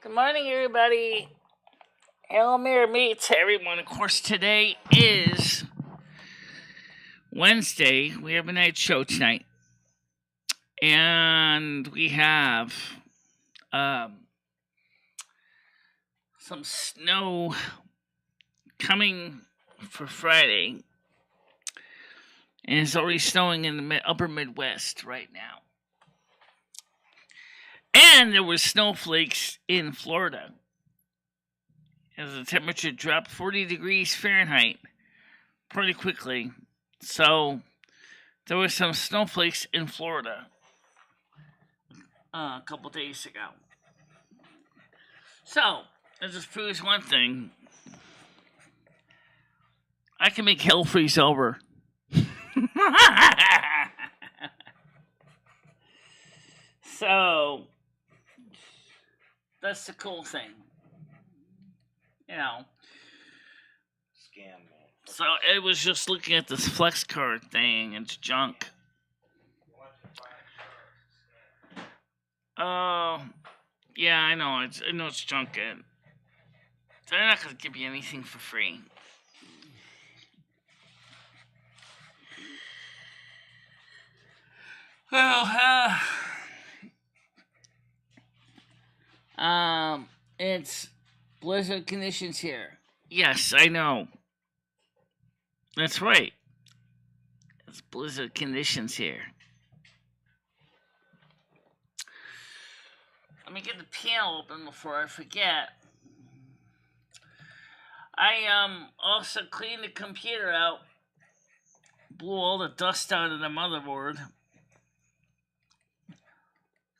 Good morning, everybody. Hello, Mirror Meets everyone. Of course, today is Wednesday. We have a night show tonight. And we have some snow coming for Friday. And it's already snowing in the upper Midwest right now. And there were snowflakes in Florida as the temperature dropped 40 degrees Fahrenheit pretty quickly. So there were some snowflakes in Florida a couple days ago. So that just proves one thing. I can make hell freeze over. So that's the cool thing. You know. Scam, man. So it was just looking at this flex card thing. It's junk. Oh, yeah, I know. I know it's junk. They're not going to give you anything for free. Well, it's blizzard conditions here. Yes, I know. That's right. It's blizzard conditions here. Let me get the piano open before I forget. I also cleaned the computer out. Blew all the dust out of the motherboard.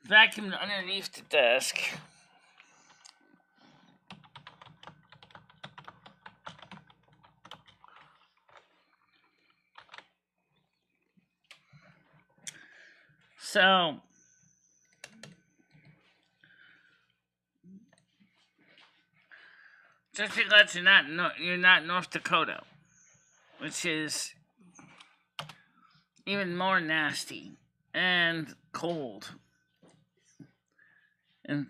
Vacuumed underneath the desk. So just be glad you're not North Dakota, which is even more nasty and cold. In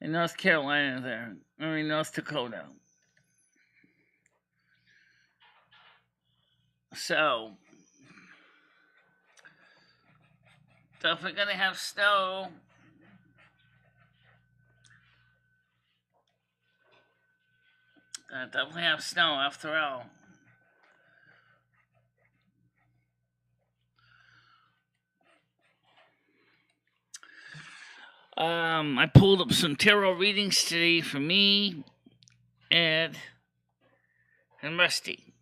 North Carolina North Dakota. So if we're gonna have snow, definitely have snow after all. I pulled up some tarot readings today for me, Ed, and Rusty.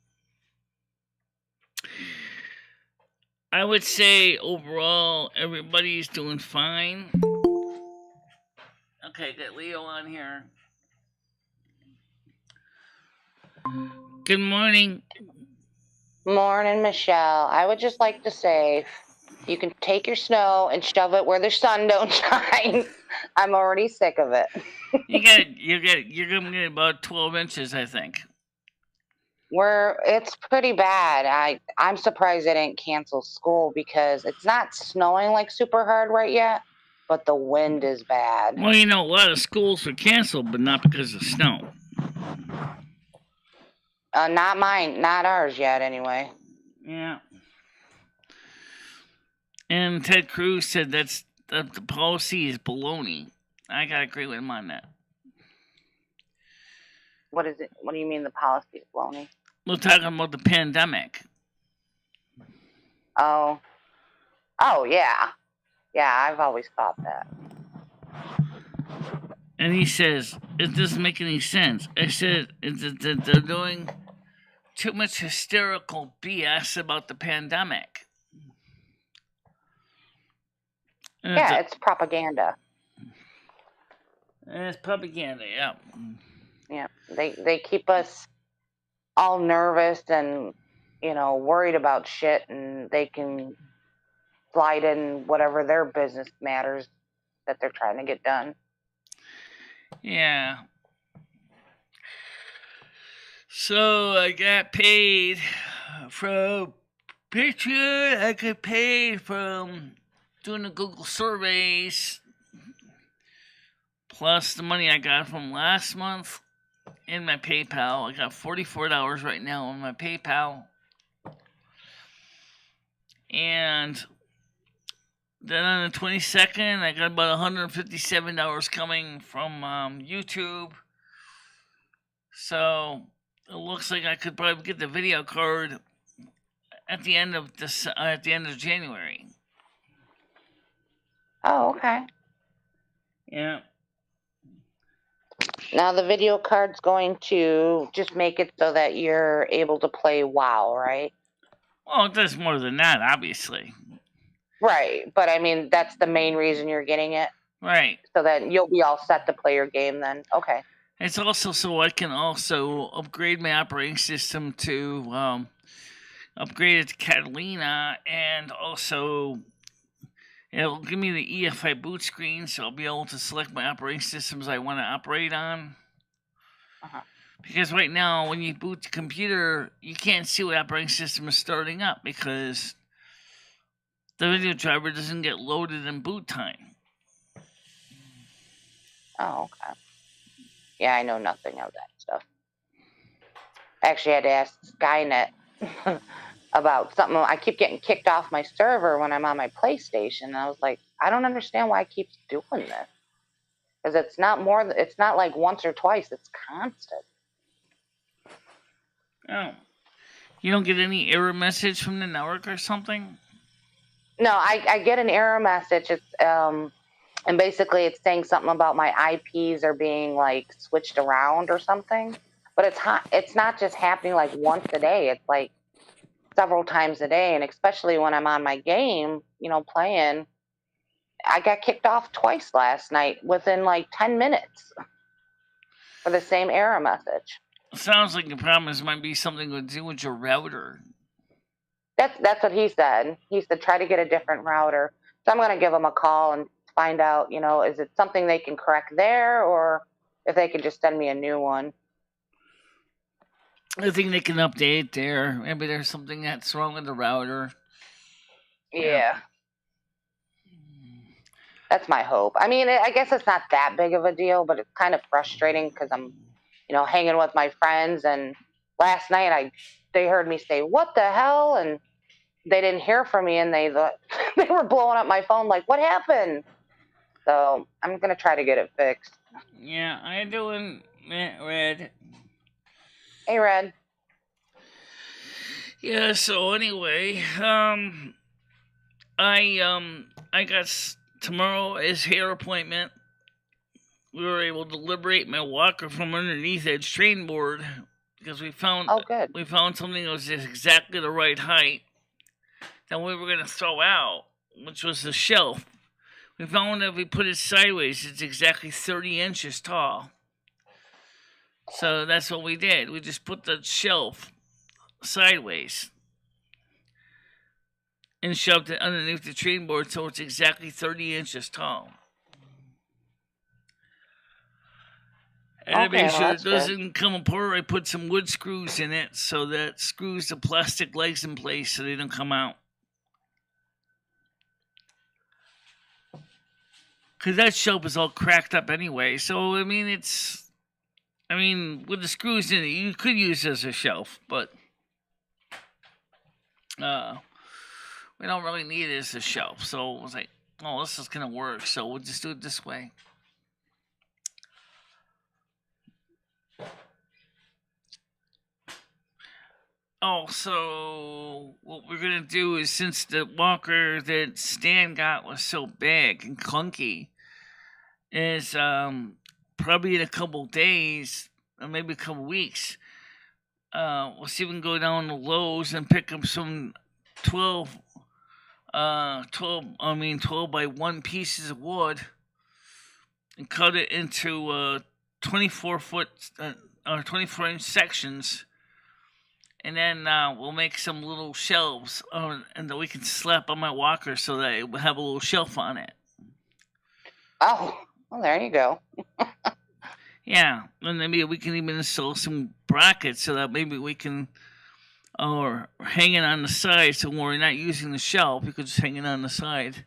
I would say overall everybody's doing fine. Okay, get Leo on here. Good morning. Morning, Michelle. I would just like to say you can take your snow and shove it where the sun don't shine. I'm already sick of it. You're gonna get about 12 inches, I think. It's pretty bad. I'm surprised they didn't cancel school because it's not snowing like super hard right yet, but the wind is bad. Well, a lot of schools were canceled, but not because of snow. Not mine, not ours yet anyway. Yeah. And Ted Cruz said that's the policy is baloney. I gotta agree with him on that. What is it? What do you mean the policy is baloney? We're talking about the pandemic. Oh, yeah. Yeah, I've always thought that. And he says, it doesn't make any sense. I said, they're doing too much hysterical BS about the pandemic. Yeah, it's propaganda. It's propaganda, yeah. Yeah, they keep us all nervous and, worried about shit, and they can slide in whatever their business matters that they're trying to get done. Yeah. So I got paid from Patreon. I got paid from doing the Google surveys. plus the money I got from last month in my PayPal. I got $44 right now on my PayPal. And then on the 22nd, I got about $157 coming from YouTube. So it looks like I could probably get the video card at the end of January. Oh, okay. Yeah. Now the video card's going to just make it so that you're able to play WoW, right? Well, it does more than that, obviously. Right, but I mean, that's the main reason you're getting it? Right. So that you'll be all set to play your game then? Okay. It's also so I can also upgrade my operating system to upgrade it to Catalina, and also it'll give me the EFI boot screen, so I'll be able to select my operating systems I want to operate on. Uh-huh. Because right now, when you boot the computer, you can't see what operating system is starting up because the video driver doesn't get loaded in boot time. Oh, okay. Yeah, I know nothing of that stuff. I actually had to ask Skynet about something. I keep getting kicked off my server when I'm on my PlayStation. And I was like, I don't understand why I keep doing this. Because it's not like once or twice, it's constant. Oh. You don't get any error message from the network or something? No, I get an error message. It's and basically it's saying something about my IPs are being like switched around or something. But it's not just happening like once a day. It's like several times a day, and especially when I'm on my game, playing. I got kicked off twice last night within like 10 minutes for the same error message. Sounds like the problem might be something to do with your router. That's what he said. He said try to get a different router. So I'm going to give him a call and find out, is it something they can correct there, or if they can just send me a new one. I think they can update there. Maybe there's something that's wrong with the router. Yeah. That's my hope. I mean, I guess it's not that big of a deal, but it's kind of frustrating because I'm, hanging with my friends. And last night they heard me say, "What the hell?" And they didn't hear from me, and they were blowing up my phone like, "What happened?" So I'm going to try to get it fixed. Yeah, how you doing, Red? Hey, Red. Yeah, so anyway, I got tomorrow is hair appointment. We were able to liberate my walker from underneath Ed's train board because we found something that was just exactly the right height that we were gonna throw out, which was the shelf. We found that if we put it sideways, it's exactly 30 inches tall. So that's what we did. We just put the shelf sideways and shoved it underneath the train board so it's exactly 30 inches tall. And to make sure it doesn't come apart, I put some wood screws in it so that screws the plastic legs in place so they don't come out. Because that shelf is all cracked up anyway. So, with the screws in it, you could use it as a shelf, but we don't really need it as a shelf. So, I was like, oh, this is going to work. So, we'll just do it this way. Oh, so what we're going to do is, since the walker that Stan got was so big and clunky, is probably in a couple days, or maybe a couple weeks, we'll see if we can go down to Lowe's and pick up some 12 by 1 pieces of wood and cut it into 24-inch sections. And then we'll make some little shelves and that we can slap on my walker so that it will have a little shelf on it. Oh, well, there you go. Yeah, and maybe we can even install some brackets so that maybe we can, or hang it on the side so when we're not using the shelf, we could just hang it on the side.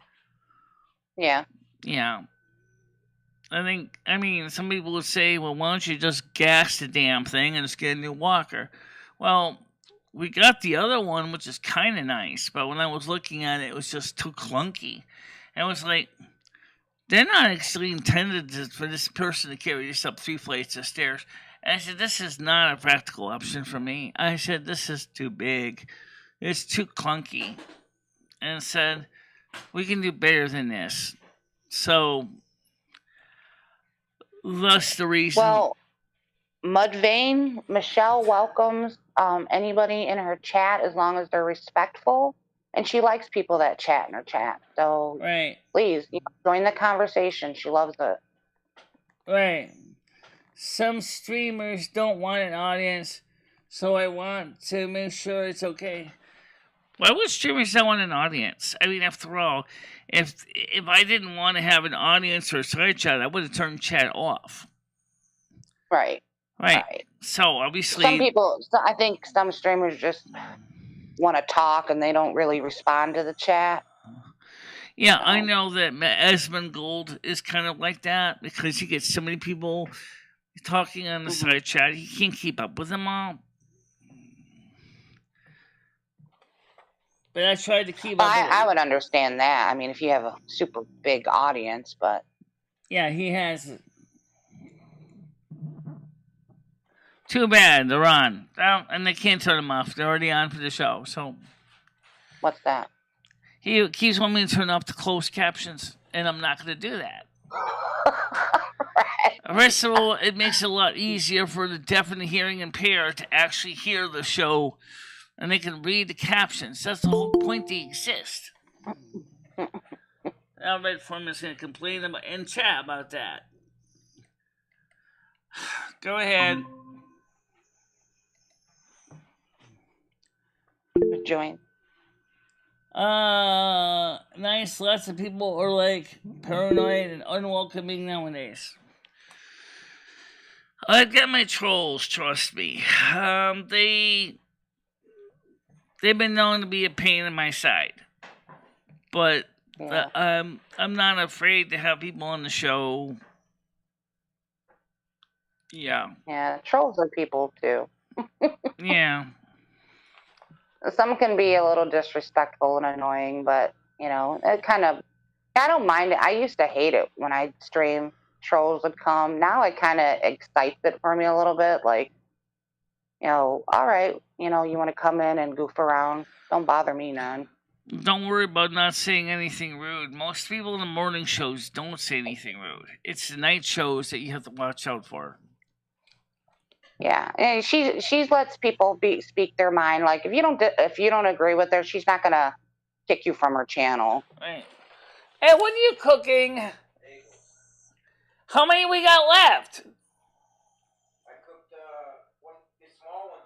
Yeah. Yeah. some people would say, well, why don't you just gas the damn thing and just get a new walker? Well, we got the other one, which is kind of nice, but when I was looking at it, it was just too clunky. And it was like, they're not actually intended for this person to carry this up 3 flights of stairs. And I said, this is not a practical option for me. I said, this is too big. It's too clunky. And said, we can do better than this. So, that's the reason. Well, Mudvayne, Michelle welcomes anybody in her chat as long as they're respectful. And she likes people that chat in her chat. So right. Please, join the conversation. She loves it. Right. Some streamers don't want an audience, so I want to make sure it's okay. Why would streamers not want an audience? I mean, after all, if I didn't want to have an audience or a side chat, I would have turned chat off. Right. So obviously, I think some streamers just want to talk and they don't really respond to the chat. Yeah, I know that Esmond Gold is kind of like that because he gets so many people talking on the side chat. He can't keep up with them all. But I tried to keep up. I would understand that. I mean, if you have a super big audience, but yeah, he has. Too bad they're on, and they can't turn them off. They're already on for the show. So, what's that? He keeps wanting me to turn off the closed captions, and I'm not going to do that. Right. First of all, it makes it a lot easier for the deaf and the hearing impaired to actually hear the show, and they can read the captions. That's the whole point they exist. Now, Red Form is going to complain in chat about that. Go ahead. Join. Nice. Lots of people are like paranoid and unwelcoming nowadays. I've got my trolls, trust me. They've been known to be a pain in my side, but I'm not afraid to have people on the show. Yeah. Yeah, trolls are people too. Yeah. Some can be a little disrespectful and annoying, but it kind of. I don't mind it. I used to hate it when I stream. Trolls would come. Now it kind of excites it for me a little bit. Like, all right, you want to come in and goof around. Don't bother me none. Don't worry about not saying anything rude. Most people in the morning shows don't say anything rude. It's the night shows that you have to watch out for. Yeah, and she lets people speak their mind. Like if you don't agree with her, she's not gonna kick you from her channel. Right. Hey, what are you cooking? How many we got left? I cooked the smaller one,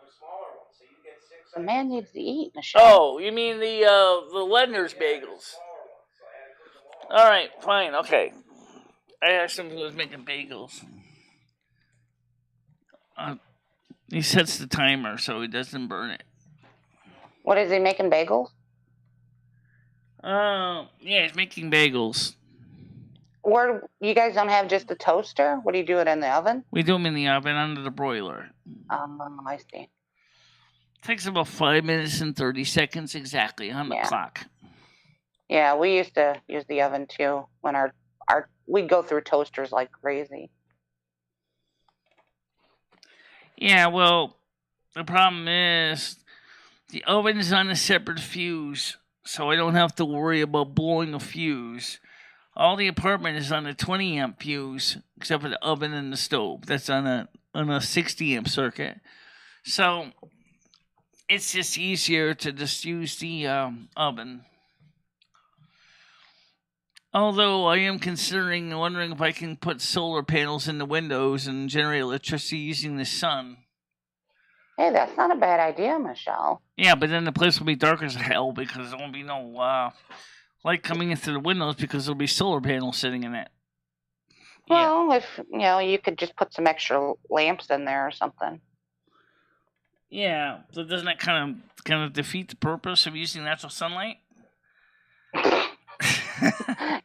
so you get 6. The man needs to eat, Michelle. Oh, you mean the Lender's bagels? All right, fine, okay. I asked him who was making bagels. He sets the timer so he doesn't burn it. What is he making, bagels? Yeah, he's making bagels. Where you guys don't have just a toaster? What do you do it in the oven? We do them in the oven under the broiler. I see. It takes about 5 minutes and 30 seconds exactly on the clock. Yeah, we used to use the oven too when we'd go through toasters like crazy. Yeah, well, the problem is the oven is on a separate fuse, so I don't have to worry about blowing a fuse. All the apartment is on a 20 amp fuse, except for the oven and the stove. That's on a 60 amp circuit. So it's just easier to just use the oven. Although I am wondering if I can put solar panels in the windows and generate electricity using the sun. Hey, that's not a bad idea, Michelle. Yeah, but then the place will be dark as hell because there won't be no light coming in through the windows because there'll be solar panels sitting in it. Well, if you could just put some extra lamps in there or something. Yeah, so doesn't that kind of defeat the purpose of using natural sunlight?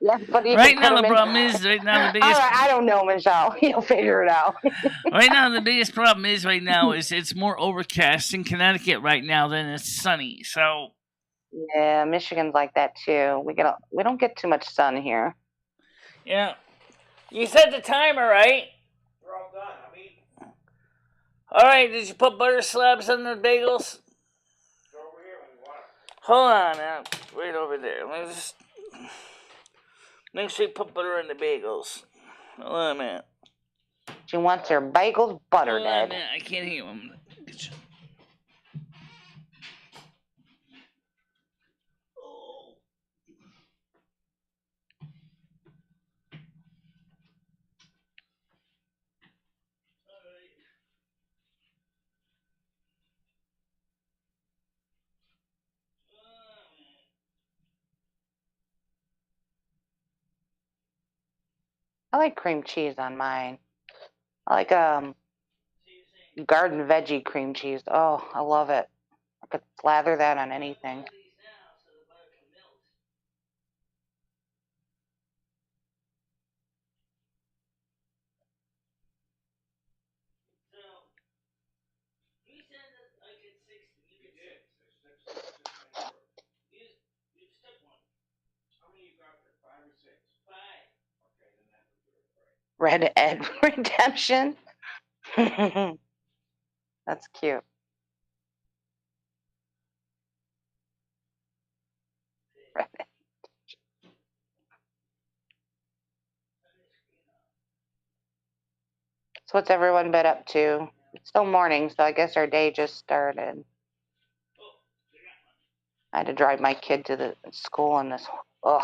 Yeah, but you Right can put now, the them in. problem is, right now, the All biggest, right, I don't know, Michelle. You'll figure it out. right now, the biggest problem is right now is it's more overcast in Connecticut right now than it's sunny. So, Yeah, Michigan's like that too. We don't get too much sun here. yeah. You set the timer, right? We're all done. I'm eating. All right, did you put butter slabs on the bagels? Go over here when you want it. Hold on now. Right over there. Let me just make sure you put butter on the bagels. Hold on a minute. She wants her bagels buttered, Hold on a Ed. minute. I can't hear him. Oh. I like cream cheese on mine. I like garden veggie cream cheese. Oh, I love it. I could slather that on anything. Red Ed Redemption. That's cute. Red Ed. So what's everyone been up to? It's still morning, so I guess our day just started. I had to drive my kid to the school in this. Ugh.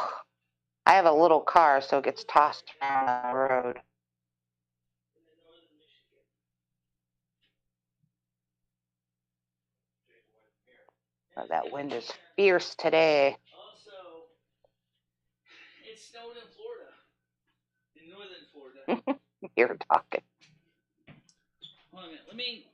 I have a little car, so it gets tossed around on the road. But that wind is fierce today. Also, it snowed in Florida, in northern Florida. You're talking. Hold on a minute. Let me.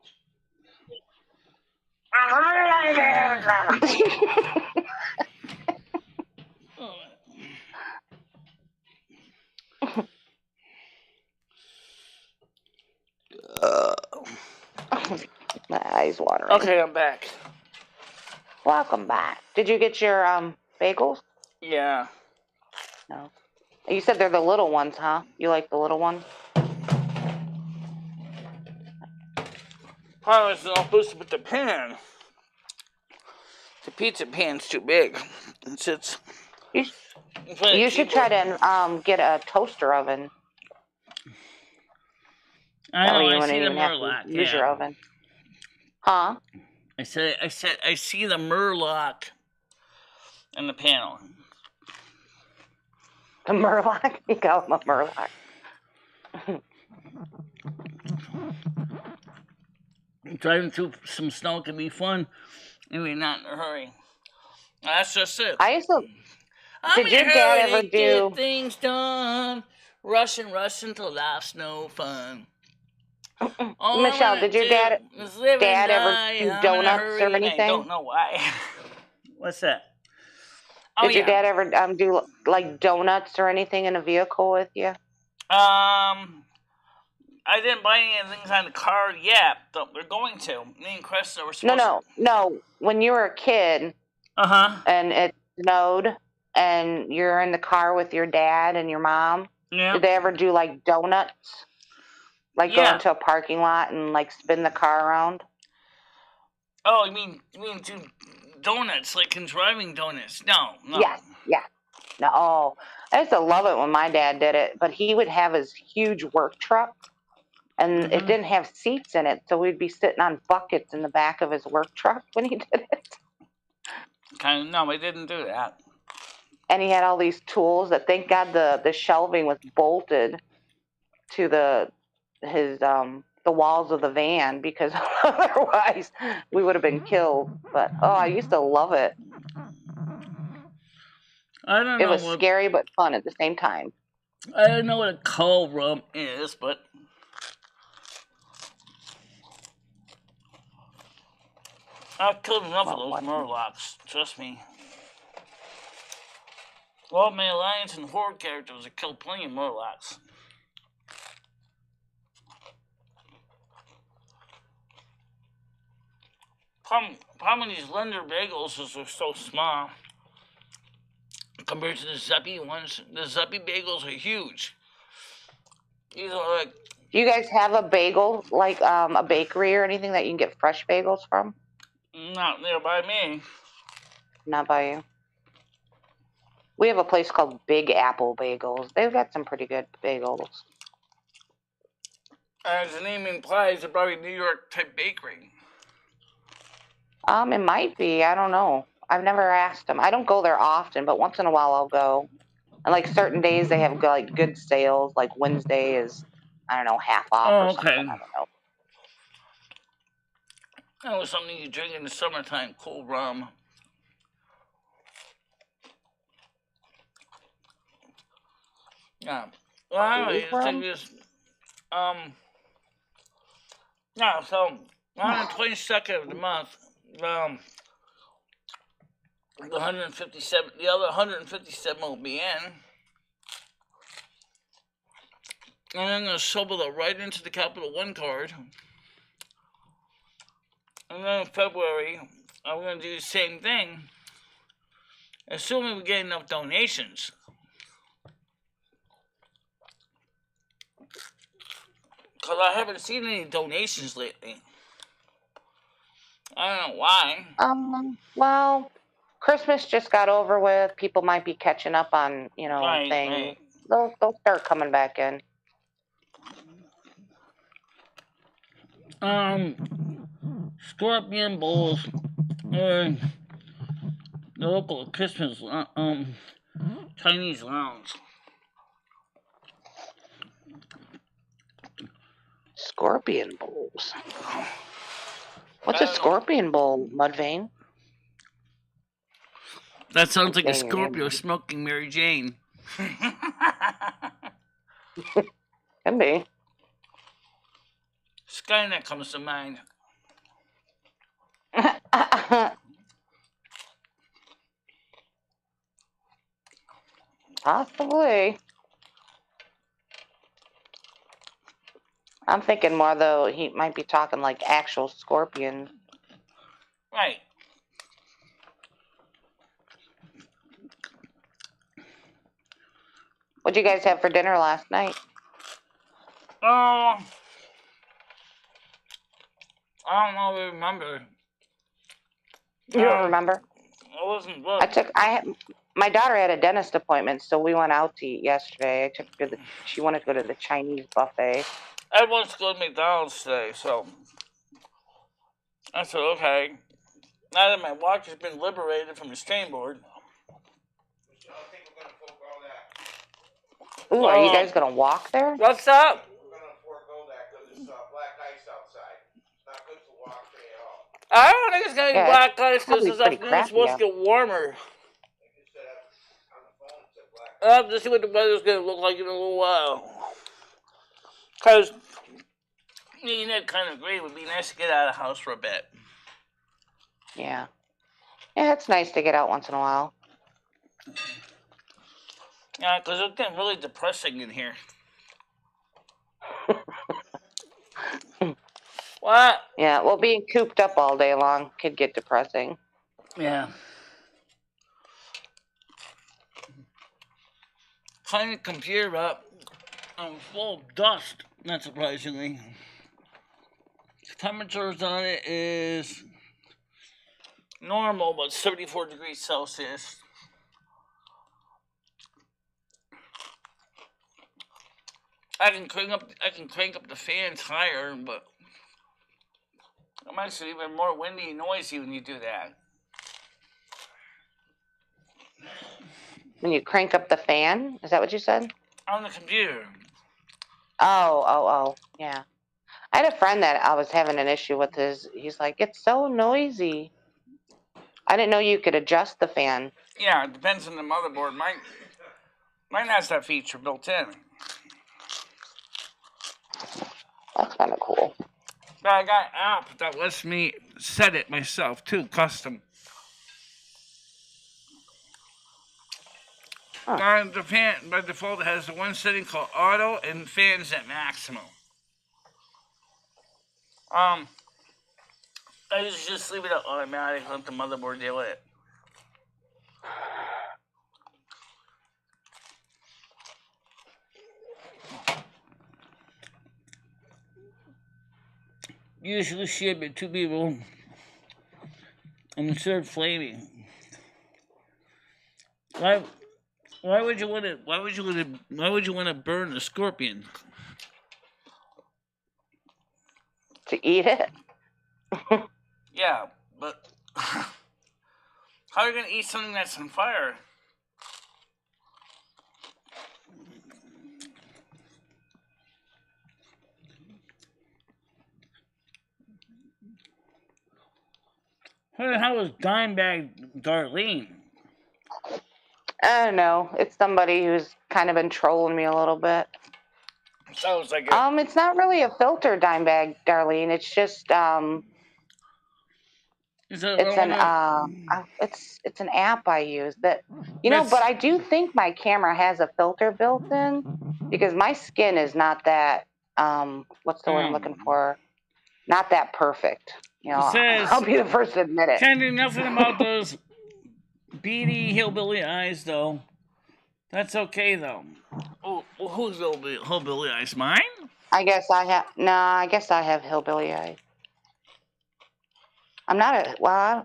My eyes watering. Okay, I'm back. Welcome back. Did you get your bagels? Yeah. No. You said they're the little ones, huh? You like the little ones? I was supposed to put the pan. The pizza pan's too big. It sits. You should try to get a toaster oven. I That know. way you I wouldn't see the even have Murloc. to use your oven. Huh? I see the Murloc in the panel. A Murloc? You call him a Murloc. Driving through some snow can be fun if you're not in a hurry. That's just it. I used to. I'm Did in your a dad hurry ever to do? get things done. Rushing till life's no fun. All Michelle, I wanna did your do is live and ever die. do I'm in a donuts or hurry and I anything? don't know why. What's that? Oh, Did your dad ever do like donuts or anything in a vehicle with you? I didn't buy any of the things on the card yet, but we're going to. Me and Krista were supposed to. No. When you were a kid and it snowed and you're in the car with your dad and your mom, Yeah. did they ever do like donuts? Like go into a parking lot and like spin the car around? Oh, you mean do donuts, like in driving donuts? No. Yes, yeah. No, oh, I used to love it when my dad did it, but he would have his huge work truck and it didn't have seats in it, so we'd be sitting on buckets in the back of his work truck when he did it. No, I didn't do that. And he had all these tools that, thank God, the shelving was bolted to the walls of the van, because otherwise we would have been killed. But I used to love it. I don't know. It was scary but fun at the same time. I don't know what a cold rum is, but I've killed enough of those Murlocs. Trust me. Well, my alliance and horde characters have killed plenty of Murlocs. Problem with these Lender bagels is they're so small compared to the Zeppy ones. The Zeppy bagels are huge. These are like. Do you guys have a bagel, like a bakery or anything that you can get fresh bagels from? Not nearby me. Not by you. We have a place called Big Apple Bagels. They've got some pretty good bagels. As the name implies, they're probably New York type bakery. It might be. I don't know. I've never asked them. I don't go there often, but once in a while I'll go. And like certain days they have like good sales. Like Wednesday is, I don't know, half off or something. I don't know. That was something you drink in the summertime, cold rum. Yeah. Well, anyway, the thing is, yeah, so on the 22nd of the month, the 157, the other 157 will be in. And I'm going to shovel it right into the Capital One card. And then in February, I'm going to do the same thing, assuming we get enough donations. Because I haven't seen any donations lately. I don't know why. Well, Christmas just got over with. People might be catching up on, things. Right. They'll start coming back in. Scorpion Bowls are the local Christmas Chinese lounge. Scorpion Bowls. What's a scorpion bowl, Mudvayne? That sounds like a Scorpio smoking Mary Jane. Can be. Skynet comes to mind. Possibly. I'm thinking more, though, he might be talking like actual scorpions. Right. What'd you guys have for dinner last night? I don't know if I remember. You don't remember? I wasn't good. My daughter had a dentist appointment, so we went out to eat yesterday. She wanted to go to the Chinese buffet. Everyone's going to McDonald's today, so I said, okay. Now that my watch has been liberated from the stain board. I think we're going to forego that. Ooh, are you guys going to walk there? What's up? We're going to forego that because it's black ice outside. It's not good to walk today at all. I don't think it's going to be black ice because this afternoon's supposed to get warmer. I'll have to see what the weather's going to look like in a little while. Because me and Ned kind of agree it would be nice to get out of the house for a bit. Yeah. Yeah, it's nice to get out once in a while. Yeah, because it's getting really depressing in here. What? Yeah, well, being cooped up all day long could get depressing. Yeah. Clean the computer up. I'm full of dust, not surprisingly. The temperatures on it is normal, but 74 degrees Celsius. I can crank up the fans higher, but it makes it even more windy and noisy when you do that. When you crank up the fan? Is that what you said? On the computer. Oh, yeah. I had a friend that I was having an issue with he's like, it's so noisy. I didn't know you could adjust the fan. Yeah, it depends on the motherboard. Mine has that feature built in. That's kind of cool. But I got an app that lets me set it myself, too, custom. Huh. The fan by default has the one setting called auto and fans at maximum. I just leave it at automatic, let the motherboard deal with it. Usually ship it to people and insert flaming. Why would you want to burn a scorpion? To eat it? Yeah, but how are you gonna eat something that's on fire? Who the hell is Dimebag Darlene? I don't know. It's somebody who's kind of been trolling me a little bit. Sounds like it. It's not really a filter, Dimebag Darlene. It's just it's an app I use that but I do think my camera has a filter built in because my skin is not that what's the word I'm looking for? Not that perfect. I'll be the first to admit it. Can't do nothing about those beady hillbilly eyes, though. That's okay, though. Oh, well, who's hillbilly eyes? Mine? I guess I have hillbilly eyes. I'm not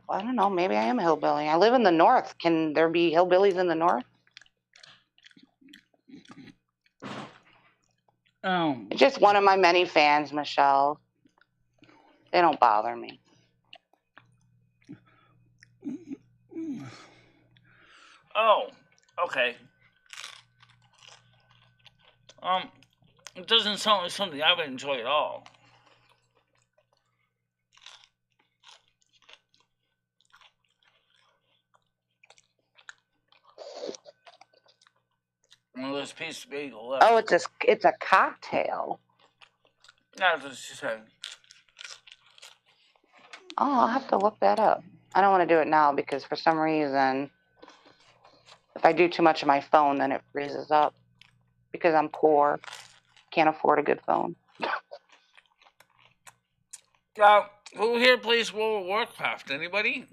I don't know. Maybe I am a hillbilly. I live in the north. Can there be hillbillies in the north? It's just one of my many fans, Michelle. They don't bother me. Oh, okay. It doesn't sound like something I would enjoy at all. Well, there's a piece of bagel left. Oh, it's a cocktail. That's what she said. Oh, I'll have to look that up. I don't want to do it now because for some reason, if I do too much of my phone, then it freezes up. Because I'm poor, can't afford a good phone. Who here plays World of Warcraft? Anybody?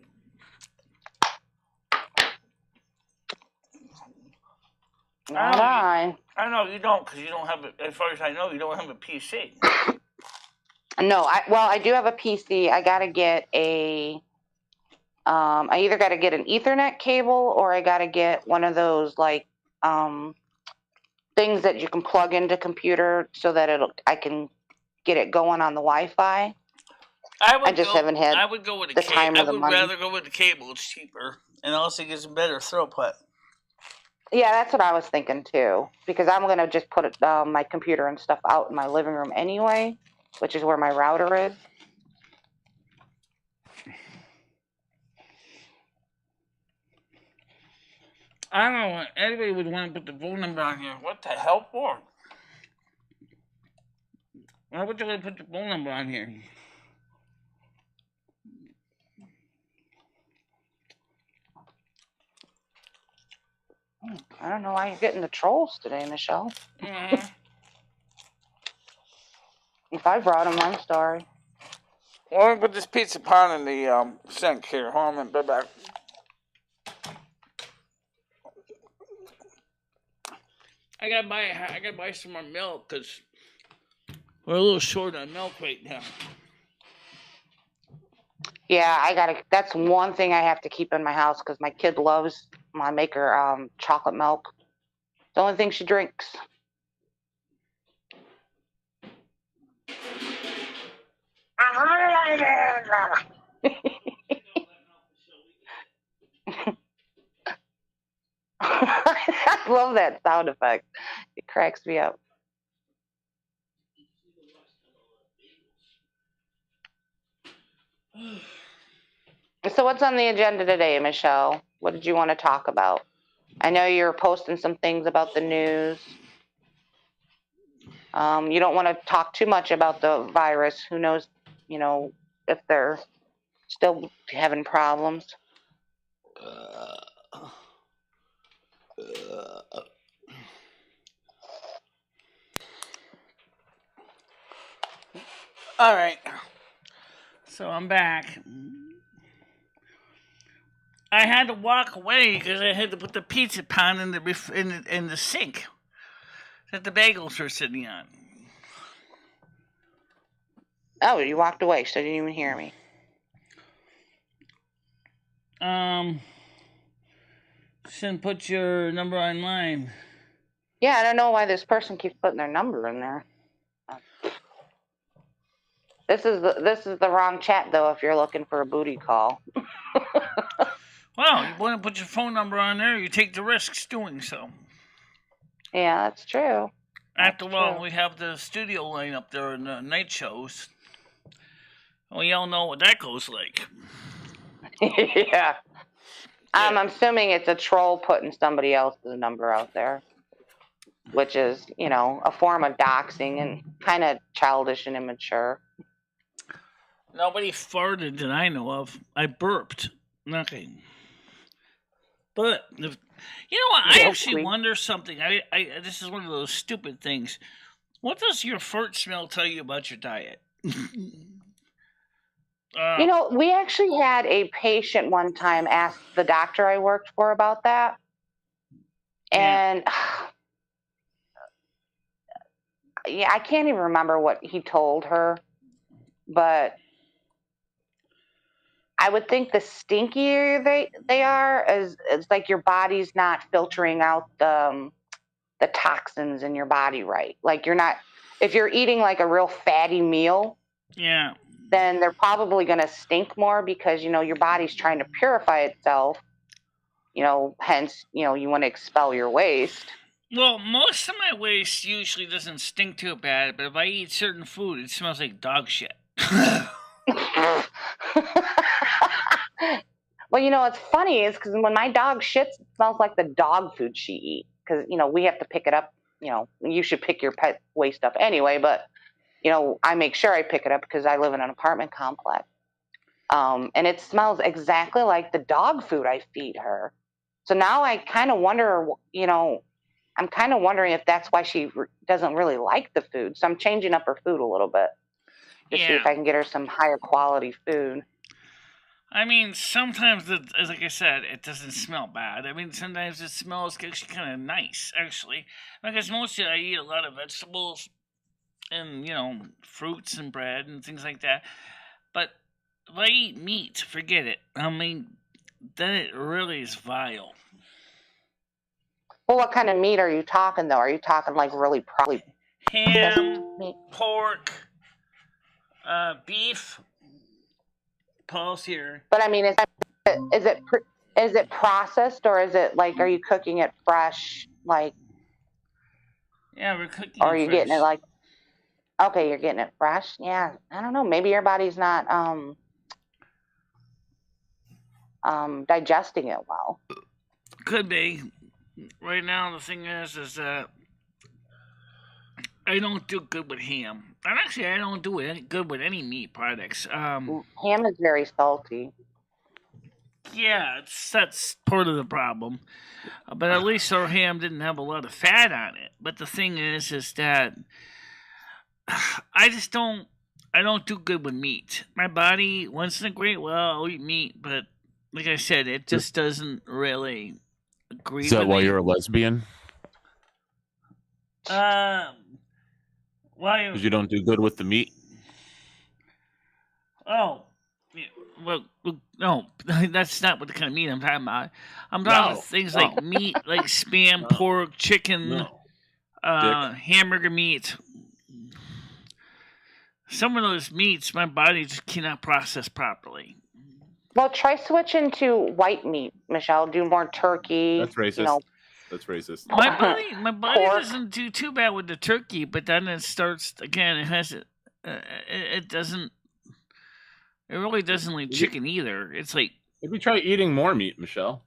Not I. I know you don't because you don't have as far as I know, you don't have a PC. No, I do have a PC. I gotta get I either gotta get an Ethernet cable or I gotta get one of those things that you can plug into computer so that I can get it going on the Wi-Fi. Haven't had. I would go with the time or the money. rather go with the cable. It's cheaper and also gives a better throughput. Yeah, that's what I was thinking too. Because I'm gonna just put my computer and stuff out in my living room anyway, which is where my router is. I don't know what anybody would want to put the phone number on here. What the hell for? Why would you want to put the phone number on here? I don't know why you're getting the trolls today, Michelle. Mm-hmm. If I brought them, I'm sorry. Well, let me put this pizza pot in the sink here. Hold on, be back. I gotta buy some more milk because we're a little short on milk right now. Yeah, that's one thing I have to keep in my house because my kid loves. I make her chocolate milk. It's the only thing she drinks. I love that sound effect. It cracks me up. So what's on the agenda today, Michelle? What did you want to talk about? I know you're posting some things about the news. You don't want to talk too much about the virus. Who knows, if they're still having problems. All right. So I'm back. I had to walk away because I had to put the pizza pan in the sink that the bagels were sitting on. Oh, you walked away, so you didn't even hear me. Shouldn't put your number online. Yeah, I don't know why this person keeps putting their number in there. This is the wrong chat though. If you're looking for a booty call. Well, you want to put your phone number on there, you take the risks doing so. Yeah, that's true. After all, we have the studio line up there in the night shows. We all know what that goes like. Yeah. I'm assuming it's a troll putting somebody else's number out there, which is, a form of doxing and kind of childish and immature. Nobody farted that I know of. I burped. Nothing. But, you know what? I actually wonder something. This is one of those stupid things. What does your fart smell tell you about your diet? We actually had a patient one time ask the doctor I worked for about that. And I can't even remember what he told her, but I would think the stinkier they are, it's like your body's not filtering out the toxins in your body right. Like if you're eating like a real fatty meal, then they're probably going to stink more because, your body's trying to purify itself, hence, you want to expel your waste. Well, most of my waste usually doesn't stink too bad, but if I eat certain food, it smells like dog shit. Well, what's funny is because when my dog shits, it smells like the dog food she eats. Because, we have to pick it up. You should pick your pet waste up anyway. But, I make sure I pick it up because I live in an apartment complex. And it smells exactly like the dog food I feed her. So now I kind of wonder, I'm kind of wondering if that's why she doesn't really like the food. So I'm changing up her food a little bit to see if I can get her some higher quality food. I mean, sometimes, like I said, it doesn't smell bad. I mean, sometimes it smells actually kind of nice, actually. Because mostly I eat a lot of vegetables and, fruits and bread and things like that. But if I eat meat, forget it. I mean, then it really is vile. Well, what kind of meat are you talking, though? Are you talking, like, really probably ham, pork, beef? Paul's here. But I mean, is it processed or is it like, are you cooking it fresh? Like, yeah, we're cooking. Or are you getting it like? Okay, you're getting it fresh. Yeah, I don't know. Maybe your body's not digesting it well. Could be. Right now, the thing is that I don't do good with ham. And actually, I don't do it good with any meat products. Ham is very salty. Yeah, that's part of the problem. But at least our ham didn't have a lot of fat on it. But the thing is that I don't do good with meat. My body, once in a great while, I'll eat meat. But like I said, it just doesn't really agree with me. Is that why you're a lesbian? Why? Because you don't do good with the meat? Oh. Well, no, that's not what the kind of meat I'm talking about. I'm talking about things like meat, like spam, pork, chicken, hamburger meat. Some of those meats, my body just cannot process properly. Well, try switching to white meat, Michelle. Do more turkey. That's racist. That's racist. My body doesn't do too bad with the turkey, but then it starts again. It doesn't. It really doesn't like chicken either. It's like maybe try eating more meat, Michelle.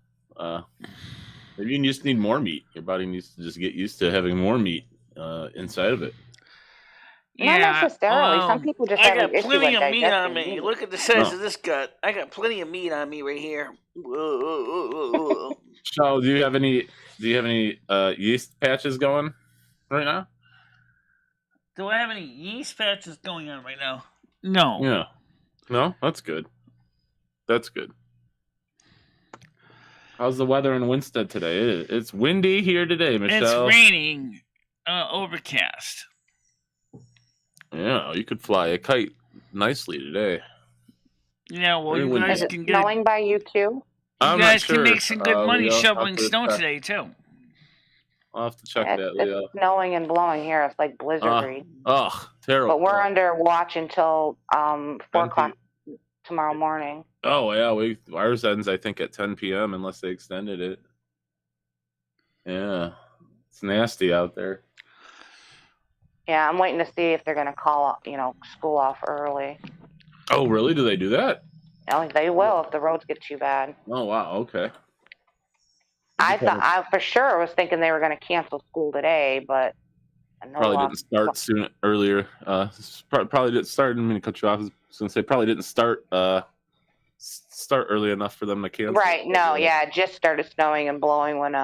Maybe you just need more meat. Your body needs to just get used to having more meat inside of it. Not necessarily. Some people just I have got an issue plenty with of meat on digesting me. meat. Look at the size Oh. of this gut. I got plenty of meat on me right here. So, do you have any yeast patches going right now? Do I have any yeast patches going on right now? No. Yeah. No, that's good. That's good. How's the weather in Winstead today? It's windy here today, Michelle. It's raining, overcast. Yeah, you could fly a kite nicely today. Yeah, well, Very you windy. guys Is it can get. snowing by you too? You I'm not guys can sure. make some good money Leo. shoveling I'll have to snow check. today too. I'll have to check that, Leo. It's snowing and blowing here. It's like blizzardy. Terrible. But we're under watch until 4 o'clock tomorrow morning. Oh yeah, ours ends I think at 10 p.m. unless they extended it. Yeah, it's nasty out there. Yeah, I'm waiting to see if they're going to call, school off early. Oh really? Do they do that? They will if the roads get too bad. Oh wow. Okay. I for sure was thinking they were going to cancel school today, but probably didn't start earlier. Probably didn't start. I didn't mean to cut you off. I was going to say probably didn't start early enough for them to cancel. Right. No. Yeah. It just started snowing and blowing when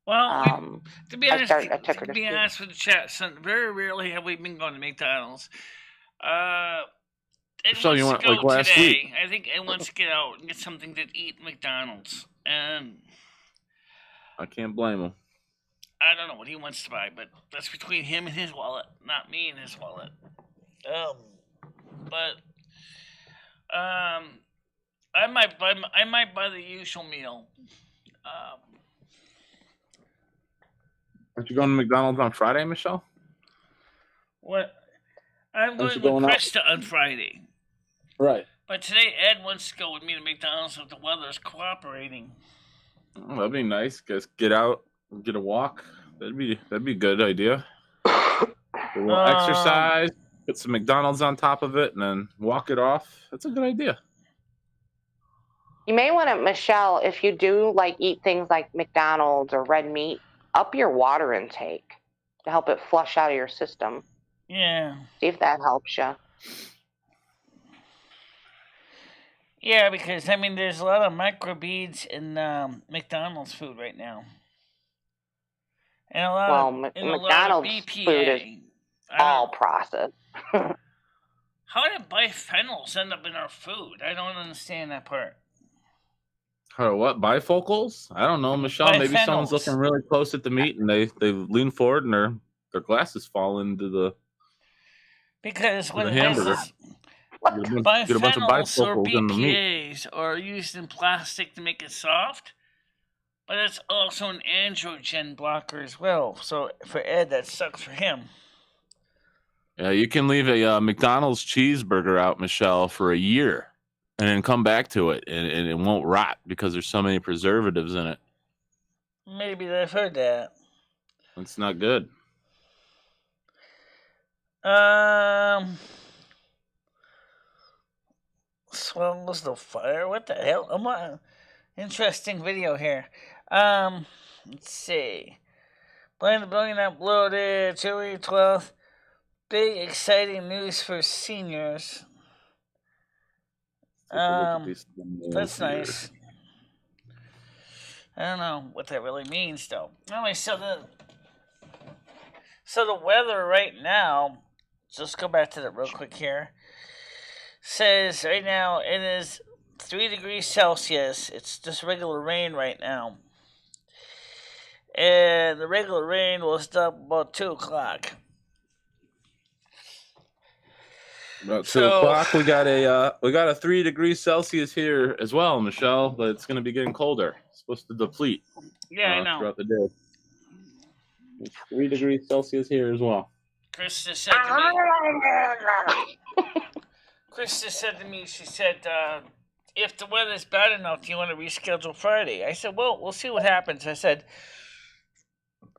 Well, to be honest, I took her to school. honest with the chat, son, very rarely have we been going to McDonald's. So you went like last week? I think Ed wants to get out and get something to eat at McDonald's, and I can't blame him. I don't know what he wants to buy, but that's between him and his wallet, not me and his wallet. I might buy the usual meal. Aren't you going to McDonald's on Friday, Michelle? What? I'm Aren't you going with going out? Krista on Friday. Right. But today Ed wants to go with me to McDonald's if the weather's cooperating. Oh, that'd be nice. Guys, get out, get a walk. That'd be a good idea. A little exercise, put some McDonald's on top of it, and then walk it off. That's a good idea. You may want to, Michelle, if you do eat things like McDonald's or red meat, up your water intake to help it flush out of your system. Yeah. See if that helps you. Yeah, because there's a lot of microbeads in McDonald's food right now, and a lot of McDonald's BPA. food is all processed. How did biphenyls end up in our food? I don't understand that part. What, bifocals? I don't know, Michelle. Maybe someone's looking really close at the meat and they lean forward and their glasses fall into the when the hamburger. Get a bunch of biphenyls or bifocals in the meat. BPAs are used in plastic to make it soft, but it's also an androgen blocker as well. So for Ed, that sucks for him. Yeah, you can leave a McDonald's cheeseburger out, Michelle, for a year. And then come back to it, and it won't rot because there's so many preservatives in it. Maybe I've heard that. It's not good. Swells the fire. What the hell? Interesting video here. Let's see. Blame the Billion uploaded July 12th. Big exciting news for seniors. That's nice. I don't know what that really means, though. Anyway, so the weather right now. Just go back to that real quick here. Says right now it is 3 degrees Celsius. It's just regular rain right now, and the regular rain will stop about 2 o'clock. About 2 o'clock, we got a 3 degrees Celsius here as well, Michelle. But it's going to be getting colder. It's supposed to deplete. Yeah, I know. Throughout the day. It's 3 degrees Celsius here as well. Krista said to me, she said, if the weather's bad enough, do you want to reschedule Friday? I said, well, we'll see what happens. I said,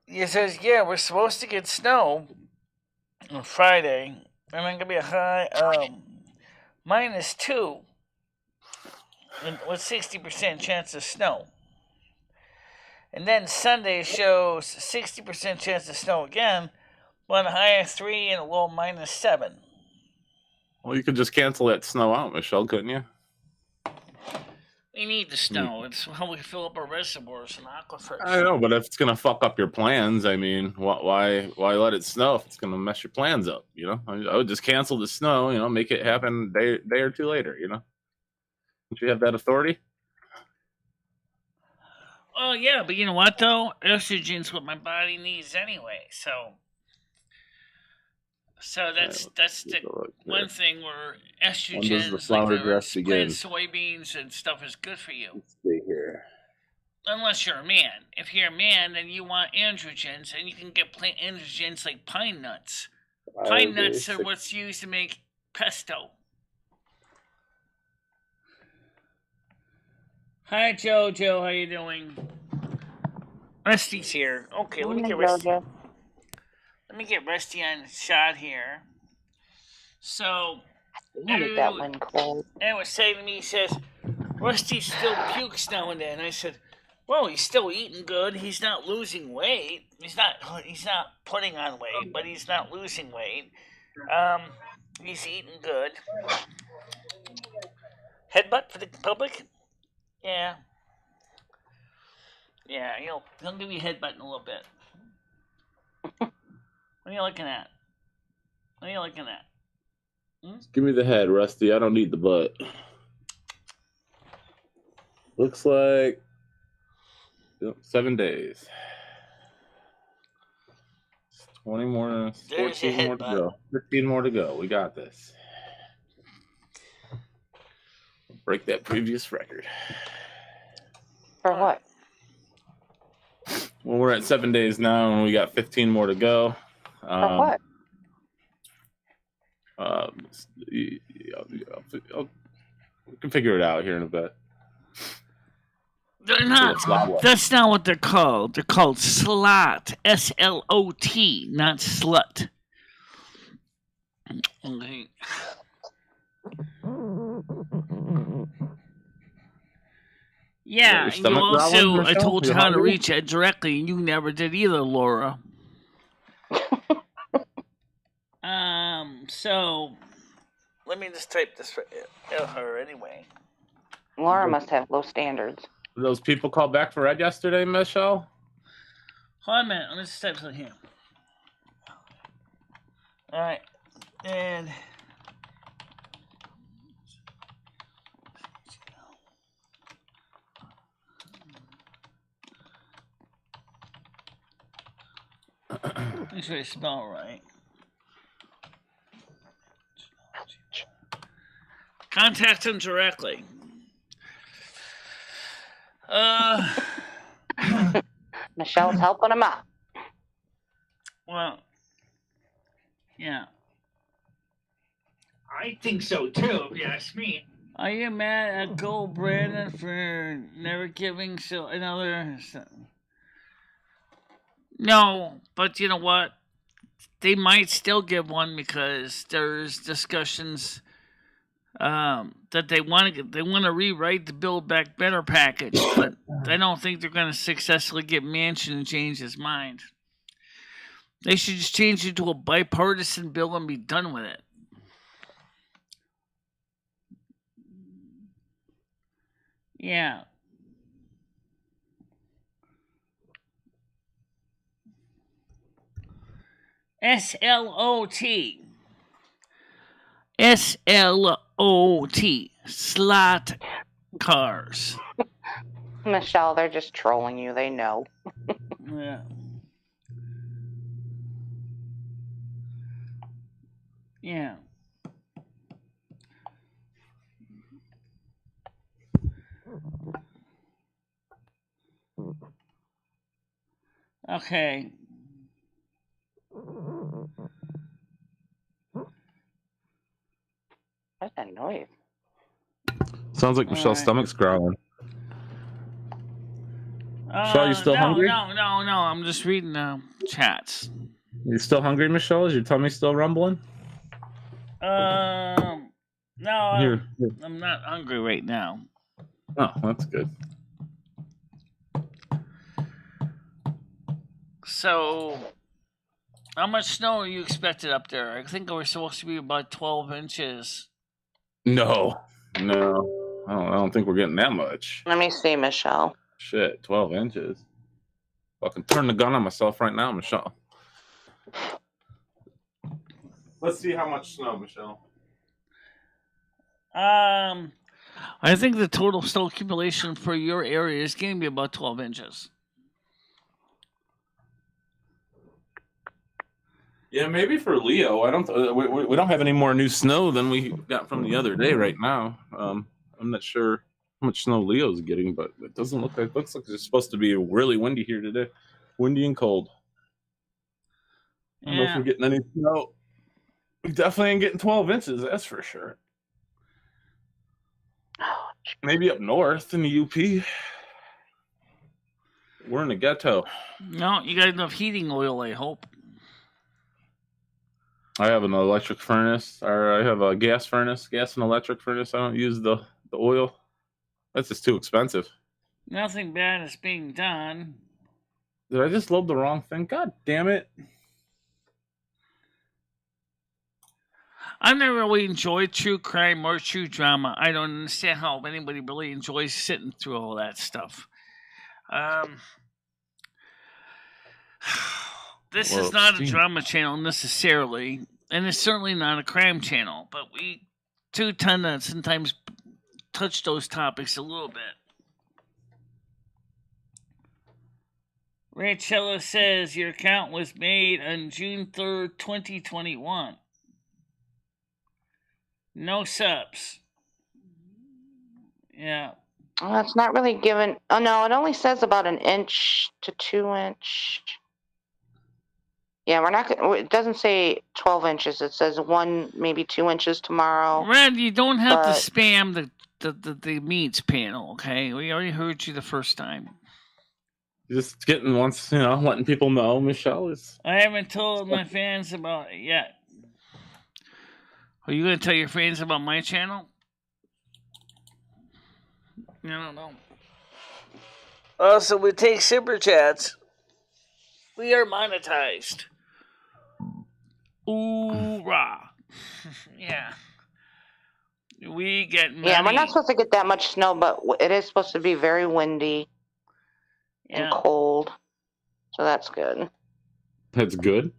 he says, yeah, we're supposed to get snow on Friday. And then going to be a high -2 with 60% chance of snow. And then Sunday shows 60% chance of snow again, Well, a high of 3 and a low -7. Well, you could just cancel that snow out, Michelle, couldn't you? We need the snow. It's how we fill up our reservoirs and aquifers. I know, but if it's gonna fuck up your plans, I mean, why let it snow if it's gonna mess your plans up? You know, I would just cancel the snow. You know, make it happen day or two later. You know, don't you have that authority? Oh yeah, but you know what though? Estrogen's what my body needs anyway. So that's the one thing where When does the estrogens, flower like dress begin? soybeans and stuff, is good for you. Let's see here. Unless you're a man. If you're a man, then you want androgens, and you can get androgens like pine nuts. Pine nuts are what's used to make pesto. Hi, Jojo. How you doing? Rusty's here. Okay, let me get Rusty. Let me get Rusty on shot here. So, that one cold. and was saying to me, he says, Rusty still pukes now and then. I said, well, he's still eating good. He's not losing weight. He's not putting on weight, but he's not losing weight. He's eating good. Headbutt for the public? Yeah. Yeah, he'll give you a headbutt in a little bit. What are you looking at? What are you looking at? Give me the head, Rusty. I don't need the butt. Looks like 7 days. 20 more, 14 more to go. 15 more to go. We got this. Break that previous record. For what? Well, we're at 7 days now, and we got 15 more to go. For what? We can figure it out here in a bit. They're not. That's not what they're called. They're called slot. S-L-O-T, not slut. Okay. Yeah, you also, I told you how to reach it directly, and you never did either, Laura. So, let me just type this for her anyway. Laura must have low standards. Those people called back for Ed yesterday, Michelle? Hold on a minute, let me just type something here. Alright, and... Make sure I spell it right. Contact him directly. Michelle's helping him out. Well, yeah. I think so too, if you ask me. Are you mad at Gold Brandon for never giving another? No, but you know what? They might still give one because there's discussions that they want to rewrite the Build Back Better package, but I don't think they're going to successfully get Manchin to change his mind. They should just change it to a bipartisan bill and be done with it. Yeah. S-L-O-T. S-L-O-T. Slot cars. Michelle, they're just trolling you. They know. Yeah. Yeah. Okay. What's that noise? Sounds like Michelle's stomach's growling. Michelle, you still hungry? No. I'm just reading chats. You still hungry, Michelle? Is your tummy still rumbling? No, Here. I'm not hungry right now. Oh, that's good. So, How much snow are you expected up there? I think we're supposed to be about 12 inches. No. I don't think we're getting that much. Let me see, Michelle. Shit, 12 inches. Fucking turn the gun on myself right now, Michelle. Let's see how much snow, Michelle. I think the total snow accumulation for your area is going to be about 12 inches. Yeah, maybe for Leo. I don't. We don't have any more new snow than we got from the other day. Right now, I'm not sure how much snow Leo's getting, but it doesn't look like. It looks like it's supposed to be really windy here today, windy and cold. I don't know if we're getting any snow. We definitely ain't getting 12 inches. That's for sure. Maybe up north in the UP. We're in the ghetto. No, you got enough heating oil, I hope. I have an electric furnace, or I have a gas furnace, gas and electric furnace. I don't use the oil. That's just too expensive. Nothing bad is being done. Did I just load the wrong thing? God damn it. I've never really enjoyed true crime or true drama. I don't understand how anybody really enjoys sitting through all that stuff. This is not a drama channel necessarily, and it's certainly not a crime channel, but we do tend to sometimes touch those topics a little bit. Rachella says your account was made on June 3rd, 2021. No subs. Yeah. Well, it's not really given. Oh, no, it only says about 1 inch to 2 inch. Yeah, we're not. It doesn't say 12 inches. It says 1, maybe 2 inches tomorrow. Red, you don't have to spam the meats panel, okay? We already heard you the first time. Just getting once, letting people know Michelle is. I haven't told my fans about it yet. Are you going to tell your fans about my channel? I don't know. Also, we take super chats. We are monetized. Hoorah. Yeah. We get money. Yeah, we're not supposed to get that much snow, but it is supposed to be very windy and cold. So that's good. That's good?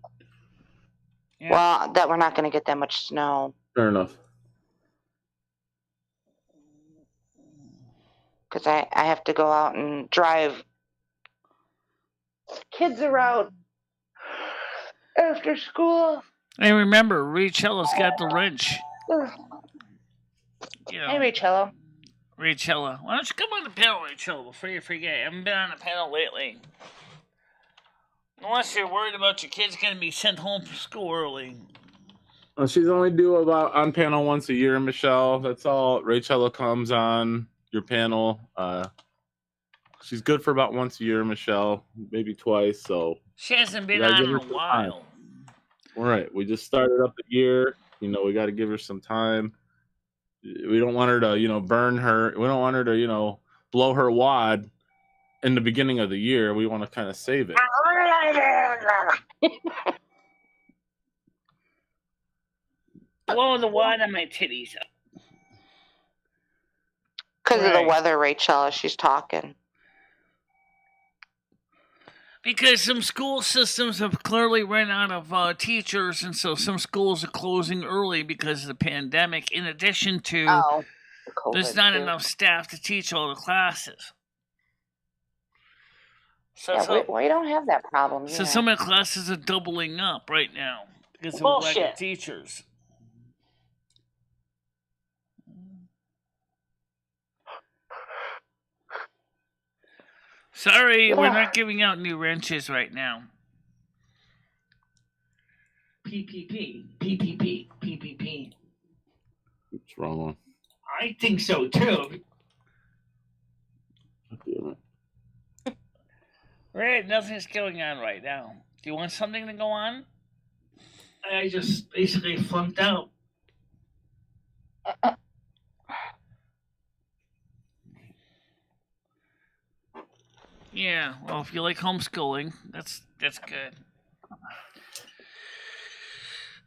Yeah. Well, that we're not going to get that much snow. Fair enough. Because I have to go out and drive kids around after school. And remember, Rachella's got the wrench. Hey, Rachella. Rachella. Why don't you come on the panel, Rachella, before you forget? I haven't been on the panel lately. Unless you're worried about your kids going to be sent home from school early. Well, she's only due about on panel once a year, Michelle. That's all. Rachella comes on your panel. She's good for about once a year, Michelle. Maybe twice. So she hasn't been on in a while. All right. We just started up the year. We got to give her some time. We don't want her to, burn her. We don't want her to, blow her wad in the beginning of the year. We want to kind of save it. Blow the wad on my titties up. Because of the weather, Rachel, she's talking. Because some school systems have clearly run out of teachers, and so some schools are closing early because of the pandemic, in addition to there's not enough staff to teach all the classes. So we don't have that problem. So some of the classes are doubling up right now because of lack of teachers. Sorry, we're not giving out new wrenches right now. PPP. What's wrong? I think so too. Red, nothing's going on right now. Do you want something to go on? I just basically flunked out. Yeah, well, if you like homeschooling, that's good.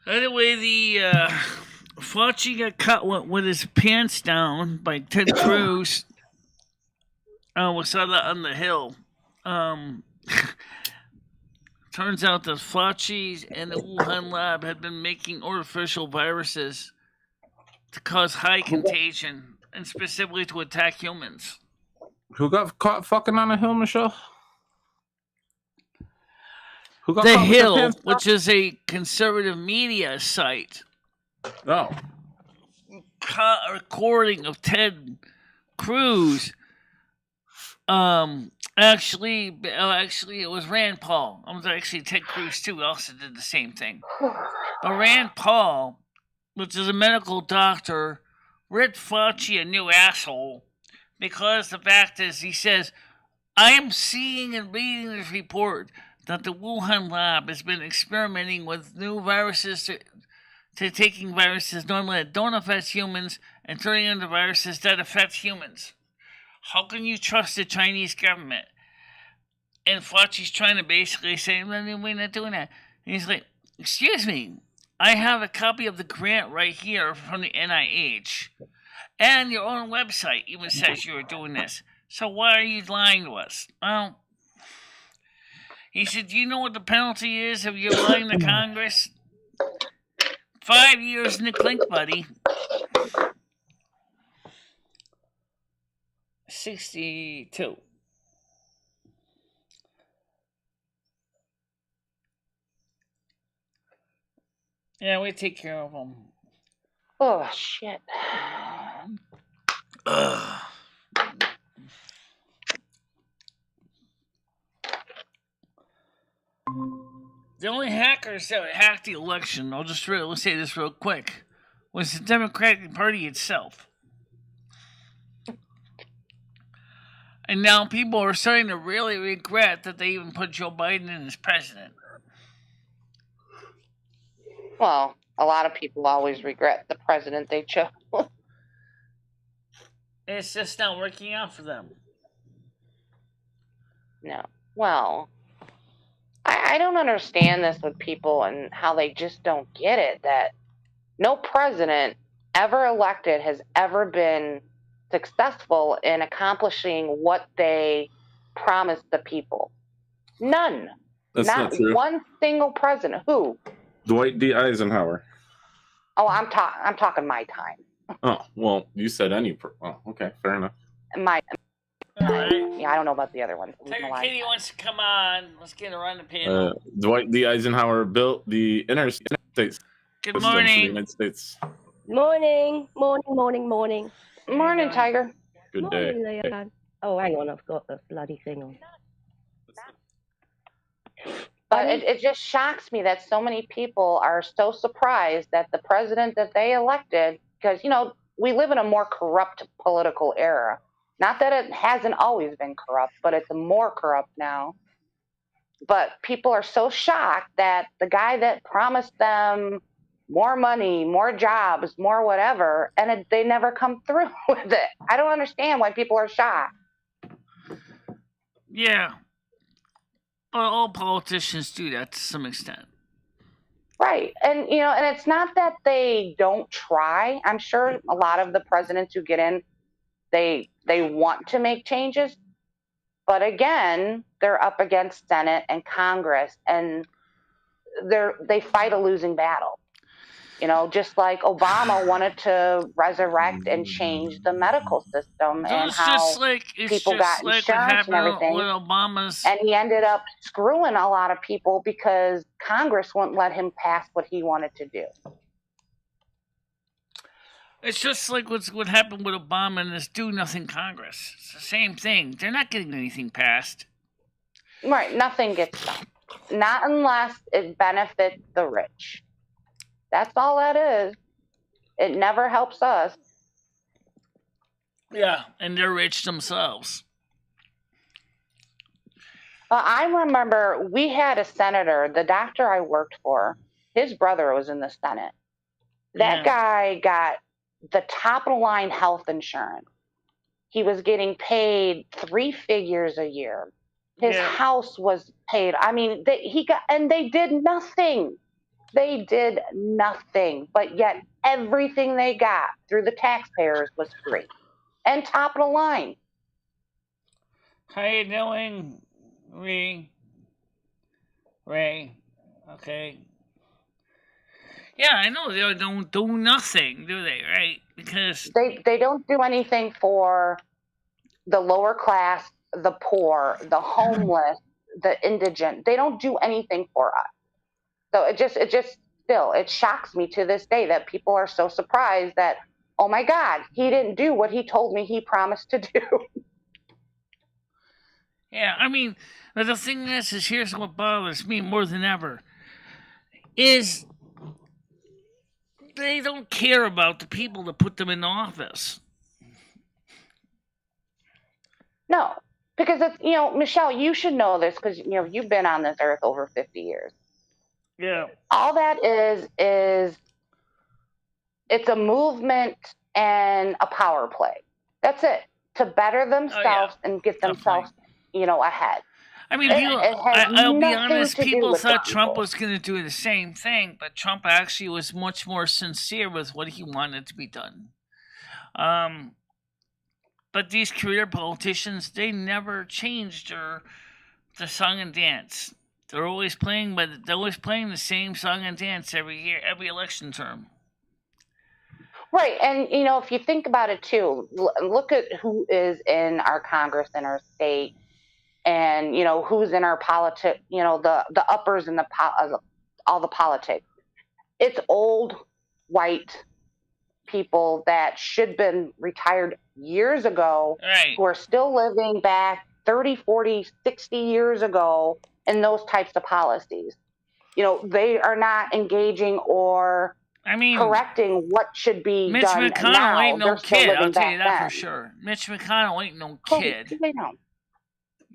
Anyway, the Fauci got caught with his pants down by Ted Cruz. We saw that on the Hill. Turns out that Fauci and the Wuhan lab had been making artificial viruses to cause high contagion and specifically to attack humans. Who got caught fucking on a hill, Michelle? Who got The caught with their Hill, pants down? which is a conservative media site, Oh. caught a recording of Ted Cruz. Actually, it was Rand Paul. It was actually Ted Cruz too. Also did the same thing. But Rand Paul, which is a medical doctor, ripped Fauci a new asshole because the fact is, he says, I am seeing and reading this report that the Wuhan lab has been experimenting with new viruses to taking viruses normally that don't affect humans and turning into viruses that affect humans. How can you trust the Chinese government? And Fauci's trying to basically say, we're not doing that. And he's like, excuse me, I have a copy of the grant right here from the NIH. And your own website even says you are doing this. So why are you lying to us? Well, he said, do you know what the penalty is if you're lying to Congress? 5 years in the clink, buddy. 62. Yeah, we take care of them. Oh, shit. Ugh. The only hackers that hacked the election, let's say this real quick, was the Democratic Party itself. And now people are starting to really regret that they even put Joe Biden in as president. Well, a lot of people always regret the president they chose. It's just not working out for them. No. Well, I don't understand this with people and how they just don't get it, that no president ever elected has ever been successful in accomplishing what they promised the people. None. That's not true. One single president. Who? Dwight D. Eisenhower. Oh, I'm talking my time. Oh, well, you said any. Oh, okay, fair enough. My. All right. Yeah, I don't know about the other ones. Tiger Kitty wants to come on. Let's get her on the panel. Dwight D. Eisenhower built the interstate Good system for the morning. United States. Morning. Morning, Tiger. Good day. Morning, Leon. Oh, hang on, I've got the bloody thing on. But it just shocks me that so many people are so surprised that the president that they elected, because, we live in a more corrupt political era. Not that it hasn't always been corrupt, but it's more corrupt now. But people are so shocked that the guy that promised them more money, more jobs, more whatever, and they never come through with it. I don't understand why people are shocked. Yeah. Well, all politicians do that to some extent. Right. And, and it's not that they don't try. I'm sure a lot of the presidents who get in, they want to make changes. But again, they're up against Senate and Congress, and they fight a losing battle. Just like Obama wanted to resurrect and change the medical system and how people got insurance and everything. With Obama's... And he ended up screwing a lot of people because Congress wouldn't let him pass what he wanted to do. It's just like what happened with Obama and this do-nothing Congress. It's the same thing. They're not getting anything passed. Right. Nothing gets done. Not unless it benefits the rich. That's all that is. It never helps us. Yeah, and they're rich themselves. I remember we had a senator, the doctor I worked for, his brother was in the Senate. That guy got the top of the line health insurance. He was getting paid 3 figures a year. His house was paid. I mean, they did nothing. they did nothing, but yet everything they got through the taxpayers was free and top of the line. How you doing, Ray? Okay. Yeah, I know they don't do nothing, do they? Right? Because they don't do anything for the lower class, the poor, the homeless, the indigent. They don't do anything for us. So it just still, it shocks me to this day that people are so surprised that, oh my God, he didn't do what he told me he promised to do. yeah, I mean, but the thing is here's what bothers me more than ever is they don't care about the people that put them in office. No, because it's, Michelle, you should know this because, you've been on this earth over 50 years. Yeah. All that is it's a movement and a power play. That's it. To better themselves and get themselves, ahead. I mean, I'll be honest, people thought Trump was going to do the same thing, but Trump actually was much more sincere with what he wanted to be done. But these career politicians, they never changed the song and dance. They're always playing the same song and dance every year, every election term. Right, and if you think about it too, look at who is in our Congress in our state, and who's in our politics. The uppers in all the politics. It's old white people that should have been retired years ago, right, who are still living back 30, 40, 60 years ago in those types of policies. They are not engaging or correcting what should be Mitch done McConnell now. ain't no They're still kid, living I'll tell you back that then. for sure. Mitch McConnell ain't no Oh, kid. they don't.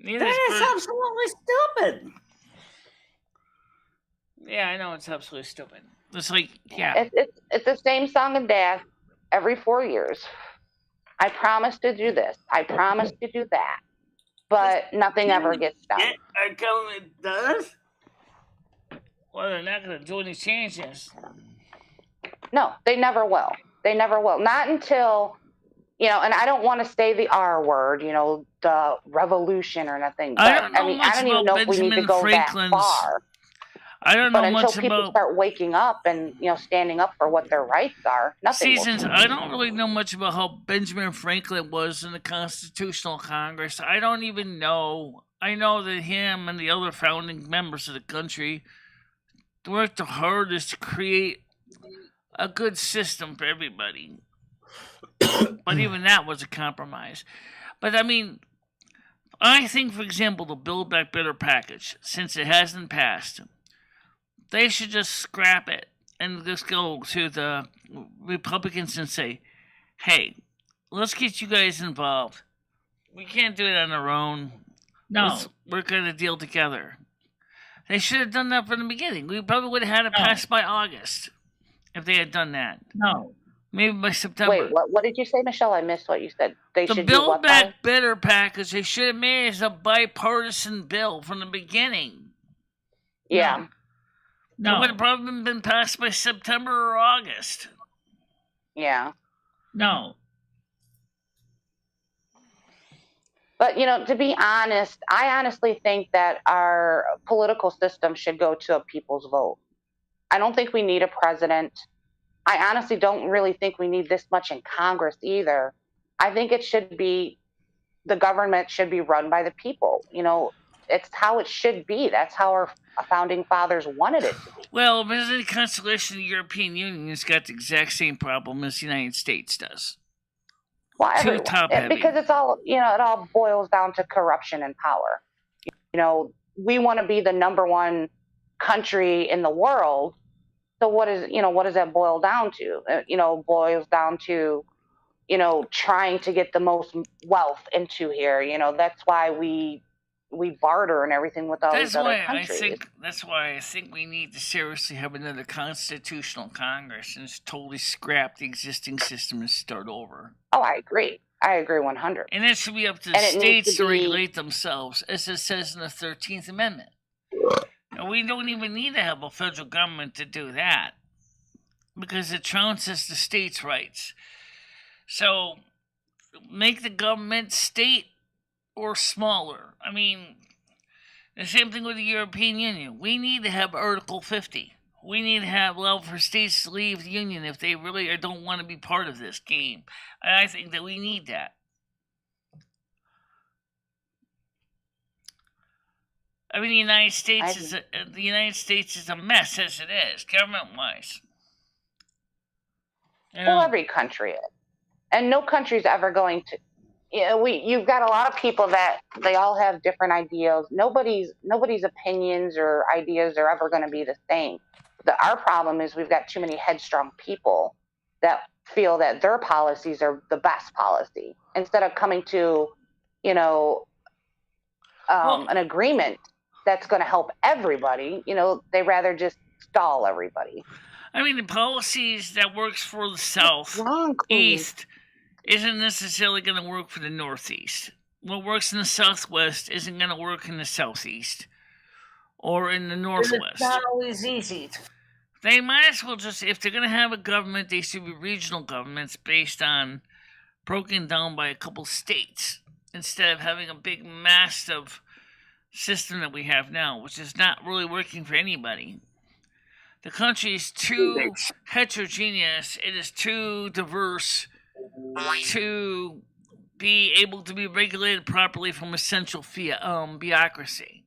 Neither That is is absolutely stupid. Yeah, I know, it's absolutely stupid. It's like, yeah. It's the same song and dance every 4 years. I promise to do this. I promise to do that. But nothing ever gets done. Are government does? Well, they're not going to do any changes. No, they never will. They never will. Not until, and I don't want to say the R word, the revolution or nothing. But I don't know much I don't even about know if we need to Benjamin go Franklin's. that far. I don't know But much until people about start waking up and standing up for what their rights are, nothing will change. I don't really know much about how Benjamin Franklin was in the Constitutional Congress. I don't even know. I know that him and the other founding members of the country worked the hardest to create a good system for everybody. But even that was a compromise. But I mean, I think, for example, the Build Back Better package, since it hasn't passed, they should just scrap it and just go to the Republicans and say, hey, let's get you guys involved. We can't do it on our own. No. We're going to deal together. They should have done that from the beginning. We probably would have had it passed by August if they had done that. No. Maybe by September. Wait, what did you say, Michelle? I missed what you said. They the should Build do what Back by? Better package, they should have made it as a bipartisan bill from the beginning. Yeah. It would have probably been passed by September or August. Yeah. No. But, to be honest, I honestly think that our political system should go to a people's vote. I don't think we need a president. I honestly don't really think we need this much in Congress either. I think the government should be run by the people. It's how it should be. That's how our founding fathers wanted it to be. Well, if there's any consolation, the European Union has got the exact same problem as the United States does. Well, Too top-heavy. because it's all, it all boils down to corruption and power. We want to be the number one country in the world. So what does that boil down to? Boils down to, trying to get the most wealth into here. That's why we barter and everything with all these other countries. That's why I think we need to seriously have another constitutional Congress and just totally scrap the existing system and start over. Oh, I agree. I agree 100. And it should be up to the states to regulate themselves, as it says in the 13th Amendment. And we don't even need to have a federal government to do that because it trounces the states' rights. So make the government state or smaller. I mean, the same thing with the European Union. We need to have Article 50. We need to allow for states to leave the Union if they really or don't want to be part of this game. And I think that we need that. I mean, the United States is a mess as it is, government-wise. Well, every country is, and no country's ever going to. You've got a lot of people that they all have different ideals. Nobody's opinions or ideas are ever going to be the same. Our problem is we've got too many headstrong people that feel that their policies are the best policy instead of coming to, an agreement that's going to help everybody. They rather just stall everybody. I mean, the policies that works for the Southeast isn't necessarily going to work for the Northeast. What works in the Southwest isn't going to work in the Southeast or in the Northwest. It's not always easy. They might as well just, if they're going to have a government, they should be regional governments based on broken down by a couple states instead of having a big, massive system that we have now, which is not really working for anybody. The country is too heterogeneous. It is too diverse to be able to be regulated properly from a central bureaucracy.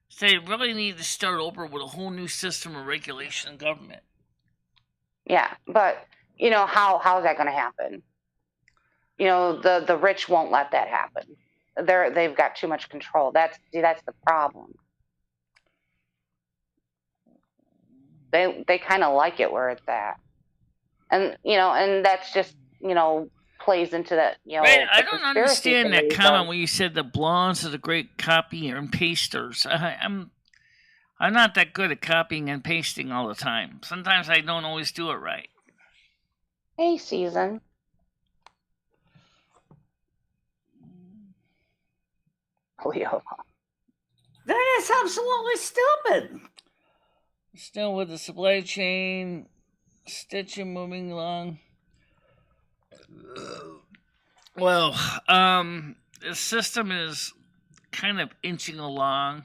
So they really need to start over with a whole new system of regulation and government. Yeah, but how's that going to happen? The rich won't let that happen. They've got too much control. That's the problem. They kind of like it where it's at, and that's just plays into that. Right, I don't understand that comment when you said the blondes are the great copy and pasters. I'm not that good at copying and pasting all the time. Sometimes I don't always do it right. Hey, Season. Leo. That is absolutely stupid. Still with the supply chain, stitching moving along. Well, the system is kind of inching along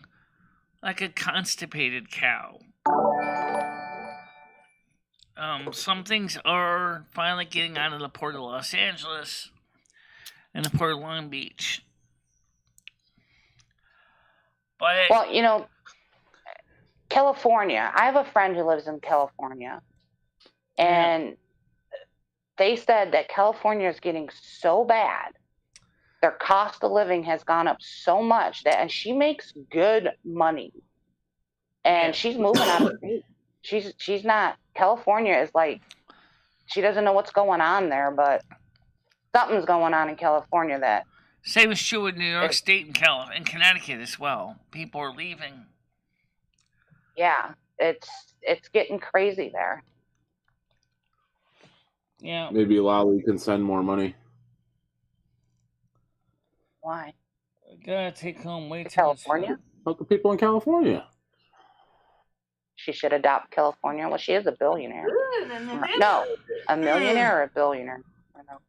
like a constipated cow. Some things are finally getting out of the Port of Los Angeles and the Port of Long Beach. But well, California. I have a friend who lives in California, and they said that California is getting so bad. Their cost of living has gone up so much and she makes good money, and she's moving out of state. She's not. California is like, she doesn't know what's going on there, but something's going on in California that. Same is true with New York State and Connecticut as well. People are leaving. Yeah, it's getting crazy there. Yeah. Maybe Lolly can send more money. Why? I gotta take home way too California? much. Help the people in California. She should adopt California. Well, she is a billionaire. No, a millionaire or a billionaire? I don't know.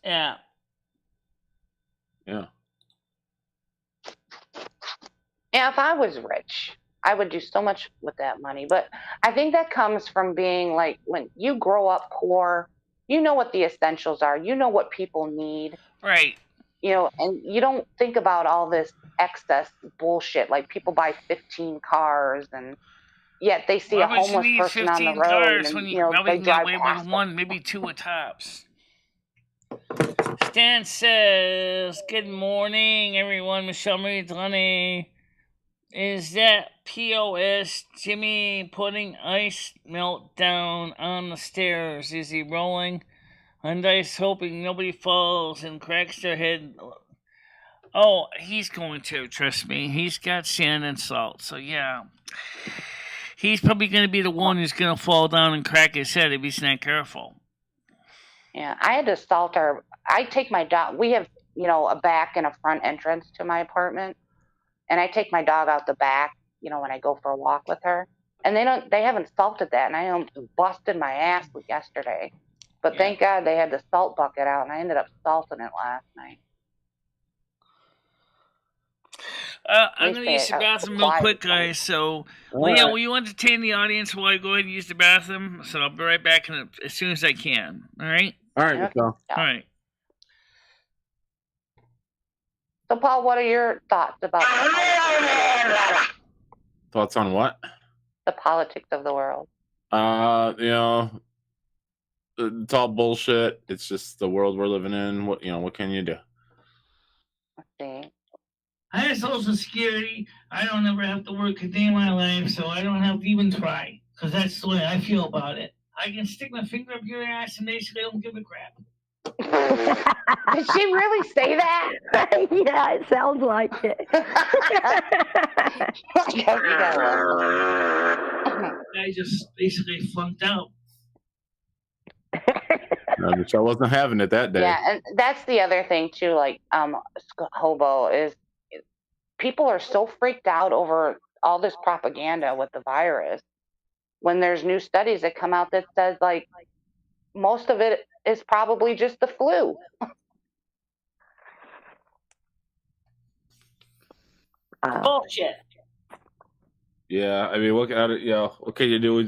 Yeah. Yeah. Yeah, if I was rich, I would do so much with that money. But I think that comes from being like, when you grow up poor, you know what the essentials are. You know what people need. Right. And you don't think about all this excess bullshit. Like, people buy 15 cars, and yet they see a homeless person on the road. Cars and, when you probably they get drive away past with one, maybe two at tops. Stan says, "Good morning, everyone. MicheleMarieDalene. Is that POS Jimmy putting ice melt down on the stairs? Is he rolling on dice hoping nobody falls and cracks their head?" Oh, he's going to, trust me. He's got sand and salt, so yeah. He's probably going to be the one who's going to fall down and crack his head if he's not careful. Yeah, I had to salt I take my dog. We have a back and a front entrance to my apartment, and I take my dog out the back, when I go for a walk with her, and they haven't salted that, and I almost busted my ass yesterday, but thank God they had the salt bucket out, and I ended up salting it last night. I'm going to use the bathroom real quick, guys. So, Leah, will you entertain the audience while I go ahead and use the bathroom? So I'll be right back as soon as I can. All right? All right, Michelle. All right. So, Paul, what are your thoughts about Thoughts on what? the politics of the world? It's all bullshit. It's just the world we're living in. What can you do? Let's see. I have Social Security. I don't ever have to work a day in my life, so I don't have to even try, because that's the way I feel about it. I can stick my finger up your ass and basically don't give a crap. Did she really say that? Yeah, it sounds like it. I just basically flunked out. Michelle wasn't having it that day. Yeah, and that's the other thing too. Like, hobo is people are so freaked out over all this propaganda with the virus when there's new studies that come out that says like most of it is probably just the flu. Bullshit. Yeah, I mean, what can you do? We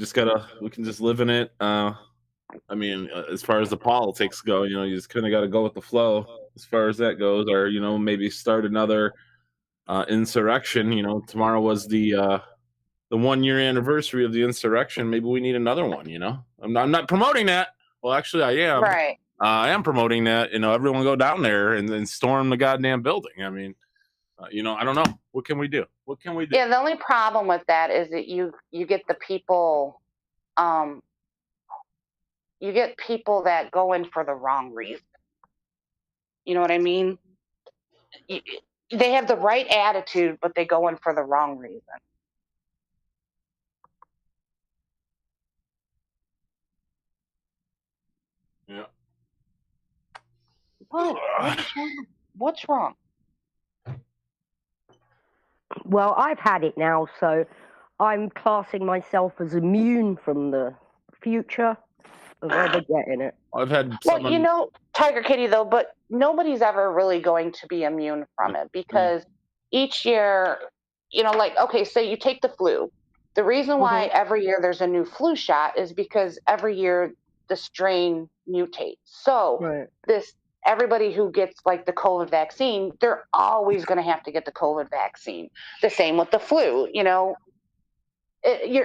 can just live in it. I mean, as far as the politics go, you just kind of got to go with the flow as far as that goes, or maybe start another insurrection. Tomorrow was the 1 year anniversary of the insurrection. Maybe we need another one. I'm not promoting that. Well, actually, I am. Right. I am promoting that. Everyone go down there and storm the goddamn building. I mean, I don't know. What can we do? Yeah, the only problem with that is that you get the people, that go in for the wrong reason. You know what I mean? They have the right attitude, but they go in for the wrong reason. Yeah. What? What's wrong? Well, I've had it now, so I'm classing myself as immune from the future of ever getting it. I've had Well, Tiger Kitty, though, but nobody's ever really going to be immune from it because each year, say you take the flu. The reason why every year there's a new flu shot is because every year the strain mutates. So everybody who gets like the COVID vaccine, they're always going to have to get the COVID vaccine. The same with the flu, you're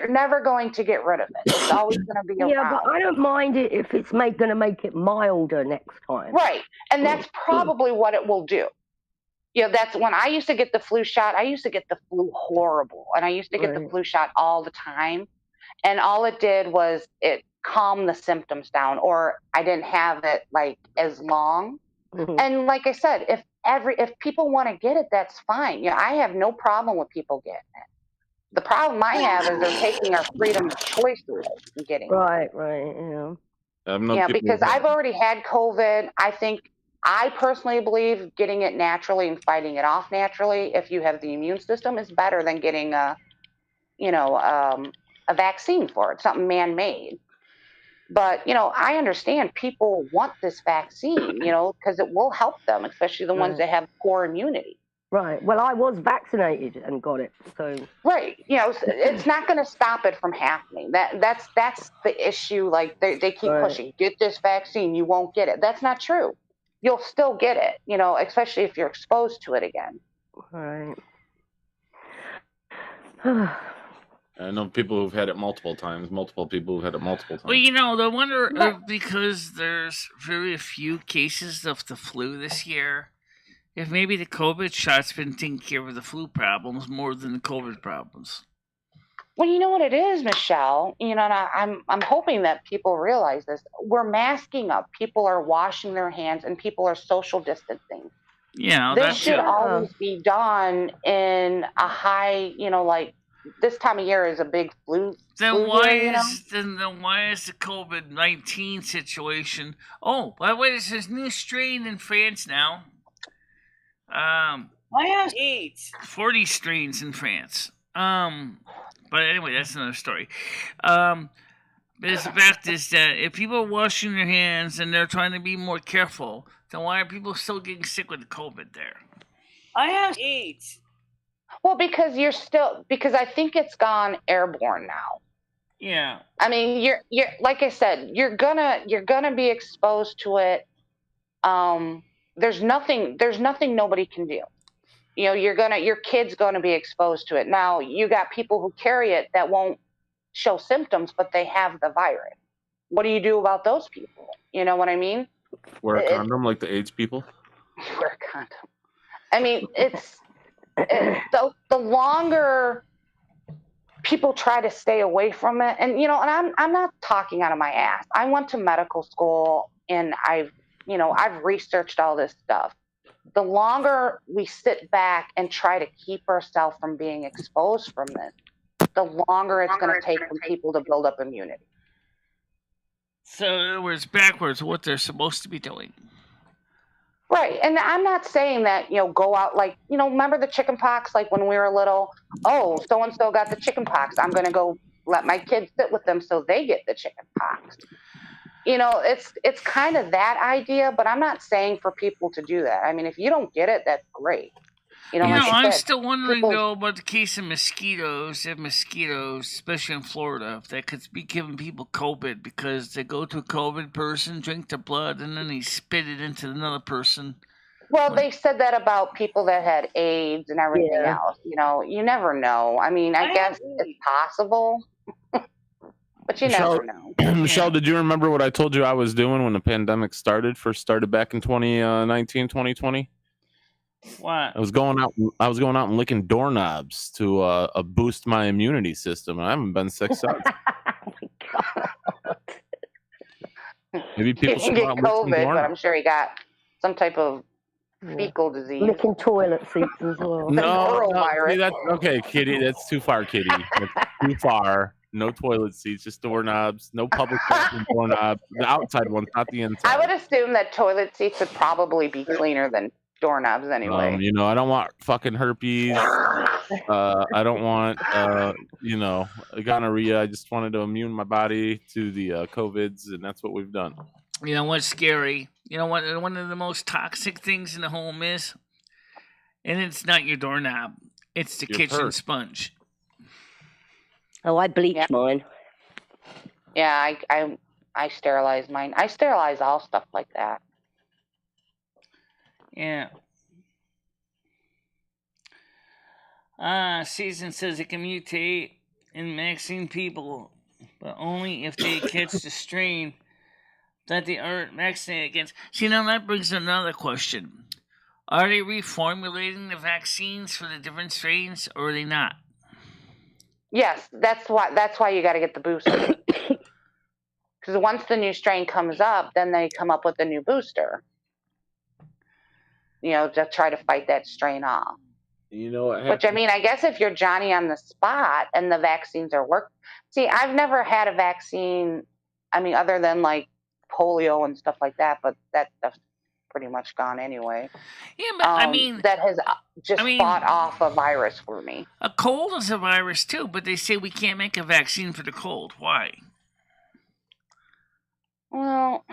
never going to get rid of it. It's always going to be around. Yeah, but I don't mind it if it's going to make it milder next time. Right. And that's probably what it will do. That's when I used to get the flu shot. I used to get the flu horrible. And I used to get the flu shot all the time. And all it did was it calmed the symptoms down, or I didn't have it like as long. And like I said, if people want to get it, that's fine. I have no problem with people getting it. The problem I have is they're taking our freedom of choice away and getting it. Right, yeah. Because I've already had COVID. I personally believe getting it naturally and fighting it off naturally, if you have the immune system, is better than getting a vaccine for it, something man-made. But, I understand people want this vaccine, because it will help them, especially the ones that have poor immunity. Right. Well, I was vaccinated and got it, so. Right. It's not going to stop it from happening. That's the issue. Like they keep pushing, get this vaccine, you won't get it. That's not true. You'll still get it, especially if you're exposed to it again. Right. I know people who've had it multiple times. Multiple people who've had it multiple times. Well, I wonder because there's very few cases of the flu this year, if maybe the COVID shot's been taking care of the flu problems more than the COVID problems. Well, you know what it is, Michelle? And I'm hoping that people realize this. We're masking up. People are washing their hands, and people are social distancing. Yeah, this should always be done in a high, like this time of year is a big flu. Then why is the COVID-19 situation? Oh, by the way, there's this new strain in France now. I have 40 strains in France. But anyway, that's another story. But the fact is that if people are washing their hands and they're trying to be more careful, then why are people still getting sick with COVID there? I have AIDS. Well, because I think it's gone airborne now. Yeah. I mean, you're like I said, you're gonna be exposed to it. There's nothing nobody can do. You know, your kid's gonna be exposed to it. Now, you got people who carry it that won't show symptoms, but they have the virus. What do you do about those people? You know what I mean? Wear a condom like the AIDS people. Wear a condom. I mean, the longer people try to stay away from it, and and I'm not talking out of my ass. I went to medical school and I've researched all this stuff. The longer we sit back and try to keep ourselves from being exposed from this, the longer it's going to take for people to build up immunity. So in other words, backwards, what they're supposed to be doing. Right. And I'm not saying that, go out like, remember the chicken pox, like when we were little, oh, so-and-so got the chicken pox. I'm going to go let my kids sit with them so they get the chicken pox. It's kind of that idea, but I'm not saying for people to do that. I mean, if you don't get it, that's great. I'm still wondering, though, about the case of mosquitoes. If mosquitoes, especially in Florida, if that could be giving people COVID because they go to a COVID person, drink their blood, and then they spit it into another person. Well, they said that about people that had AIDS and everything else. You never know. I mean, I guess it's possible, but you never know. Michelle, did you remember what I told you I was doing when the pandemic first started back in 2019, 2020? What? I was going out and licking doorknobs to boost my immunity system, and I haven't been sick since. Oh my God. Maybe people He didn't get COVID, but I'm sure he got some type of fecal disease. Licking toilet seats as well. No, okay, Kitty, that's too far, Kitty. That's too far. No toilet seats, just doorknobs. No public bathroom doorknobs. The outside ones, not the inside. I would assume that toilet seats would probably be cleaner than doorknobs anyway. I don't want fucking herpes. I don't want gonorrhea. I just wanted to immune my body to the COVIDs, and that's what we've done. You know what's scary? You know what one of the most toxic things in the home is? And it's not your doorknob. It's the kitchen sponge. Oh, I bleach mine. Yeah, I sterilize mine. I sterilize all stuff like that. Yeah. Season says it can mutate in vaccine people, but only if they catch the strain that they are vaccinated against. See, now that brings another question. Are they reformulating the vaccines for the different strains, or are they not? Yes, that's why you got to get the booster. Because once the new strain comes up, then they come up with a new booster. To try to fight that strain off. Which, I mean, I guess if you're Johnny on the spot and the vaccines are working. See, I've never had a vaccine, I mean, other than like polio and stuff like that, but that stuff's pretty much gone anyway. Yeah, but I mean, that has just fought off a virus for me. A cold is a virus too, but they say we can't make a vaccine for the cold. Why? Well,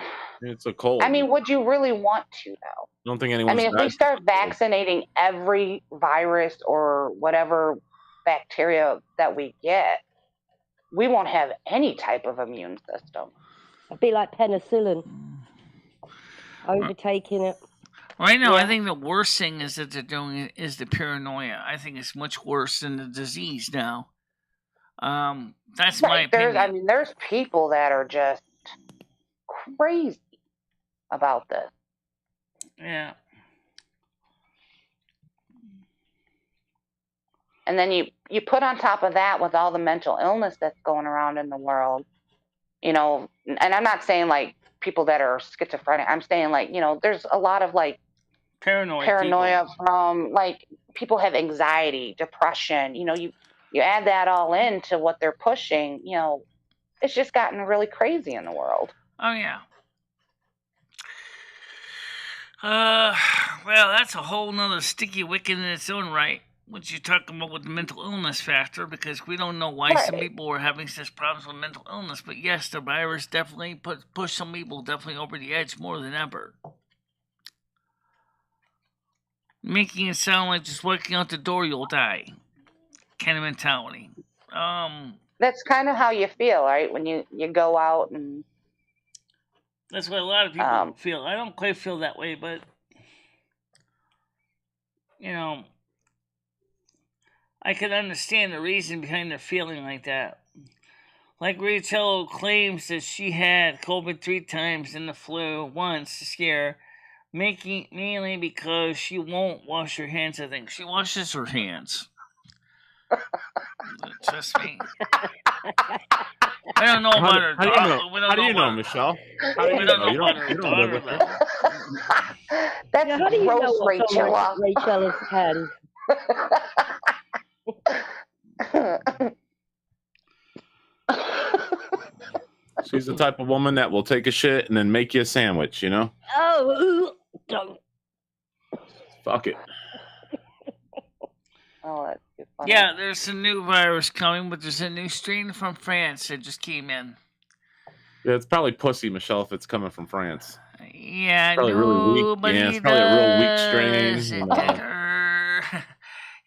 it's a cold. I mean, would you really want to, though? I don't think anyone's. I mean, if we start vaccinating every virus or whatever bacteria that we get, we won't have any type of immune system. It'd be like penicillin. Overtaking it. Right now, I think the worst thing is that they're doing is the paranoia. I think it's much worse than the disease now. That's my opinion. I mean, there's people that are just crazy about this. Yeah. And then you put on top of that with all the mental illness that's going around in the world, and I'm not saying like people that are schizophrenic. I'm saying like, there's a lot of like paranoia from like people have anxiety, depression, you add that all into what they're pushing, it's just gotten really crazy in the world. Oh, yeah. Well, that's a whole nother sticky wicket in its own right. What you're talking about with the mental illness factor, because we don't know why some Right. people were having such problems with mental illness. But yes, the virus definitely pushed some people definitely over the edge more than ever. Making it sound like just walking out the door you'll die kind of mentality. That's kind of how you feel, right? When you go out and That's what a lot of people Um, feel. I don't quite feel that way, but I can understand the reason behind their feeling like that. Like Rachel claims that she had COVID 3 times and the flu once this year, mainly because she won't wash her hands. I think she washes her hands. Trust me. I don't know about her How do you daughter. know? We don't How do know you know, about- Michelle? How do We you don't know? know You about don't. her You don't live daughter, with her. though. that's Now, how do you know gross, what's on Rachel. Rachel's hands? She's the type of woman that will take a shit and then make you a sandwich. You know? Oh, don't. Fuck it. Oh, that's too funny. Yeah, there's a new virus coming, but there's a new strain from France that just came in. Yeah, it's probably pussy, Michelle, if it's coming from France. Yeah, Probably really weak. nobody Yeah, it's probably a real weak strain. does You it know? better.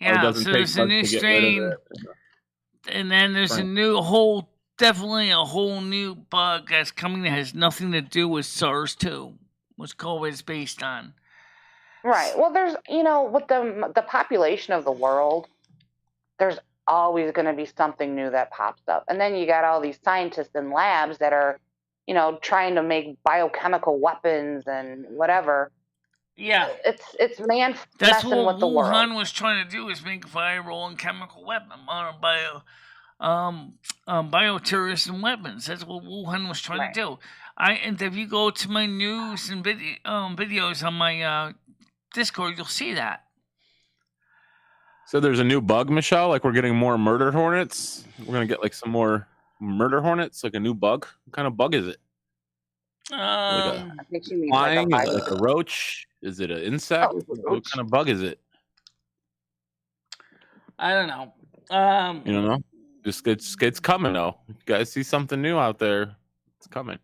It Yeah, doesn't so take there's a much new to get rid of strain, it. and then there's Frank. definitely a whole new bug that's coming that has nothing to do with SARS-2, which COVID is based on. Right. Well, there's, with the population of the world, there's always going to be something new that pops up. And then you got all these scientists in labs that are, trying to make biochemical weapons and whatever. Yeah, It's man that's messing what with the world. Wuhan was trying to do, is make viral and chemical weapon, bioterrorism weapons. That's what Wuhan was trying Right. to do. And if you go to my news and videos on my Discord, you'll see that. So there's a new bug, Michelle. Like we're getting more murder hornets. We're gonna get like some more murder hornets, like a new bug. What kind of bug is it? I think she means like a Flying? Is it virus. like a roach? Is it an insect? Oh, What roach. kind of bug is it? I don't know. You don't know? Just it's coming though. You guys see something new out there? It's coming.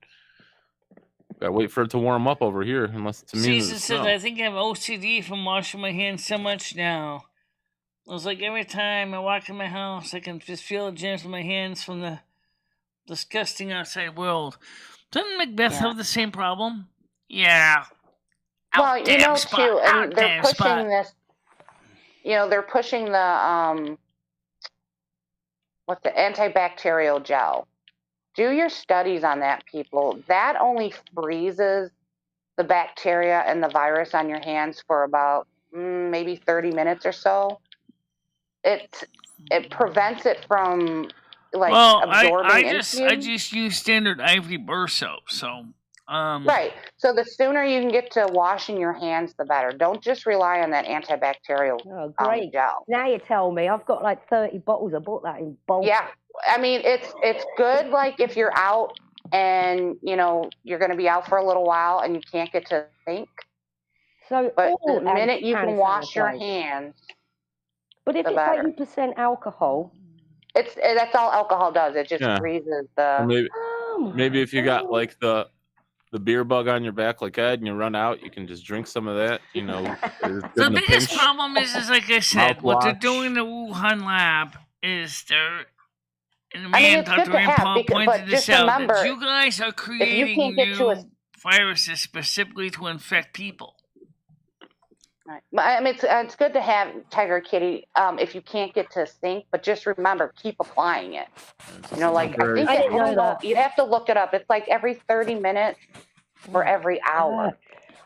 Gotta wait for it to warm up over here, unless it's immune to Caesar the says, snow. I think I have OCD from washing my hands so much now. It was like every time I walk in my house, I can just feel the germs in my hands from the disgusting outside world. Doesn't Macbeth Yeah. have the same problem? Yeah. Well, Damn spot. too, and they're Damn pushing spot. this. They're pushing the what's the antibacterial gel. Do your studies on that, people. That only freezes the bacteria and the virus on your hands for about maybe 30 minutes or so. It prevents it from absorbing I into you. just use standard Ivory bar soap, so Right. So the sooner you can get to washing your hands, the better. Don't just rely on that antibacterial Oh, great. gel. Now you tell me. I've got like 30 bottles. I bought that in bulk. Yeah. I mean, it's good, like, if you're out and, you're going to be out for a little while and you can't get to think. So, But all the minute you hand can wash your sanitizer. hands, But if the it's better. 80% alcohol, that's all alcohol does. It just Yeah. freezes Or the. maybe if you got like the beer bug on your back like Ed and you run out, you can just drink some of that. the biggest problem is like I said, what they're Mouthwash. doing in the Wuhan lab is they're. And the I mean, man, it's good Dr. to Rand have, Paul but pointed this just out. remember, That you guys are creating can't get to new viruses specifically to infect people. Right. I mean, it's good to have, Tiger Kitty, if you can't get to sink, but just remember, keep applying it. I think I didn't know that. you'd have to look it up. It's like every 30 minutes or every hour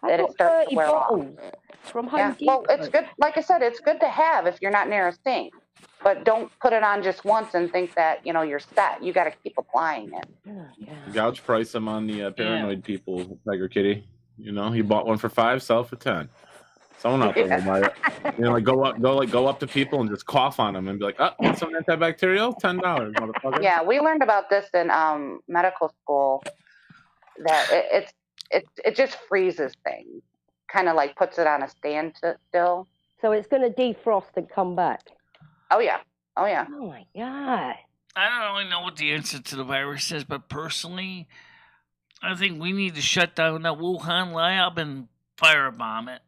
I that it got starts 30 to wear off. bottles from Home Yeah. Depot. Well, it's good. Like I said, it's good to have if you're not near a sink, but don't put it on just once and think that, you're set. You got to keep applying it. Oh, yeah. Gouge price them on the paranoid people, Tiger Kitty. He bought one for 5, sell it for 10. Someone out there will buy it. Go up to people and just cough on them and be like, "Oh, want some antibacterial? $10, motherfucker." Yeah, we learned about this in medical school, that it just freezes things. kind of like puts it on a standstill. So it's going to defrost and come back. Oh yeah. Oh yeah. Oh my god. I don't really know what the answer to the virus is, but personally, I think we need to shut down that Wuhan lab and firebomb it.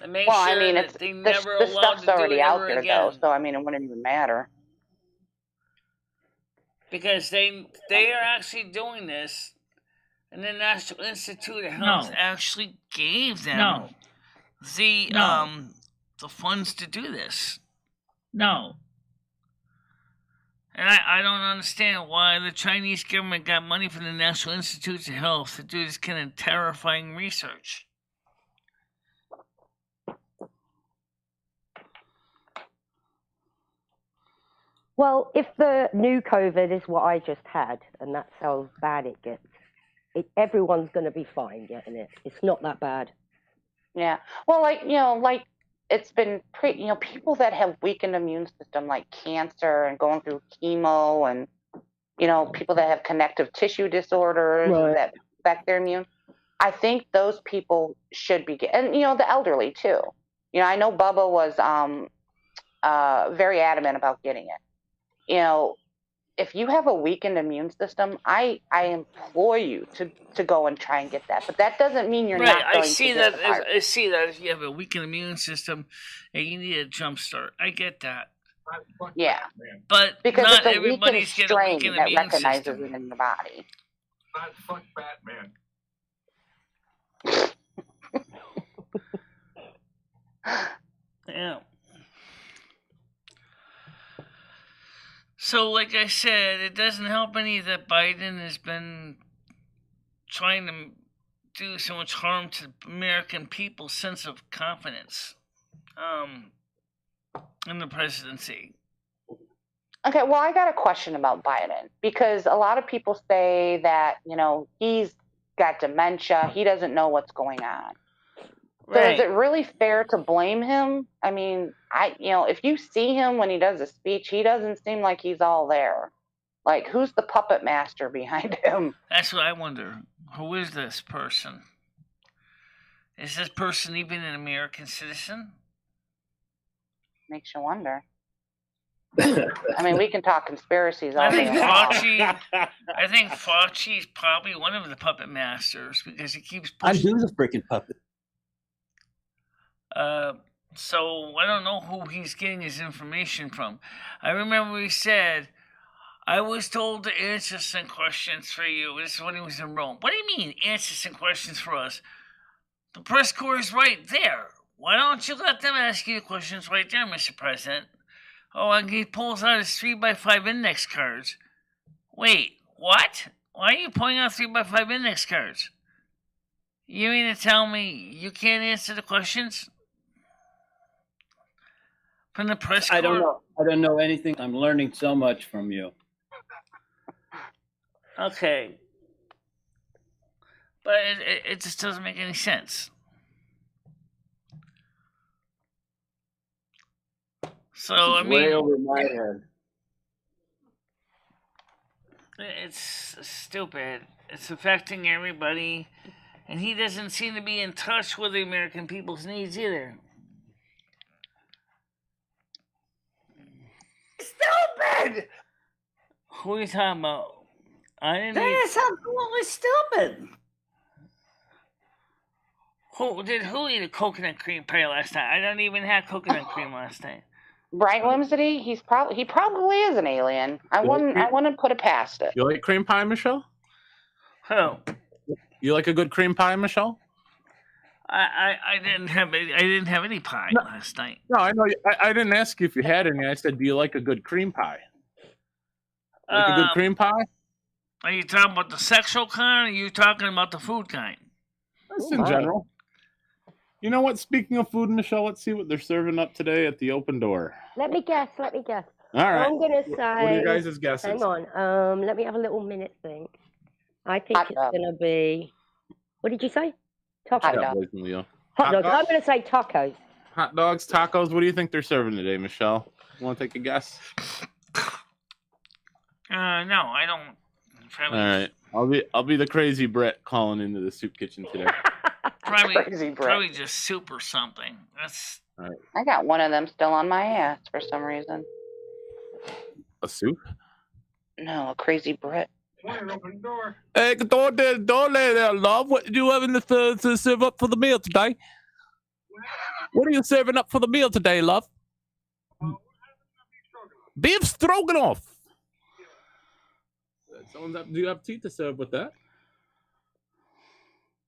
To make Well, sure I mean, that it's they the never allowed stuff's to do already it out ever there again. though, so I mean, it wouldn't even matter. Because they are actually doing this, and the National Institute of Health actually gave them the funds to do this. No. And I don't understand why the Chinese government got money from the National Institute of Health to do this kind of terrifying research. Well, if the new COVID is what I just had, and that's how bad it gets, everyone's going to be fine getting it. It's not that bad. Yeah. Well, like it's been people that have weakened immune system, like cancer and going through chemo, and people that have connective tissue disorders that affect their immune. I think those people should be and the elderly too. I know Bubba was very adamant about getting it. If you have a weakened immune system, I implore you to go and try and get that. But that doesn't mean you're not going to get the virus. I see that if you have a weakened immune system and you need a jump start. I get that. Yeah. But because not it's a everybody's weakened got a strain weakened that immune recognizes system. it in the body. Fuck Batman. Yeah. So, like I said, it doesn't help any that Biden has been trying to do so much harm to American people's sense of confidence in the presidency. Okay, well, I got a question about Biden because a lot of people say that, he's got dementia. He doesn't know what's going on. So is it really fair to blame him? I mean, if you see him when he does a speech, he doesn't seem like he's all there. Like, who's the puppet master behind him? That's what I wonder. Who is this person? Is this person even an American citizen? Makes you wonder. I mean, we can talk conspiracies all I day think long. I think Fauci's probably one of the puppet masters because he keeps I pushing. do the freaking puppet. So I don't know who he's getting his information from. I remember he said, I was told to answer some questions for you. This is when he was in Rome. What do you mean, answer some questions for us? The press corps is right there. Why don't you let them ask you the questions right there, Mr. President? Oh, and he pulls out his 3x5 index cards. Wait, what? Why are you pulling out 3x5 index cards? You mean to tell me you can't answer the questions? From the press corps? I don't know. I don't know anything. I'm learning so much from you. Okay. But it just doesn't make any sense. So, This is way over my head. It's stupid. It's affecting everybody. And he doesn't seem to be in touch with the American people's needs either. Stupid! Who are you talking about? I didn't That is absolutely stupid. Who ate a coconut cream pie last night? I don't even have coconut cream last night. Bright Whimsity, he probably is an alien. I wouldn't put it past it. You like cream pie, Michelle? Who? You like a good cream pie, Michelle? I didn't have any pie last night. No, I know. I didn't ask you if you had any. I said, do you like a good cream pie? Like a good cream pie? Are you talking about the sexual kind, or are you talking about the food kind? Just in general. You know what? Speaking of food, Michelle, let's see what they're serving up today at the open door. Let me guess. All right. I'm going to say... What are your guys' guesses? Hang on. Let me have a little minute think. I think it's going to be... What did you say? Tacos. Hot Yeah, dog. boys and Leo. Hot dogs. I'm going to say tacos. Hot dogs, tacos. What do you think they're serving today, Michelle? You want to take a guess? No, I don't. Probably, All right. I'll be the crazy Brett calling into the soup kitchen today. Crazy Brett. probably just soup or something. That's I got one of them still on my ass for some reason. A soup? No, a crazy Brett. Morning, open the door. Hey, door there, love. What did you have to serve up for the meal today? What are you serving up for the meal today, love? Beef stroganoff. Do you have tea to serve with that?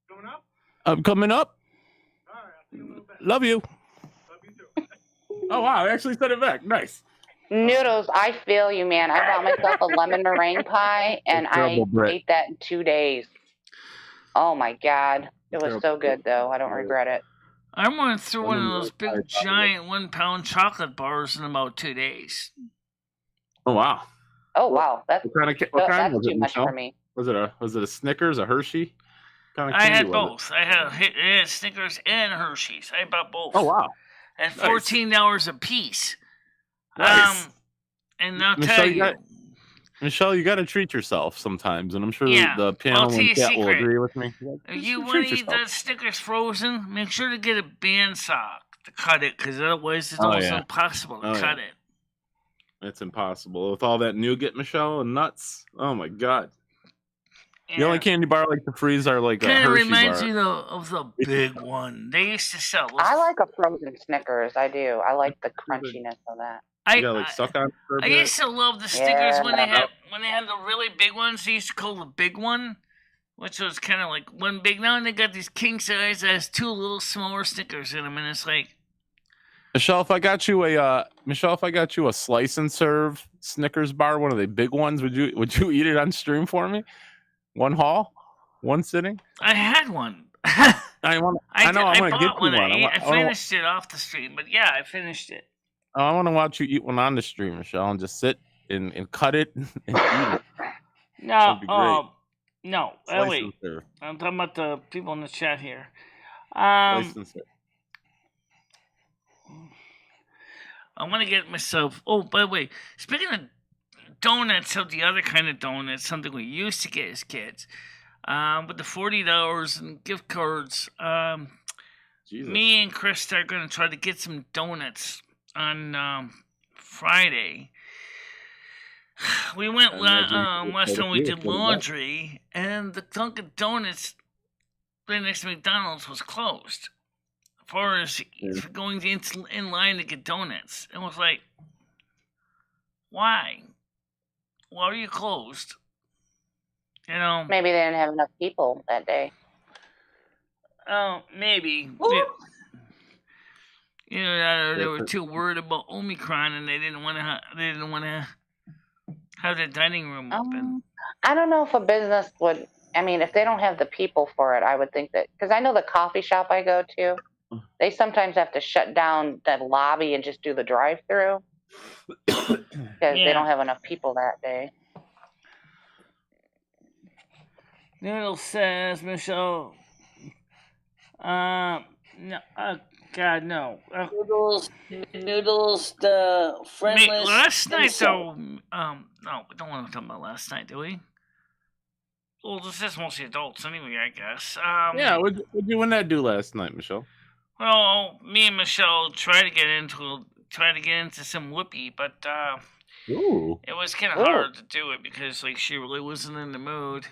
Coming up? I'm coming up. All right, I'll see you in a little bit. Love you. Love you too. Oh, wow. I actually said it back. Nice. Noodles, I feel you, man. I bought myself a lemon meringue pie, and I Terrible Brett. ate that in 2 days. Oh my God. It was so good, though. I don't regret it. I went through one of those big, Probably. giant 1 pound chocolate bars in about 2 days. Oh, wow. Oh, wow. That's What kind that's was too it, much Michelle? for me. Was it a Snickers, a Hershey? What kind of I candy had was both. I had Snickers and Hershey's. I bought both. it? Oh, wow. At Nice. $14 a piece. Nice. And I'll Michelle, tell you you. got- Michelle, you got to treat yourself sometimes, and I'm sure Yeah. the I'll panel tell you and a Cat will secret. agree with me. If you Treat want to eat yourself. that Snickers frozen, make sure to get a bandsaw to cut it, because otherwise it's Oh, almost yeah. impossible to Oh, cut yeah. it. It's impossible with all that nougat, Michelle, and nuts. Oh my God! The only candy bar I like to freeze are like a Kind of Hershey reminds bar. me of the big one. They used to sell those. I like a frozen Snickers. I do. I like the crunchiness of that. You gotta like suck on it for a I bit. used to love the Snickers when they Yeah. had the really big ones. They used to call the big one, which was kind of like one big. Now they got these king size that has 2 little smaller Snickers in them, and it's like, Michelle, if I got you a slice and serve Snickers bar, one of the big ones, would you eat it on stream for me? One haul, one sitting. I had one. I know. I'm gonna bought get you one. one. I finished it off the stream, but yeah, I finished it. I want to watch you eat one on the stream, Michelle, and just sit and cut it and eat it. No, That'd be great. no. Slice Wait, and serve. I'm talking about the people in the chat here. Slice and serve. I want to get myself. Oh, by the way, speaking of donuts, of the other kind of donuts, something we used to get as kids, with the $40 and gift cards. Jesus. Me and Chris are going to try to get some donuts on Friday. We went last time we did laundry, and the Dunkin' Donuts right next to McDonald's was closed. As far as going in line to get donuts, it was like, why? Why are you closed? You know. Maybe they didn't have enough people that day. Oh, maybe. You know, they were too worried about Omicron, and they didn't want to have the dining room open. I don't know if a business would. I mean, if they don't have the people for it, I would think that, because I know the coffee shop I go to, they sometimes have to shut down the lobby and just do the drive-through because they don't have enough people that day. Noodle says, Michelle. No, God, no. Noodles, the friendless. Last night, though. No, we don't want to talk about last night, do we? Well, this is mostly adults, anyway, I guess. Yeah, what'd you and that do last night, Michelle? Well, me and Michelle tried to get into some whoopee, but Ooh. it was kind of hard to do it because she really wasn't in the mood.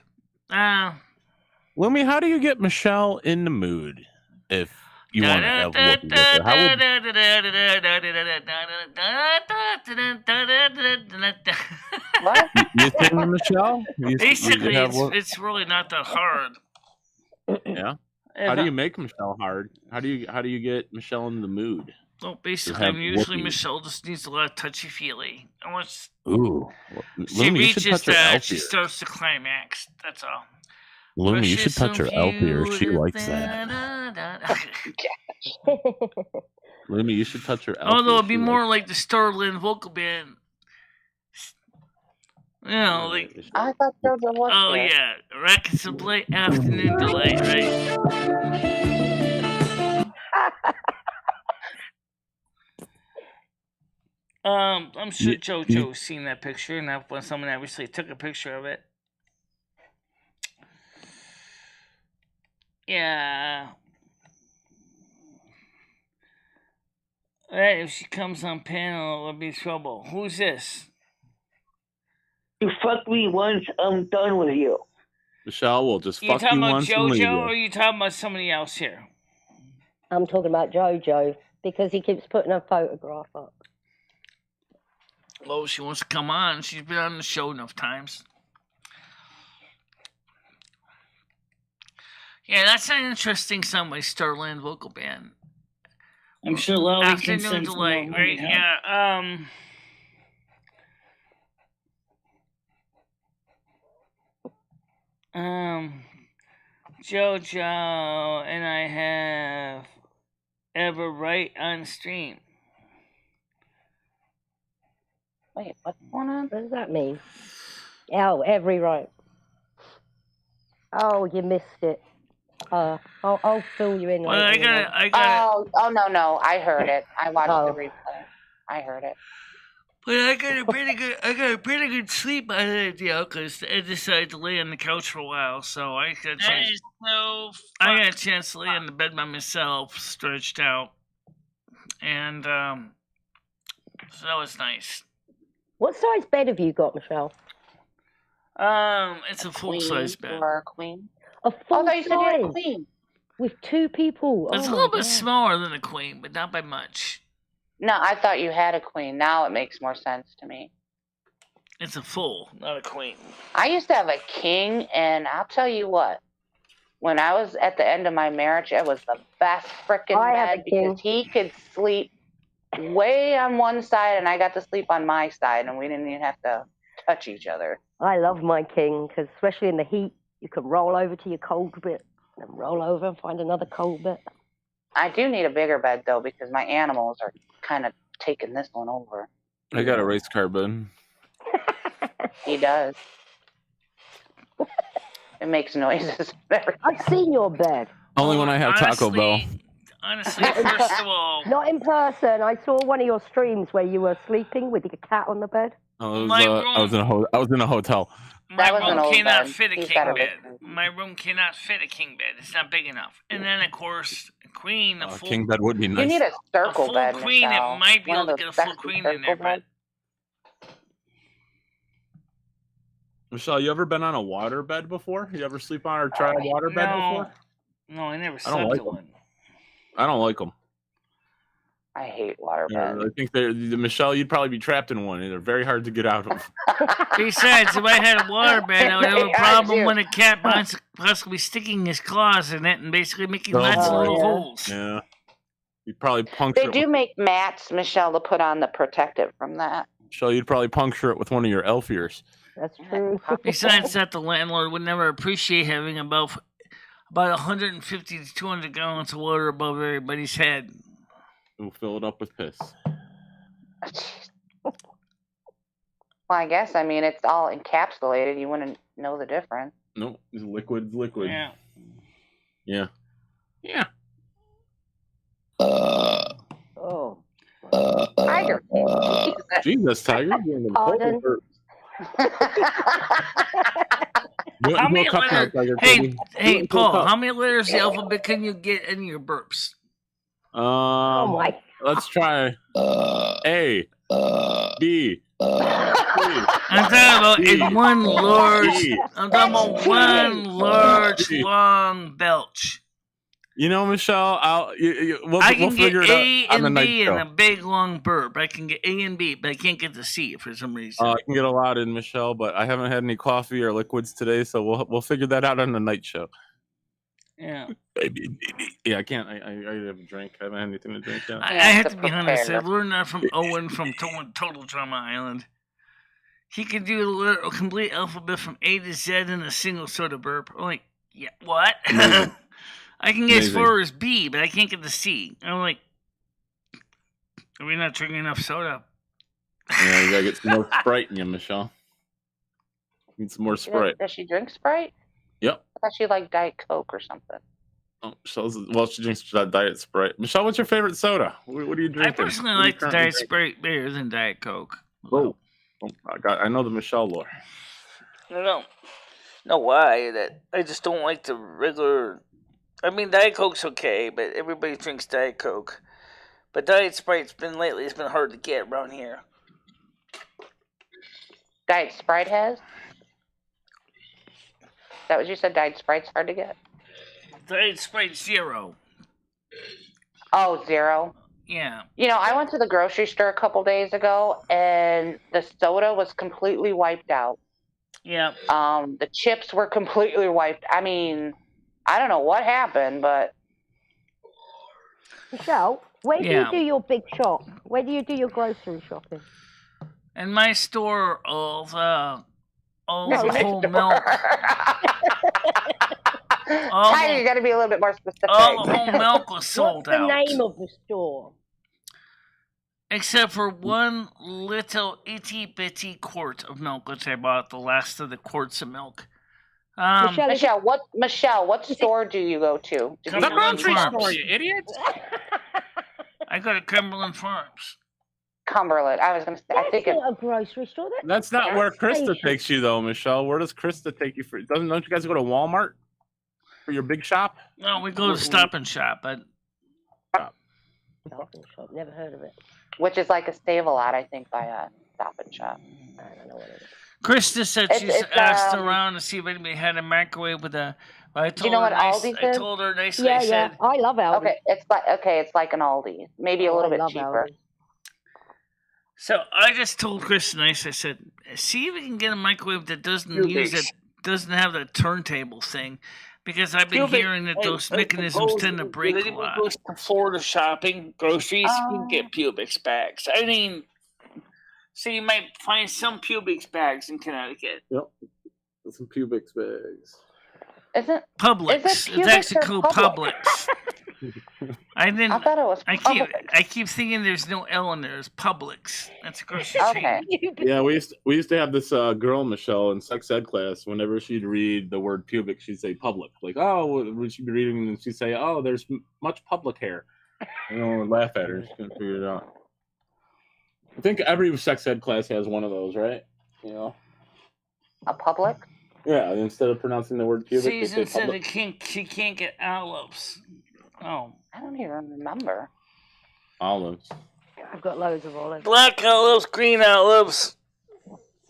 Lumi, how do you get Michelle in the mood if you want to have whoopee with her? How would What? you sing Michelle? Basically, it's really not that hard. Yeah. How do you make Michelle hard? How do you get Michelle in the mood? Well, basically, usually Michelle just needs a lot of touchy feely. And once she reaches that, she starts to climax. That's all. Lumi, you should touch her elf ear. She likes that. Lumi, you should touch her elf ear. Although it'd be more like the Starland vocal band. You know, like. I thought JoJo was there. Yeah. Rackets of Light, Afternoon Delight, right? I'm sure JoJo's seen that picture, and that was someone obviously took a picture of it. Yeah. Right, if she comes on panel, it'll be trouble. Who's this? You fuck me once, I'm done with you. Michelle will just You fuck talking you about once and leave JoJo, or you. you talking about somebody else here? I'm talking about JoJo because he keeps putting a photograph up. Oh, she wants to come on. She's been on the show enough times. Yeah, that's an interesting song by Starland Vocal Band. I'm sure Lolly can Afternoon send some more Delight, money, right? huh? Yeah. JoJo and I have ever right on stream. Wait, what's going on? What does that mean? Oh, every right. Oh, you missed it. I'll fill you in. Well, later, I got Oh no, I heard it. I watched Oh. the replay. I heard it. But I got a pretty good sleep out of it, because I decided to lay on the couch for a while, so I got a chance. I got a chance to lay on the bed by myself, stretched out, and so that was nice. What size bed have you got, Michelle? It's a full size bed. Or a queen. A full Oh, you said you had a size queen. with 2 people. It's Oh a my little bit God. smaller than a queen, but not by much. No, I thought you had a queen. Now it makes more sense to me. It's a full, not a queen. I used to have a king, and I'll tell you what. When I was at the end of my marriage, it was the best frickin' I have bed a king. because he could sleep way on one side, and I got to sleep on my side, and we didn't even have to touch each other. I love my king because especially in the heat, you can roll over to your cold bit and roll over and find another cold bit. I do need a bigger bed, though, because my animals are kind of taking this one over. I got a race car bed. He does. It makes noises. I've seen your bed. Only when I have Taco Bell. Honestly, first of all, Not in person. I saw one of your streams where you were sleeping with your cat on the bed. Oh, I was in a hotel. my was an room old cannot bed. fit a He's king got a bed. big one. My room cannot fit a king bed. It's not big enough. And then, of course, a queen, a full King bed would be You nice. need a a circle full bed, queen, Michelle. it might be One able to of get a those full sexy queen in there, circle but beds. Michelle, you ever been on a water bed before? You ever sleep on or try a water bed before? no, I never I don't slept like in them. one. I don't like them. I hate water beds. I think Michelle, you'd probably be trapped in one. They're very hard to get out of. Besides, if I had a water bed, I would have a They are, problem too. when a cat possibly sticking his claws in it and basically making Oh, lots of boy. little Yeah. holes. Yeah, you'd probably puncture They it. do make mats, Michelle, to put on the protective from that. Michelle, you'd probably puncture it with one of your elf ears. That's true. Besides that, the landlord would never appreciate having about 150 to 200 gallons of water above everybody's head. We'll fill it up with piss. Well, I guess, I mean, it's all encapsulated. You wouldn't know the difference. Nope, it's liquid. Yeah. Yeah. Yeah. Oh. Tiger. Jesus, Tiger. You're doing the Pardon? total burp. How many cup now, letters? Tiger, Hey, baby. hey, Do a Paul. cup. How many letters of the alphabet can you get in your burps? Oh my. Let's try A, B, I'm talking about in one large. C. I'm talking about That's one cheating. large, C. long belch. You know, Michelle, we'll I can figure get it A out on the and night B show. and a big long burp. I can get A and B, but I can't get the C for some reason. I can get a lot in, Michelle, but I haven't had any coffee or liquids today, so we'll figure that out on the night show. Yeah. Yeah, I can't. I have a drink. I haven't had anything to drink yet. I You have have to to be honest. I prepare. learned that from Owen from Total Drama Island. He could do a complete alphabet from A to Z in a single sort of burp. I'm like, yeah, what? Amazing. I can get as Amazing. far as B, but I can't get the C. I'm like, are we not drinking enough soda? Yeah, you gotta get some more Sprite in you, Michelle. Need some more Sprite. Does she drink Sprite? Yep. I thought she liked Diet Coke or something. Oh, she drinks Diet Sprite. Michelle, what's your favorite soda? What are you drinking? I personally What are you like the currently Diet drinking? Sprite better than Diet Coke. Oh, I know the Michelle lore. I don't know why. That I just don't like the regular I mean, Diet Coke's okay, but everybody drinks Diet Coke. But Diet Sprite's been lately. It's been hard to get around here. Diet Sprite has? Is that what you said? Diet Sprite's hard to get? Diet Sprite Zero. Oh, zero. Yeah. You know, I went to the grocery store a couple days ago, and the soda was completely wiped out. Yeah. The chips were completely wiped. I mean, I don't know what happened, but Michelle, where do Yeah. you do your big shop? Where do you do your grocery shopping? And my store of No, the my whole milk. All Tyler, the- you got to be a little bit more specific. All the whole milk was sold What's the out. name of the store? Except for one little itty bitty quart of milk, which I bought, the last of the quarts of milk. Michelle, is it- Michelle, what store do you go to? The The Cumberland grocery Farms. store, you idiot. I go to Cumberland Farms. Cumberland. I was going to say, I That's think not a grocery store. That's not where gas Krista station. takes you, though, Michelle. Where does Krista take you for? Don't you guys go to Walmart for your big shop? No, we go to Stop and Shop, but Stop and Shop. Never heard of it. which is like a Save-A-Lot, I think, by Stop and Shop. I don't know what it is. Krista said It's- she's it's, asked um, around to see if anybody had a microwave with a. But I told know her what nice, Aldi's I is? told her nicely. Yeah, I said, yeah. I love Aldi. Okay, it's like an Aldi, maybe a little bit cheaper. So I just told Chris nice. I said, see if you can get a microwave that doesn't use it, doesn't have that turntable thing, because I've been hearing that those mechanisms tend to break a lot. Goes to Florida shopping groceries, you can get Pubix bags. I mean, so you might find some Pubix bags in Connecticut. Yep. Some Pubix bags. Isn't Publix. Is it It's actually Pubix or called Publix? Publix. I didn't. I thought it was Publix. I keep thinking there's no L in there. It's Publix. That's a grocery Okay. chain. Yeah, we used to have this girl, Michelle, in sex ed class. Whenever she'd read the word pubic, she'd say public. Like, oh, when she'd be reading, and she'd say, oh, there's much public hair. And no one would laugh at her. She couldn't figure it out. I think every sex ed class has one of those, right? You know? A Publix? Yeah, instead of pronouncing the word pubic, they say Susan said public. she can't get olives. Oh. I don't even remember. Olives. I've got loads of olives. Black olives, green olives.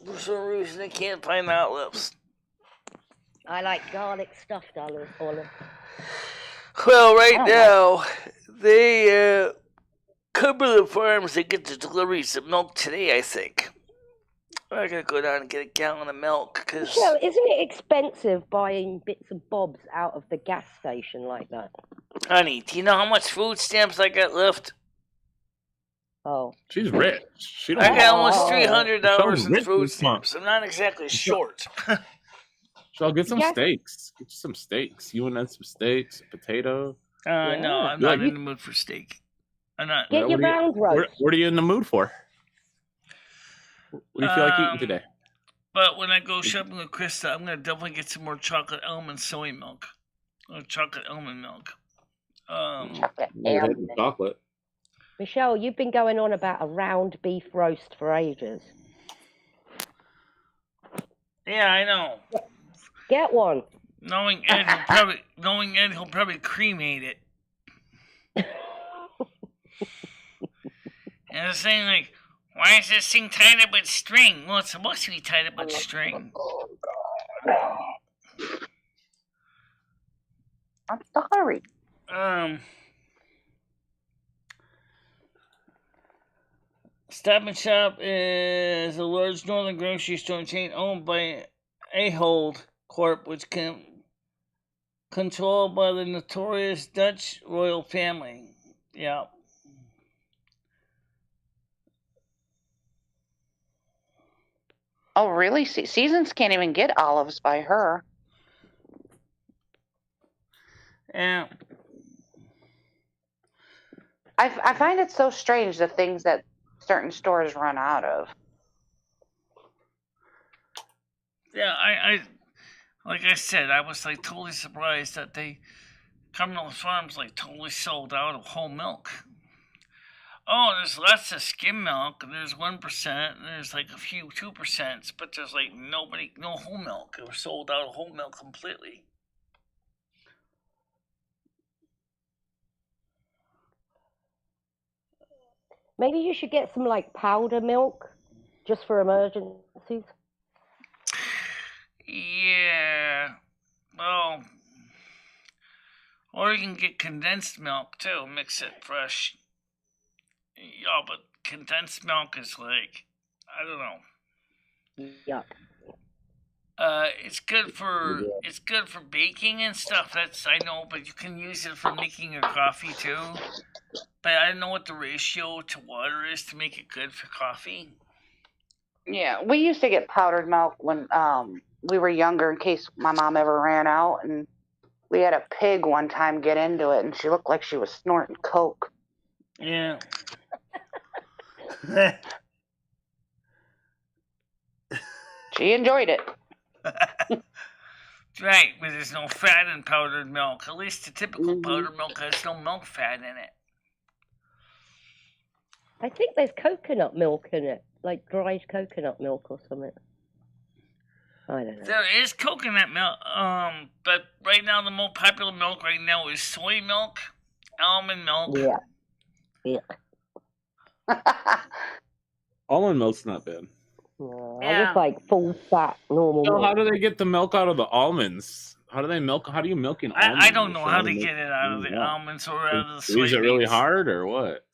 For some reason, I can't find olives. I like garlic stuffed olives. Well, I right don't now, they, Cumberland Farms, they get the deliveries of milk today, I think. I gotta go down and get a gallon of milk, because... Michelle, isn't it expensive buying bits and bobs out of the gas station like that? Honey, do you know how much food stamps I got left? Oh. She's rich. She don't I got almost Oh. $300 in rich food this month. stamps. I'm not exactly short. So I'll get some Yes. steaks. Get you some steaks. You and then some steaks, potato. No, I'm Yeah, not you- in the mood for steak. I'm not. Get your what are you- round roast. What are you in the mood for? What do you feel like eating today? But when I go shopping with Krista, I'm gonna definitely get some more chocolate almond soy milk, or chocolate almond milk. Chocolate You're and having chocolate. Michelle, you've been going on about a round beef roast for ages. Yeah, I know. Get one. Knowing Ed, he'll probably cremate it. And it's saying like, why is this thing tied up with string? Well, it's supposed to be tied up with string. I'm sorry. Stop and Shop is a large northern grocery store chain owned by Ahold Corp, which can controlled by the notorious Dutch royal family. Yeah. Oh, really? Seasons can't even get olives by her. Yeah. I find it so strange the things that certain stores run out of. Yeah, I like I said, I was like totally surprised that Cumberland Farms like totally sold out of whole milk. Oh, there's lots of skim milk, and there's 1%, and there's like a few 2%, but there's like no whole milk. It was sold out of whole milk completely. Maybe you should get some like powder milk, just for emergencies. Yeah. Well, or you can get condensed milk too. Mix it fresh. Yeah, but condensed milk is like, I don't know. Yuck. It's good for baking and stuff. That's I know, but you can use it for making your coffee too. But I don't know what the ratio to water is to make it good for coffee. Yeah, we used to get powdered milk when we were younger in case my mom ever ran out, and we had a pig one time get into it, and she looked like she was snorting coke. Yeah. She enjoyed it. Right, but there's no fat in powdered milk. At least the typical powdered milk has no milk fat in it. I think there's coconut milk in it, like dried coconut milk or something. I don't know. There is coconut milk, but right now the most popular milk right now is soy milk, almond milk. Yeah. Almond milk's not bad. I Yeah. just like full fat normal So milk. how do they get the milk out of the almonds? How do you milk an almond? I don't know how they make- get it out of the Yeah. almonds or out of the soybeans. Squeeze it really hard or what?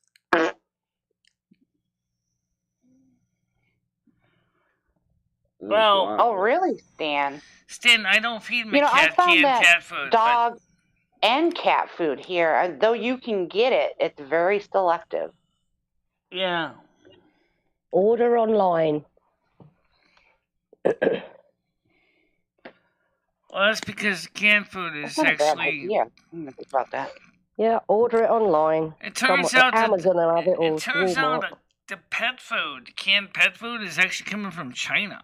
Well, Oh, really, Stan? Stan, I don't feed my You know, I cat found canned that cat food. dog and cat food here. Though you can get it, it's very selective. But, yeah. Order online. Well, that's because canned food is That's not a bad actually. idea. I'm gonna think about that. Yeah, order it online. It turns Someone- out that Amazon will have it, or it turns out Walmart. that the pet food, canned pet food, is actually coming from China.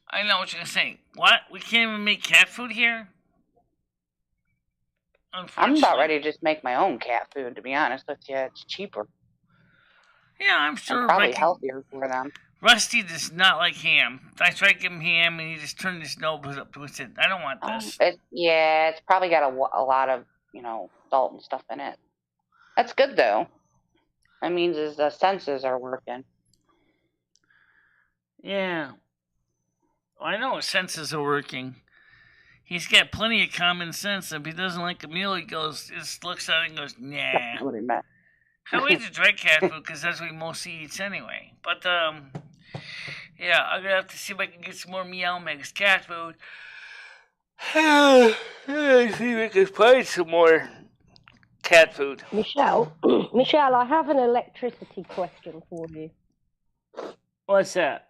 I know what you're saying. What? We can't even make cat food here? I'm Unfortunately. about ready to just make my own cat food. To be honest with you, it's cheaper Yeah, I'm sure. and probably Ricky- healthier for them. Rusty does not like ham. I tried to give him ham, and he just turned his nose up to it. Said, "I don't want this." It's probably got a lot of salt and stuff in it. That's good though. That means his senses are working. Yeah. Well, I know his senses are working. He's got plenty of common sense. If he doesn't like a meal, he just looks at it and goes, "Nah." That's what he meant. He'll eat the dry cat food because that's what he mostly eats anyway. But yeah, I'm gonna have to see if I can get some more Meow Meg's cat food. See if I can find some more cat food. Michelle, Michelle, I have an electricity question for you. What's that?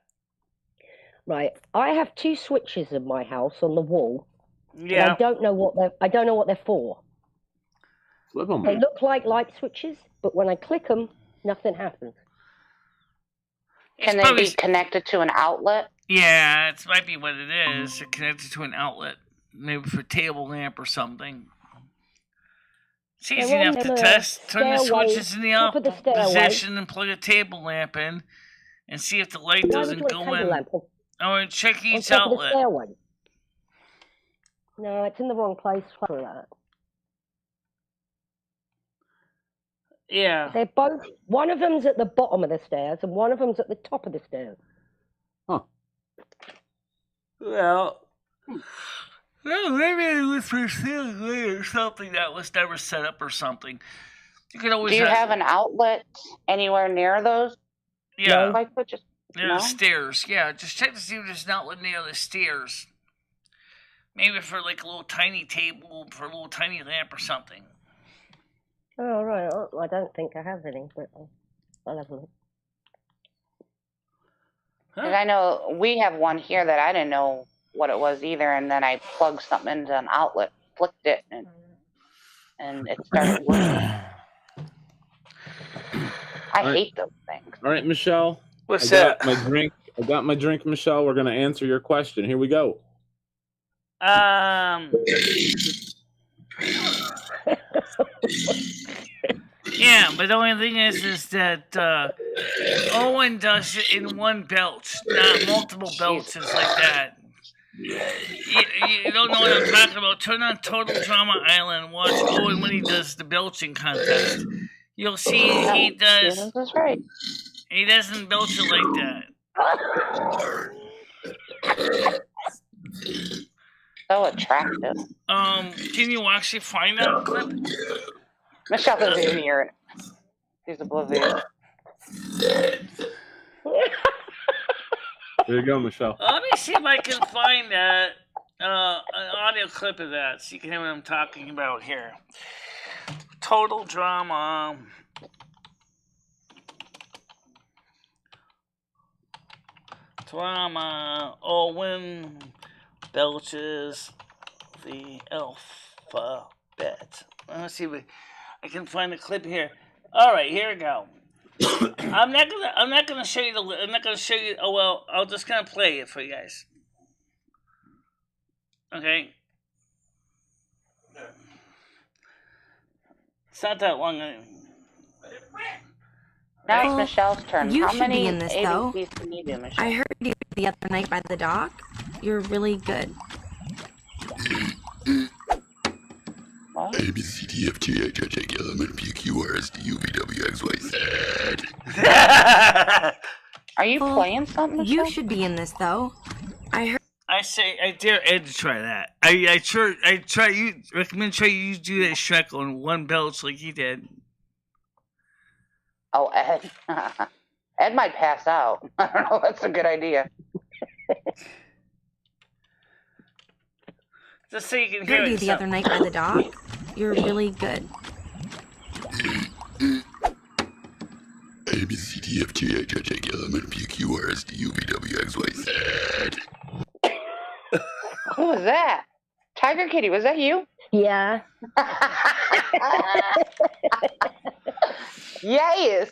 Right, I have 2 switches in my house on the wall. And Yeah. I don't know what they're for. Flip 'em. They look like light switches, but when I click them, nothing happens. Can they be connected to an outlet? Yeah, it might be what it is. It's connected to an outlet, maybe for a table lamp or something. It's They're easy enough on to the test. Turn the stairway, switches in the top of the stairway. position and plug a table lamp in, and see if the light Why would doesn't you want a go table in. lamp Oh, and check on each top of the outlet. stairway? No, it's in the wrong place for that. Yeah. They're both. One of them's at the bottom of the stairs, and one of them's at the top of the stairs. Well, maybe it was for ceiling light or something that was never set up or something. You could always Do you have an outlet anywhere near those? yeah. Light switches? Near No? the stairs, yeah. Just check to see if there's an outlet near the stairs. Maybe for like a little tiny table, for a little tiny lamp or something. Oh, right. I don't think I have any, but I'll have a look. 'Cause I know we have one here that I didn't know what it was either, and then I plugged something into an outlet, flicked it, and it started working. I Alright. hate those things. All right, Michelle. What's I got my drink, Michelle. We're gonna answer your question. Here we go. Yeah, but the only thing is that Owen does it in one belch, not multiple belches like that. you don't know what I'm talking about. Turn on Total Drama Island and watch Owen when he does the belching contest. You'll see he does. Stevens is right. He doesn't belch it like that. So attractive. Can you actually find that clip? Michelle doesn't even hear it. She's oblivious. There you go, Michelle. Let me see if I can find an audio clip of that so you can hear what I'm talking about here. Total Drama. Owen belches the alphabet. Let's see if I can find the clip here. All right, here we go. I'm not gonna show you I'm not gonna show you. Oh well, I'm just gonna play it for you guys. Okay. It's not that long. Now it's Michelle's turn. You How should many be in this, though. ABCs can you do, Michelle? I heard you the other night by the dock. You're really good. What? A, B, C, D, F, G, H, I, J, K, L, M, N, P, Q, R, S, T, U, V, W, X, Y, Z. Are you playing something, Michelle? You should be in this, though. I dare Ed to try that. I recommend you do that Shrek on one belch like he did. Oh, Ed. Ed might pass out. I don't know. That's a good idea. Just so you can hear heard you it. the other night by the dock. You're really good. A, B, C, D, F, G, H, I, J, K, L, M, N, P, Q, R, S, T, U, V, W, X, Y, Z. Who was that? Tiger Kitty, was that you? Yeah. Yes.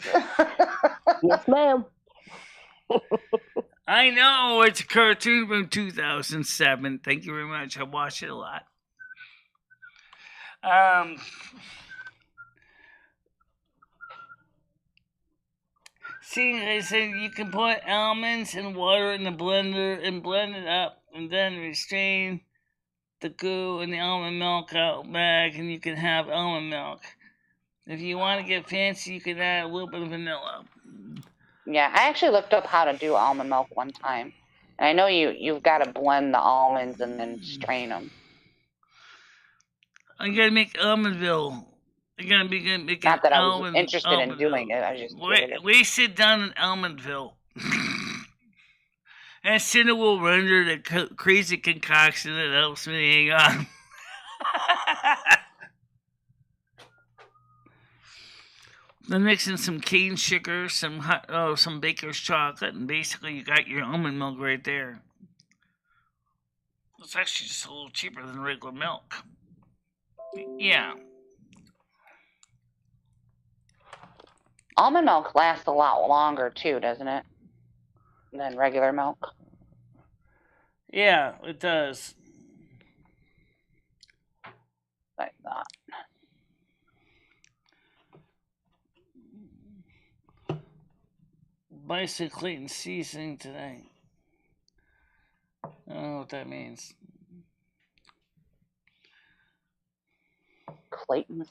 Yes, ma'am. I know it's a cartoon from 2007. Thank you very much. I watch it a lot. See, I said you can put almonds and water in the blender and blend it up, and then restrain the goo and the almond milk out back, and you can have almond milk. If you want to get fancy, you can add a little bit of vanilla. Yeah, I actually looked up how to do almond milk one time. And I know you've got to blend the almonds and then strain them. I gotta make almondville. I gotta make Not that I was almond, interested in doing it. I was just we sit down in Almondville. And Cinna will render the crazy concoction that helps me hang on. Then mix in some cane sugar, some baker's chocolate, and basically you got your almond milk right there. It's actually just a little cheaper than regular milk. Yeah. Almond milk lasts a lot longer too, doesn't it? Than regular milk. Yeah, it does. Like that. Bison Clayton seasoning today. I don't know what that means. Clayton.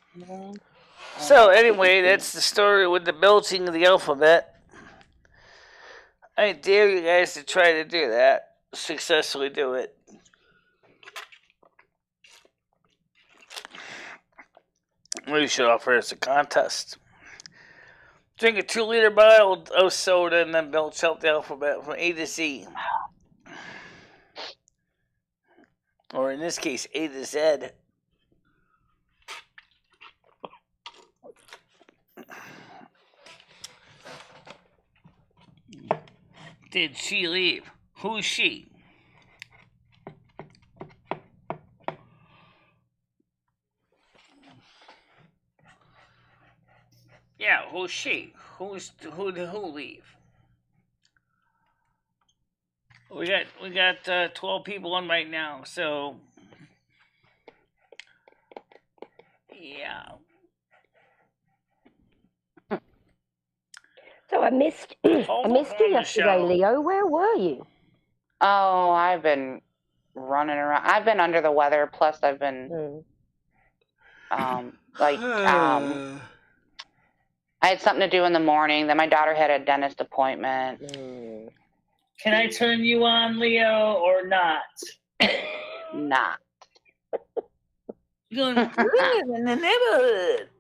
So anyway, that's the story with the belching of the alphabet. I dare you guys to try to do that. Successfully do it. We should offer it as a contest. Drink a 2-liter bottle of soda and then belch out the alphabet from A to Z. Or in this case, A to Z. Did she leave? Who's she? Yeah, who's she? Who did who leave? We got 12 people on right now, so yeah. So I missed you yesterday, Michelle. Leo. Where were you? Oh, I've been running around. I've been under the weather. Plus, I've been I had something to do in the morning. Then my daughter had a dentist appointment. Can I turn you on, Leo, or not? Nah. You're going good in the neighborhood.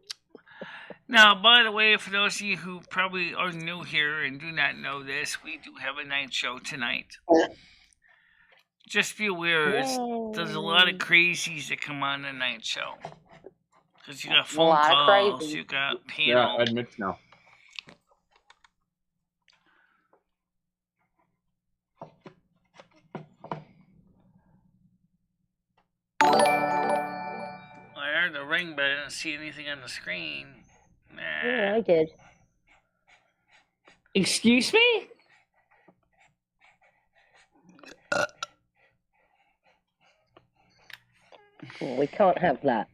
Now, by the way, for those of you who probably are new here and do not know this, we do have a night show tonight. Just be aware, there's a lot of crazies that come on the night show. Because you got phone calls, you got panel. Yeah, I admit now. I heard the ring, but I didn't see anything on the screen. Nah. Yeah, I did. Excuse me? We can't have that.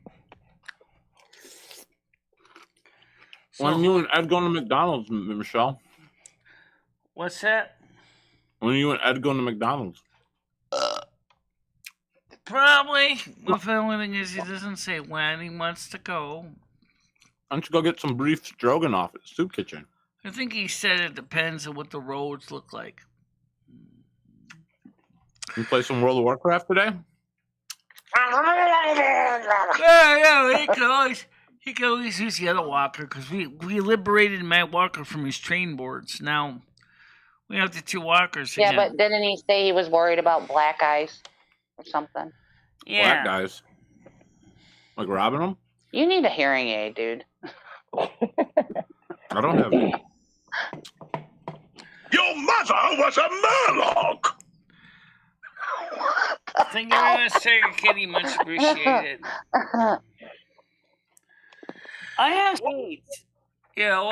When you and Ed going to McDonald's, Michelle? What's that? When you and Ed going to McDonald's? Probably. The only thing is, he doesn't say when he wants to go. Why don't you go get some beef stroganoff at the soup kitchen? I think he said it depends on what the roads look like. You play some World of Warcraft today? Yeah, he can always use the other walker because we liberated my walker from his train boards. Now we have the two walkers again. Yeah, but didn't he say he was worried about black eyes or something? Yeah. Black guys. Like robbing them? You need a hearing aid, dude. I don't have it. Your mother was a Murloc! Thank you very much, Tiger Kitty. Much appreciated. I have hate. Yeah, well,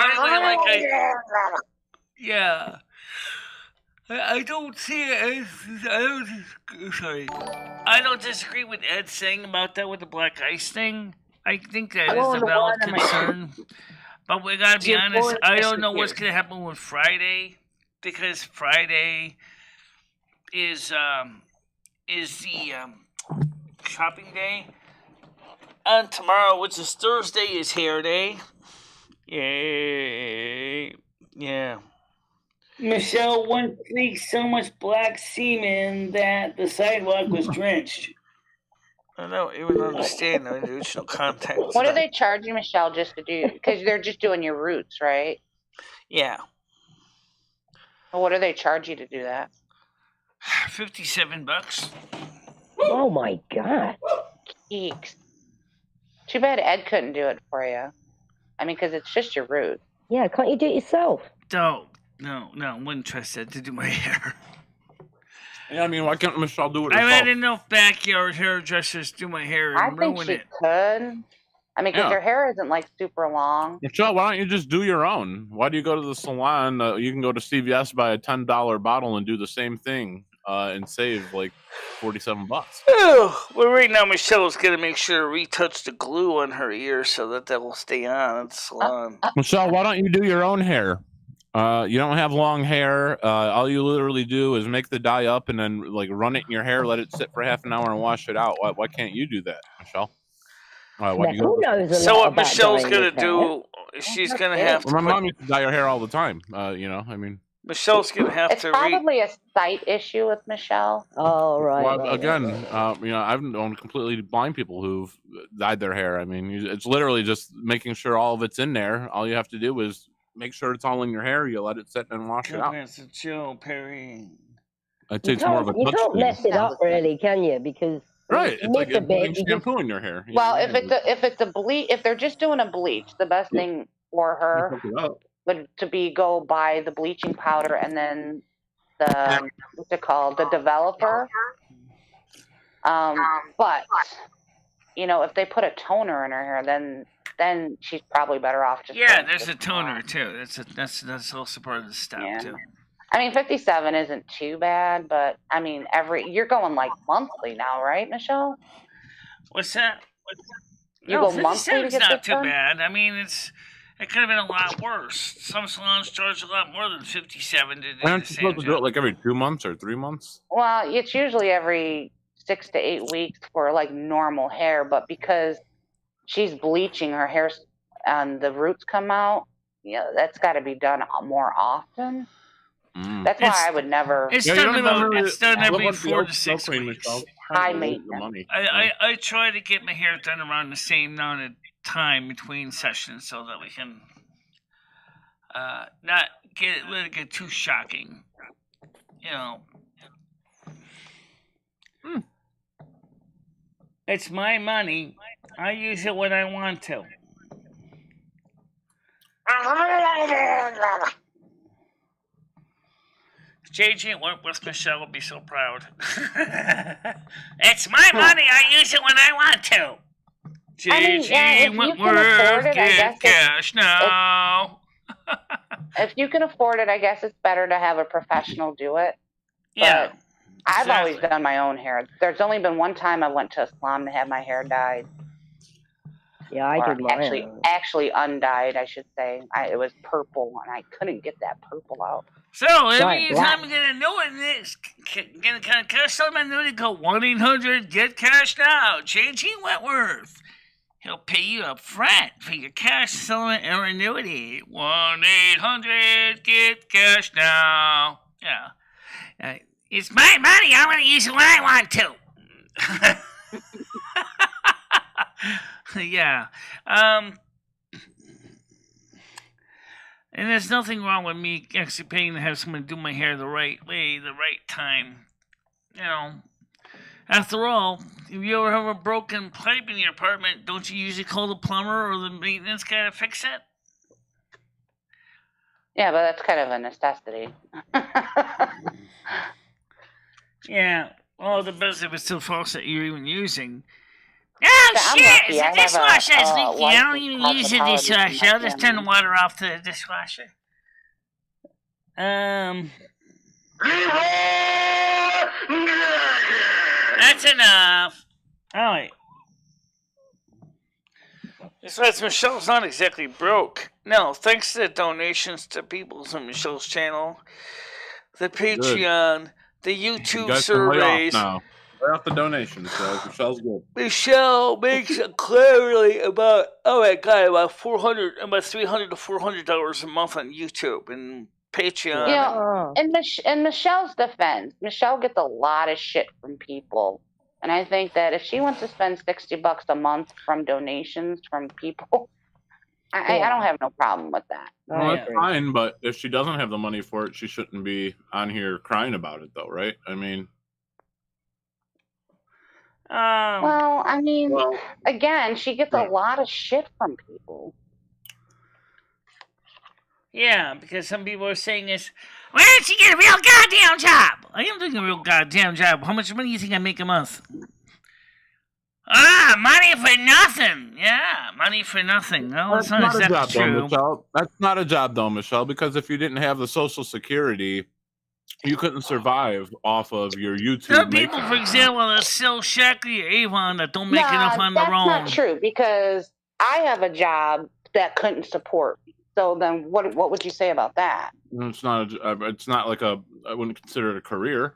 yeah. I don't see it as, I don't disagree with Ed saying about that with the black ice thing. I think that is a valid concern. But we gotta be honest, I don't know what's gonna happen with Friday, because Friday is the shopping day. And tomorrow, which is Thursday, is hair day. Yay. Yeah. Michelle once leaked so much black semen that the sidewalk was drenched. I don't even understand the original context. What are they charging Michelle just to do? Because they're just doing your roots, right? Yeah. Well, what do they charge you to do that? $57. Oh my God. Eeks. Too bad Ed couldn't do it for you. I mean, because it's just your roots. Yeah, can't you do it yourself? No, I wouldn't trust Ed to do my hair. Yeah, I mean, why can't Michelle do it herself? I've had enough backyard hairdressers do my hair and ruin I think she it. could. I mean, because her hair isn't like super long. Michelle, why don't you just do your own? Why do you go to the salon? You can go to CVS, buy a $10 bottle, and do the same thing and save like $47. Oh, well, right now Michelle's gonna make sure to retouch the glue on her ear so that will stay on at the salon. Michelle, why don't you do your own hair? You don't have long hair. All you literally do is make the dye up and then like run it in your hair, let it sit for half an hour, and wash it out. Why can't you do that, Michelle? Who knows so what Michelle's gonna do? She's gonna have to. My mom used to dye her hair all the time. I mean. Michelle's gonna have it's probably a sight issue with Michelle. Oh, right. Well, again, I've known completely blind people who've dyed their hair. I mean, it's literally just making sure all of it's in there. All you have to do is make sure it's all in your hair. You let it sit and wash it out. Joe Perry. I'd say it's more of a you touch can't thing. mess it up, really, can you? Because right, it's like putting bit, shampoo in your hair. Well, if they're just doing a bleach, the best thing for her would go buy the bleaching powder and then the what's it called, the developer. But if they put a toner in her hair, then she's probably better off just. Yeah, there's a toner too. That's also part of the step too. I mean, 57 isn't too bad, but I mean, you're going like monthly now, right, Michelle? What's that? You go monthly to get not this too done? bad. I mean, it could have been a lot worse. Some salons charge a lot more than 57 to do Why aren't the you same supposed to do it like every 2 months or 3 months? Well, it's usually every 6 to 8 weeks for like normal hair, but because she's bleaching her hair and the roots come out, that's got to be done more often. That's why I would never. It's Yeah, done you don't about. even It's done look every up the 4 oak to 6 cream, weeks. Michelle. High The maintenance. money. I try to get my hair done around the same amount of time between sessions so that we can not let it get too shocking. You know. It's my money. I use it when I want to. JJ Wentworth Michelle will be so proud. It's my money. I use it when I want to. JJ Wentworth, get cash now. If you can afford it, I guess it's better to have a professional do it. Yeah. But I've always done my own hair. There's only been one time I went to a salon to have my hair dyed. Yeah, I did mine. Actually undyed, I should say. It was purple, and I couldn't get that purple out. So every time you get a new one, get a customer annuity, go 1-800-GET-CASH now. JG Wentworth. He'll pay you up front for your cash settlement or annuity. 1-800-GET-CASH now. Yeah. It's my money. I'm going to use it when I want to. Yeah. And there's nothing wrong with me actually paying to have someone do my hair the right way, the right time. You know. After all, if you ever have a broken pipe in your apartment, don't you usually call the plumber or the maintenance guy to fix it? Yeah, but that's kind of a necessity. Yeah. Well, the best if it's still faucet you're even using. Oh, shit! The dishwasher is leaking. I don't even use the dishwasher. I'll just turn the water off to the dishwasher. That's enough. Alright. Besides, Michelle's not exactly broke. No, thanks to the donations to people's on Michelle's channel, the Patreon, the YouTube surveys. Right off the donations, guys. Michelle's good. Michelle makes clearly about about $300 to $400 a month on YouTube and Patreon. You know, in Michelle's defense, Michelle gets a lot of shit from people, and I think that if she wants to spend $60 a month from donations from people, I don't have no problem with that. Well, that's fine, but if she doesn't have the money for it, she shouldn't be on here crying about it, though, right? I mean. Well, I mean, again, she gets a lot of shit from people. Yeah, because some people are saying this, why don't you get a real goddamn job? I am doing a real goddamn job. How much money do you think I make a month? Money for nothing. Yeah, money for nothing. No, that's not exactly true. Michelle. That's not a job, though, Michelle, because if you didn't have the Social Security, you couldn't survive off of your YouTube. There are people, for example, that sell Shackley or Avon that don't make enough on their own. That's not true, because I have a job that couldn't support me. So then what would you say about that? It's not like I wouldn't consider it a career,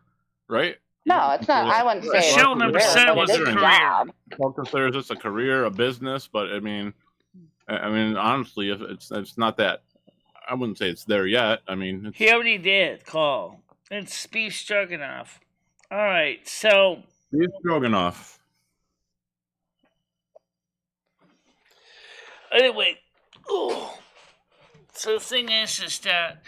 right? No, it's not. I wouldn't say Michelle never said it was a career. Well, consider this a career, a business, but I mean, honestly, if it's not that, I wouldn't say it's there yet. I mean, he already did call. It's beef stroganoff. All right, so beef stroganoff. Anyway, so the thing is that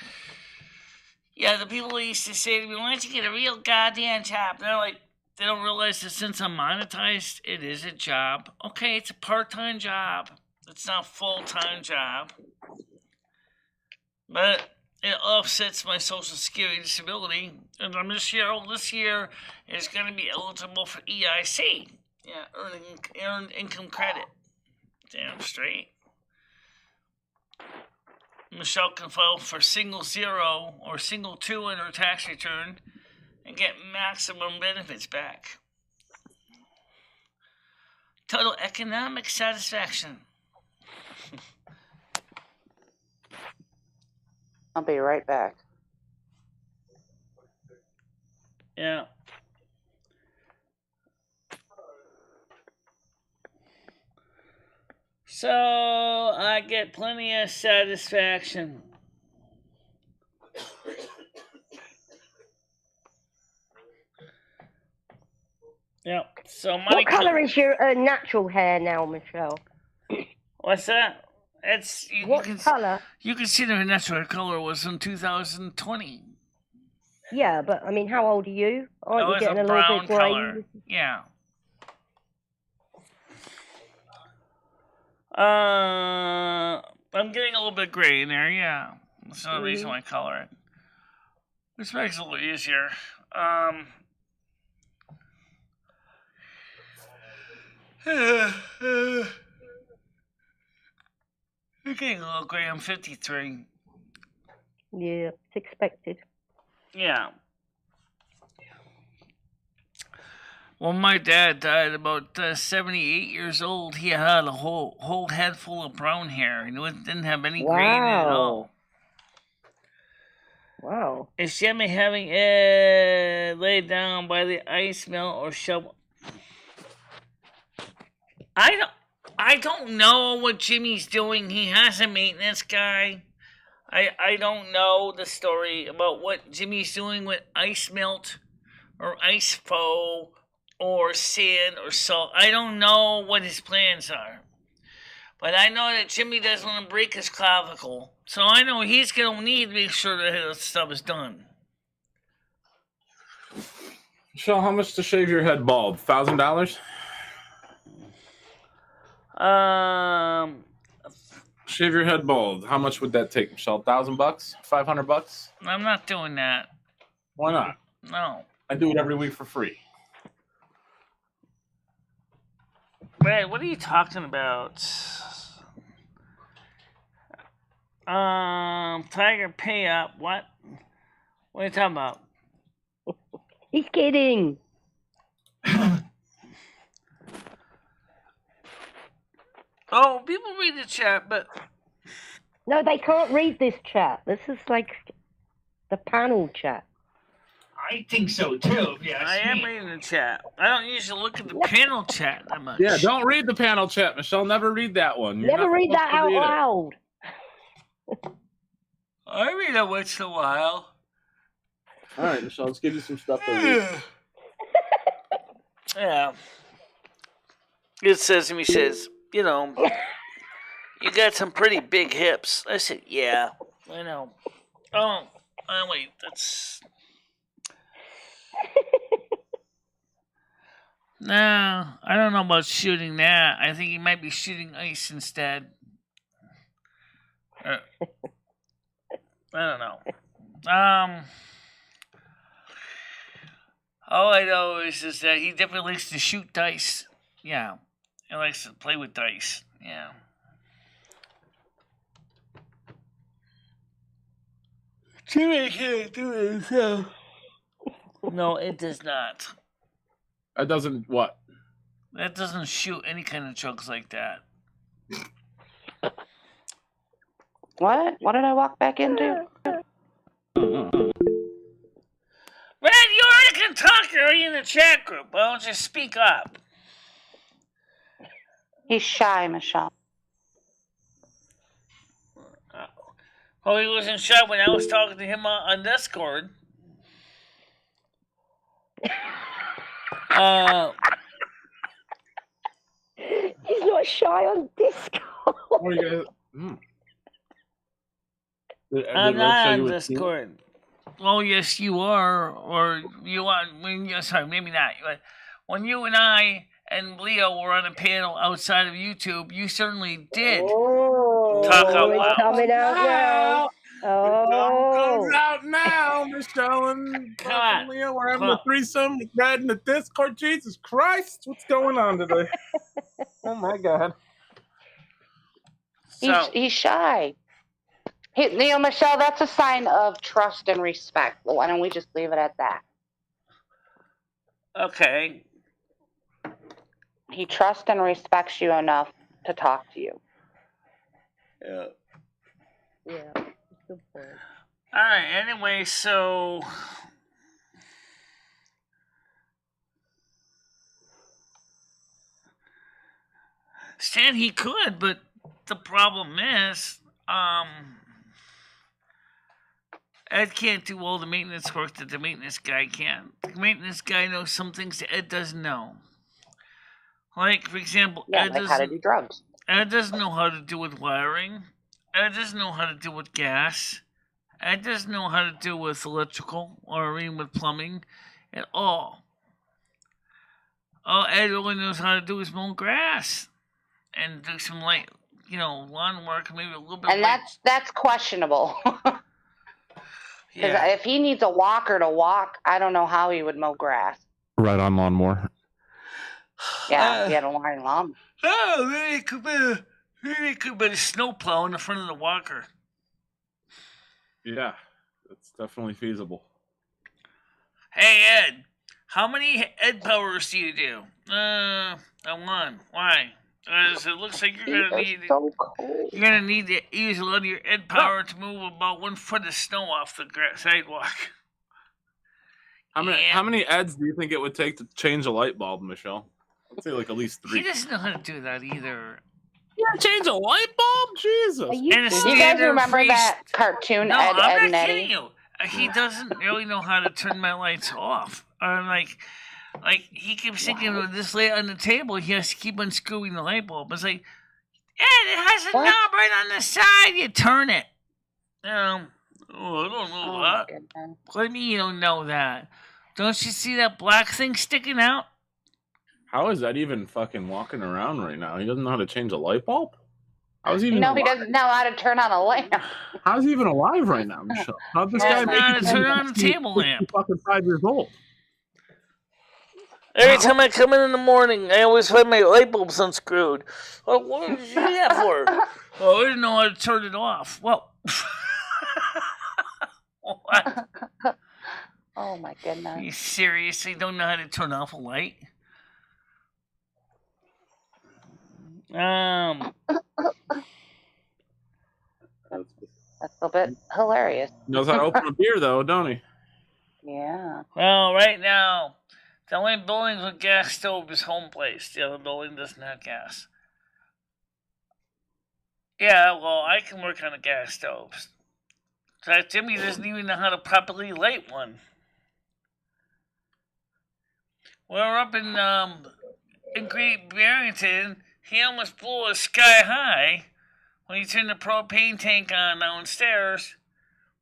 the people who used to say to me, "Why don't you get a real goddamn job?" They're like, they don't realize that since I'm monetized, it is a job. Okay, it's a part-time job. It's not a full-time job, but it offsets my Social Security disability, and I'm this year is going to be eligible for EIC, earned income credit. Damn straight. Michelle can file for single 0 or single 2 in her tax return and get maximum benefits back. Total economic satisfaction. I'll be right back. Yeah. So I get plenty of satisfaction. Yep. So money. What colour is your natural hair now, Michelle? What's that? It's What colour? You can see the natural color was in 2020. Yeah, but I mean, how old are you? Aren't It you was getting a a little brown bit grey? color. Yeah. I'm getting a little bit gray in there. Yeah, that's another reason why I color it. This makes it a little easier. You're getting a little gray. I'm 53. Yeah, it's expected. Yeah. Well, my dad died about 78 years old. He had a whole head full of brown hair. He didn't have any gray in it at all. Wow. Is Jimmy having it laid down by the ice mill or shovel? I don't know what Jimmy's doing. He has a maintenance guy. I don't know the story about what Jimmy's doing with ice melt or ice foe or sand or salt. I don't know what his plans are. But I know that Jimmy doesn't want to break his clavicle. So I know he's going to need to make sure that his stuff is done. Michelle, how much to shave your head bald? $1,000? Shave your head bald. How much would that take, Michelle? $1,000? $500? I'm not doing that. Why not? No. I do it every week for free. Brad, what are you talking about? Tiger pay up. What? What are you talking about? He's kidding. Oh, people read the chat, but No, they can't read this chat. This is like the panel chat. I think so too. Yes, I am reading the chat. I don't usually look at the panel chat that much. Yeah, don't read the panel chat, Michelle. Never read that one. You're Never not read that supposed to out read it. loud. I read it once in a while. All right, Michelle, let's give you some stuff to read. Yeah. It says to me, you know, you got some pretty big hips. I said, yeah, I know. Oh, wait, that's... No, I don't know about shooting that. I think he might be shooting ice instead. I don't know. All I know is that he definitely likes to shoot dice. Yeah. He likes to play with dice. Yeah. Jimmy can't do it himself. No, it does not. That doesn't what? That doesn't shoot any kind of drugs like that. What? What did I walk back into? Red, you already can talk. You're already in the chat group. Why don't you speak up? He's shy, Michelle. Oh, he wasn't shy when I was talking to him on Discord. He's not shy on Discord. What are you guys? I'm not on Discord. Oh, yes, you are. Or you are. Sorry, maybe not. But when you and I and Leo were on a panel outside of YouTube, you certainly did talk out It's loud. coming out now. Oh. Comes out now, Michelle and Leo. We're having a threesome with Brad in the Discord. Jesus Christ, what's going on today? Oh my God. He's shy. Michelle, that's a sign of trust and respect. Why don't we just leave it at that? Okay. He trusts and respects you enough to talk to you. Yeah. Yeah. Good point. All right. Anyway, so Stan, he could, but the problem is, Ed can't do all the maintenance work that the maintenance guy can. The maintenance guy knows some things that Ed doesn't know. Like, for example, Yeah, Ed like how to doesn't do drugs. Ed doesn't know how to deal with wiring. Ed doesn't know how to deal with gas. Ed doesn't know how to deal with electrical or even with plumbing at all. All Ed only knows how to do is mow grass and do some light, lawn work, maybe a little bit. And that's questionable. Because Yeah. if he needs a walker to walk, I don't know how he would mow grass. Right on lawnmower. Yeah, if he had a line lawn. Oh, maybe it could be a snowplow in the front of the walker. Yeah, that's definitely feasible. Hey, Ed, how many Ed powers do you do? One. Why? Because it looks like you're gonna need to use a lot of your Ed power to move about 1 foot of snow off the sidewalk. How many Eds do you think it would take to change a light bulb, Michelle? I'd say like at least 3. He doesn't know how to do that either. Yeah, change a light bulb? Jesus. You guys remember that cartoon, No, Ed, I'm Ed, and not Eddie? kidding you. He doesn't really know how to turn my lights off. Like he keeps thinking with this light on the table, he has to keep unscrewing the light bulb. It's like, Ed, it has a knob right on the side. You turn it. I don't know that. What do you mean you don't know that? Don't you see that black thing sticking out? How is that even fucking walking around right now? He doesn't know how to change a light bulb? How's he even No, alive? he doesn't know how to turn on a lamp. How's he even alive right now, Michelle? How'd this guy make it? Turn on a table lamp. Fucking 5 years old. Every time I come in the morning, I always find my light bulbs unscrewed. Oh, what did you do that for? Oh, I didn't know how to turn it off. Well, what? Oh my goodness. You seriously don't know how to turn off a light? That's a bit hilarious. Knows how to open a beer, though, don't he? Yeah. Well, right now, the only building with gas stove is Home Place. The other building doesn't have gas. Yeah, well, I can work on the gas stoves. So Jimmy doesn't even know how to properly light one. We're up in Great Barrington. He almost blew us sky high when he turned the propane tank on downstairs.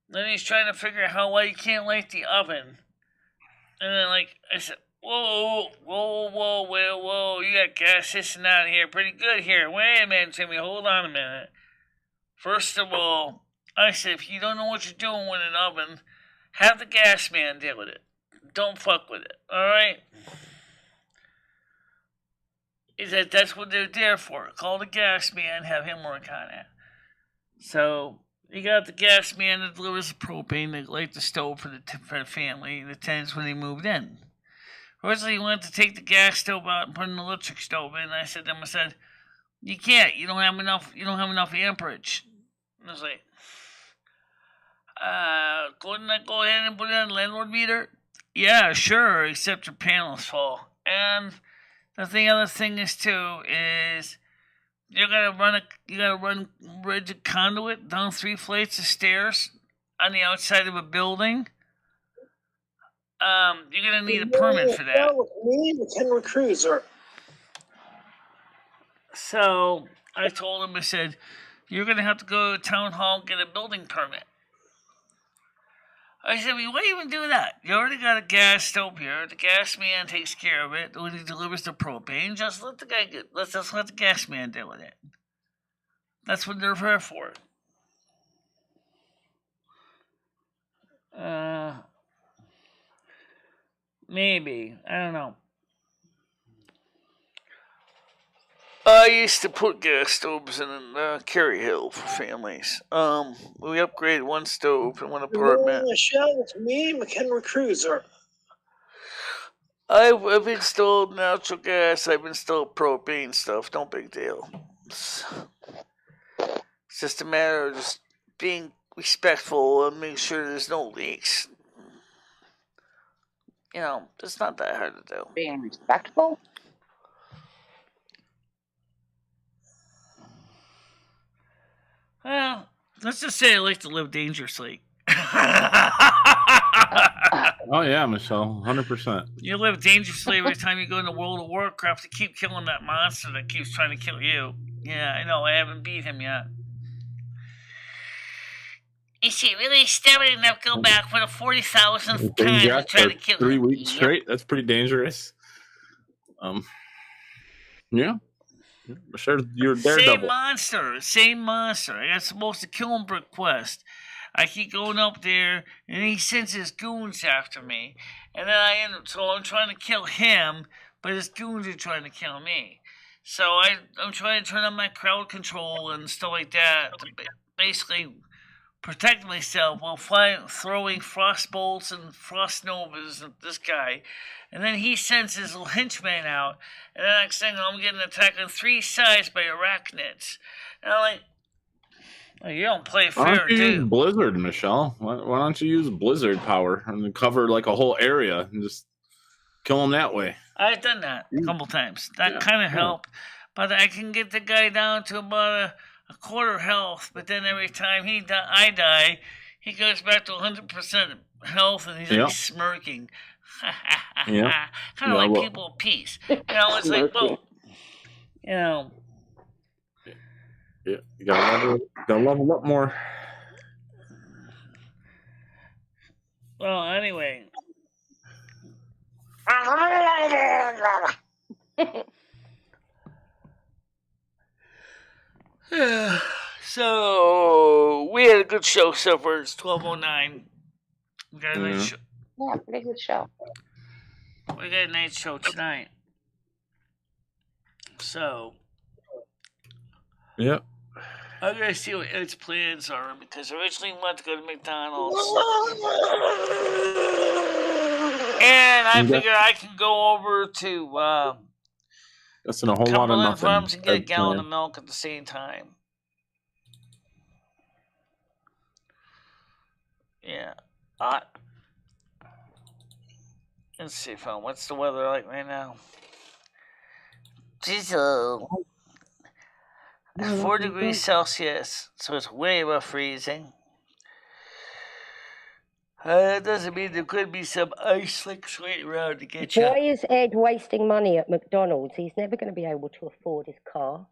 Then he's trying to figure out how you can't light the oven. And then, I said, whoa, you got gas hissing out here pretty good here. Wait a minute, Jimmy, hold on a minute. First of all, I said, if you don't know what you're doing with an oven, have the gas man deal with it. Don't fuck with it, alright? He said that's what they're there for. Call the gas man, have him work on it. So, he got the gas man that delivers the propane to light the stove for the family, the tenants when they moved in. Originally, he wanted to take the gas stove out and put an electric stove in. I said to him, you can't. You don't have enough amperage. And I was like, couldn't I go ahead and put it on landlord meter? Yeah, sure, except your panels fall. And the other thing is too is you gotta run rigid conduit down 3 flights of stairs on the outside of a building. You're gonna need a permit for that. Me, McHenry Cruiser. So I told him, I said, you're gonna have to go to town hall and get a building permit. I said, well, why even do that? You already got a gas stove here. The gas man takes care of it when he delivers the propane. Just let the gas man deal with it. That's what they're here for. Maybe. I don't know. I used to put gas stoves in Kerry Hill for families. We upgraded one stove in one apartment. Michelle, it's me, McHenry Cruiser. I've installed natural gas. I've installed propane stuff. No big deal. It's just a matter of just being respectful and making sure there's no leaks. It's not that hard to do. Being respectful? Well, let's just say I like to live dangerously. Oh yeah, Michelle, 100%. You live dangerously every time you go into World of Warcraft to keep killing that monster that keeps trying to kill you. Yeah, I know. I haven't beat him yet. Is he really stubborn enough to go back for the 40,000th time to try to kill 3 him? weeks straight. That's pretty dangerous. Yeah. I'm sure you're Daredevil. Same monster. I got supposed to kill him for a quest. I keep going up there, and he sends his goons after me, and then so I'm trying to kill him, but his goons are trying to kill me. So I'm trying to turn on my crowd control and stuff like that to basically protect myself while throwing frost bolts and frost novas at this guy. And then he sends his little henchman out, and the next thing I'm getting attacked on 3 sides by arachnids. And I'm like, well, you don't play Why fair, don't you do use you? Blizzard, Michelle? Why don't you use Blizzard power and cover like a whole area and just kill them that way? I've done that a couple times. That kind of helped. But I can get the guy down to about a quarter health, but then every time I die, he goes back to 100% health, and he's like smirking. Kind of like people of peace. It's like, well, Yeah, you gotta level up more. Well, anyway. So we had a good show so far. It's 12:09. We got a nice show. Yeah, pretty good show. We got a nice show tonight. So Yep. I'm gonna see what Ed's plans are, because originally we wanted to go to McDonald's, and I figure I can go over to That's in a whole lot of Cumberland nothing. Farms and get a gallon of milk at the same time. Yeah. Let's see, phone. What's the weather like right now? Diesel. 4 degrees Celsius, so it's way above freezing. That doesn't mean there could be some ice slicks waiting around to get you. Why is Ed wasting money at McDonald's? He's never going to be able to afford his car.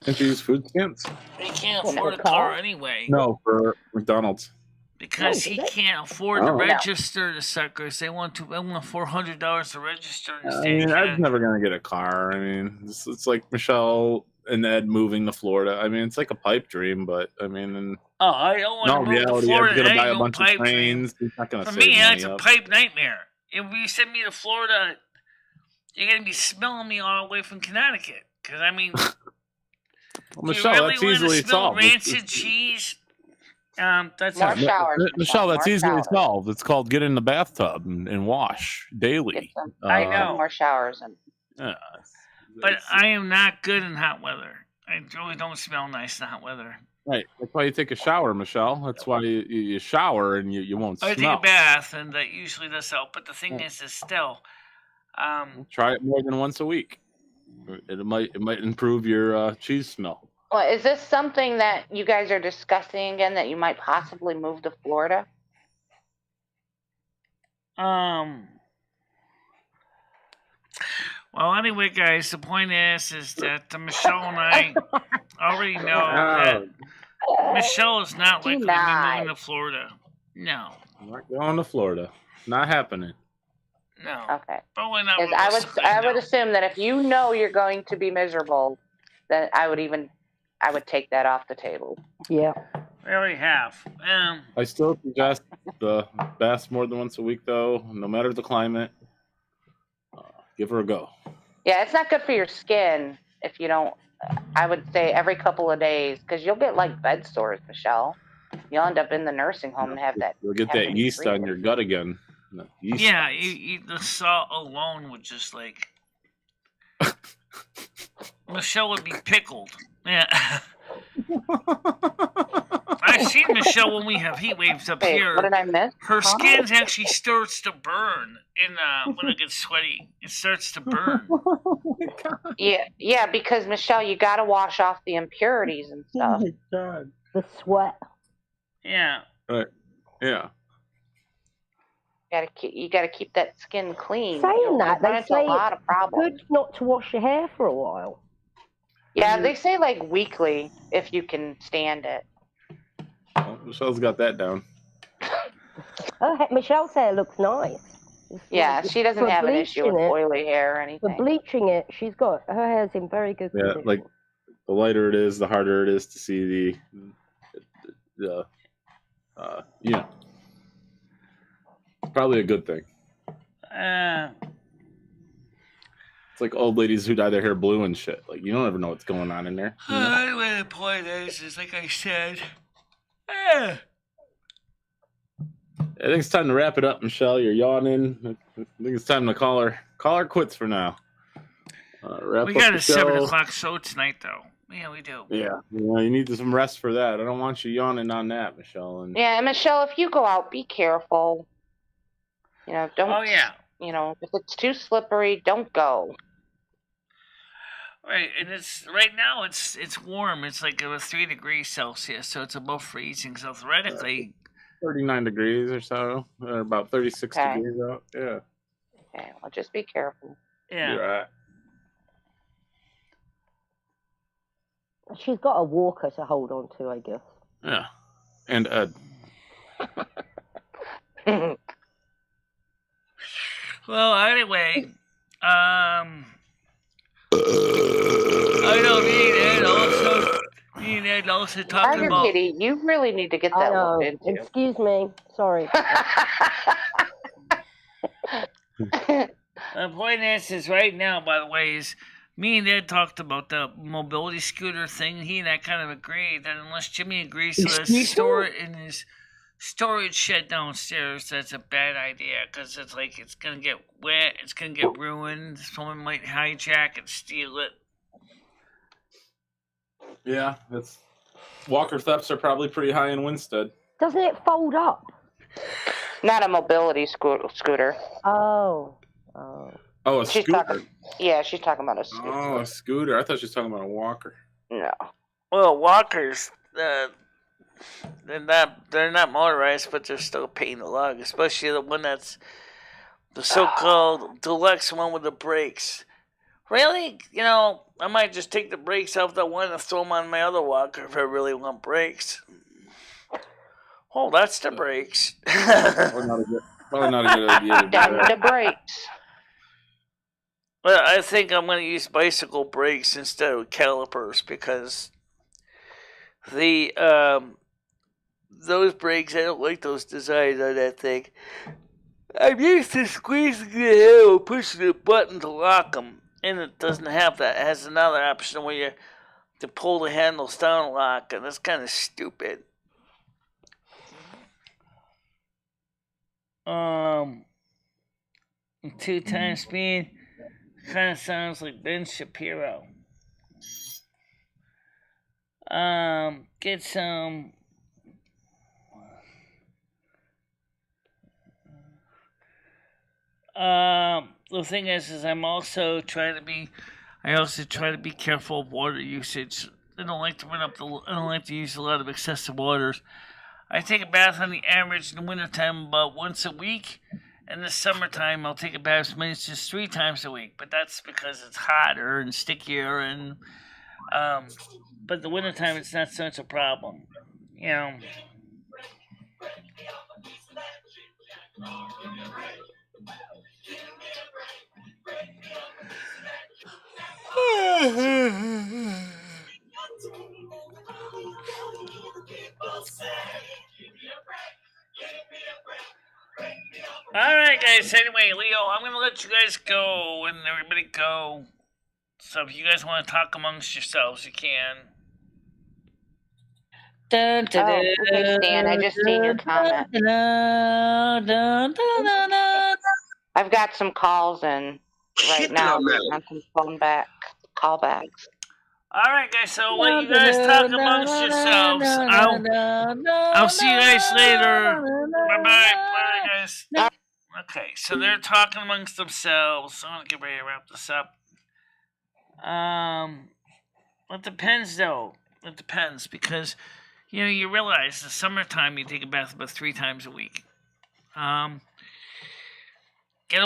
Can't you use food stamps? He can't afford a car anyway. No, for McDonald's. Because he can't afford to register the suckers. They want $400 to register in the state. Ed's never gonna get a car. I mean, it's like Michelle and Ed moving to Florida. I mean, it's like a pipe dream, but I mean, I don't want to move to Florida. Ed's gonna buy a bunch of trains. He's not gonna For save me, that's money a up. pipe nightmare. If you send me to Florida, you're gonna be smelling me all the way from Connecticut. Because I mean, Well, Michelle, that's easily solved. Rancid cheese. That's More showers. Michelle, that's more easily showers. solved. It's called get in the bathtub and wash daily. I know. More showers and. Yeah. But I am not good in hot weather. I really don't smell nice in hot weather. Right. That's why you take a shower, Michelle. That's why you shower and you won't I smell. take a bath, and that usually does help. But the thing is still, Try it more than once a week. It might improve your cheese smell. Well, is this something that you guys are discussing again, that you might possibly move to Florida? Well, anyway, guys, the point is that Michelle and I already know that Michelle is not likely to be moving to Florida. No. I'm not going to Florida. Not happening. No. Okay. Probably not. I would assume that if you know you're going to be miserable, then I would take that off the table. Yeah. We already have. I still suggest the bath more than once a week, though, no matter the climate. Give her a go. Yeah, it's not good for your skin if you don't. I would say every couple of days, because you'll get like bed sores, Michelle. You'll end up in the nursing home and have that. You'll get that yeast on your gut again. Yeast. Yeah, the salt alone would just like. Michelle would be pickled. Yeah. I I've seen Michelle when we have heat waves up Wait, here. what did I miss? Her Huh? skin actually starts to burn when it gets sweaty. It starts to burn. Yeah, because Michelle, you got to wash off the impurities and stuff. Oh my God. The sweat. Yeah. Right. Yeah. You got to keep that skin clean. Saying that, run they into say a lot of it's problems. good not to wash your hair for a while. Yeah, they say like weekly if you can stand it. Well, Michelle's got that down. Michelle's hair looks nice. Yeah, she doesn't have an issue with bleaching it- oily hair or For anything. bleaching it, her hair's in very good Yeah, condition. like the lighter it is, the harder it is to see the probably a good thing. It's like old ladies who dye their hair blue and shit. Like, you don't ever know what's going on in there. You know? Anyway, the point is like I said, I think it's time to wrap it up, Michelle. You're yawning. I think it's time to call her quits for now. Wrap we up got the a show. 7 o'clock show tonight, though. Yeah, we do. Yeah, you need some rest for that. I don't want you yawning on that, Michelle. And Yeah, and Michelle, if you go out, be careful. Don't. Oh yeah. If it's too slippery, don't go. Right, and right now it's warm. It's like 3 degrees Celsius, so it's above freezing. So theoretically, 39 degrees or so, or about 36 Okay. degrees out. Yeah. Okay, well, just be careful. yeah. You're right. She's got a walker to hold on to, I guess. Yeah. And Well, anyway, I know me and Ed also talking Tiger about. Kitty, you really need to get I that know. looked into. Excuse me. Sorry. The point is right now, by the way, is me and Ed talked about the mobility scooter thing. He and I kind of agreed that unless Jimmy agrees to store it in his storage shed downstairs, that's a bad idea because it's like it's gonna get wet, it's gonna get ruined. Someone might hijack and steal it. yeah, walker thefts are probably pretty high in Winstead. Doesn't it fold up? Not a mobility scooter. Oh. Oh, a She's scooter. she's talking about a scooter. Oh, a scooter. I thought she was talking about a walker. No. Well, walkers, they're not motorized, but they're still a pain in the lug, especially the one that's the so-called deluxe one with the brakes. Really? I might just take the brakes off that one and throw them on my other walker if I really want brakes. Oh, that's the brakes. Probably not a good idea. To do Down that. the brakes. Well, I think I'm going to use bicycle brakes instead of calipers because those brakes, I don't like those designs on that thing. I'm used to squeezing the handle, pushing the button to lock them, and it doesn't have that. It has another option where you to pull the handles down and lock, and that's kind of stupid. 2 times speed kind of sounds like Ben Shapiro. Get some. The thing is I also try to be careful of water usage. I don't like to use a lot of excessive waters. I take a bath on the average in the wintertime about once a week. In the summertime, I'll take a bath as many as just 3 times a week. But that's because it's hotter and stickier. And but the wintertime, it's not such a problem. Alright, guys. Anyway, Leo, I'm going to let you guys go and everybody go. So if you guys want to talk amongst yourselves, you can. Okay, Stan, I just seen your comment. I've got some calls in right now. On some callbacks. All right, guys. So I'll let you guys talk amongst yourselves. I'll see you guys later. Bye bye. Bye, guys. Okay, so they're talking amongst themselves. So I'm gonna get ready to wrap this up. It depends, though. It depends because you realize the summertime you take a bath about 3 times a week. Gotta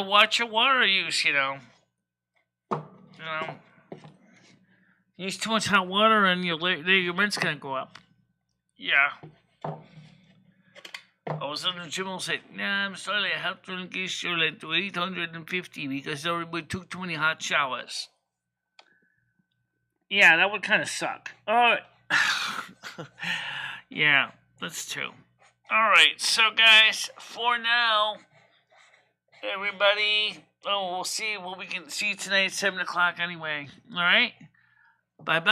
watch your water use. Use too much hot water and your rent's gonna go up. Yeah. I was in the gym and said, "Nah, I'm sorry, I have to increase your rent to 850 because we took too many hot showers." Yeah, that would kind of suck. Alright. Yeah, that's true. Alright, so guys, for now, everybody, we'll see what we can see tonight at 7 o'clock anyway. Alright? Bye-bye.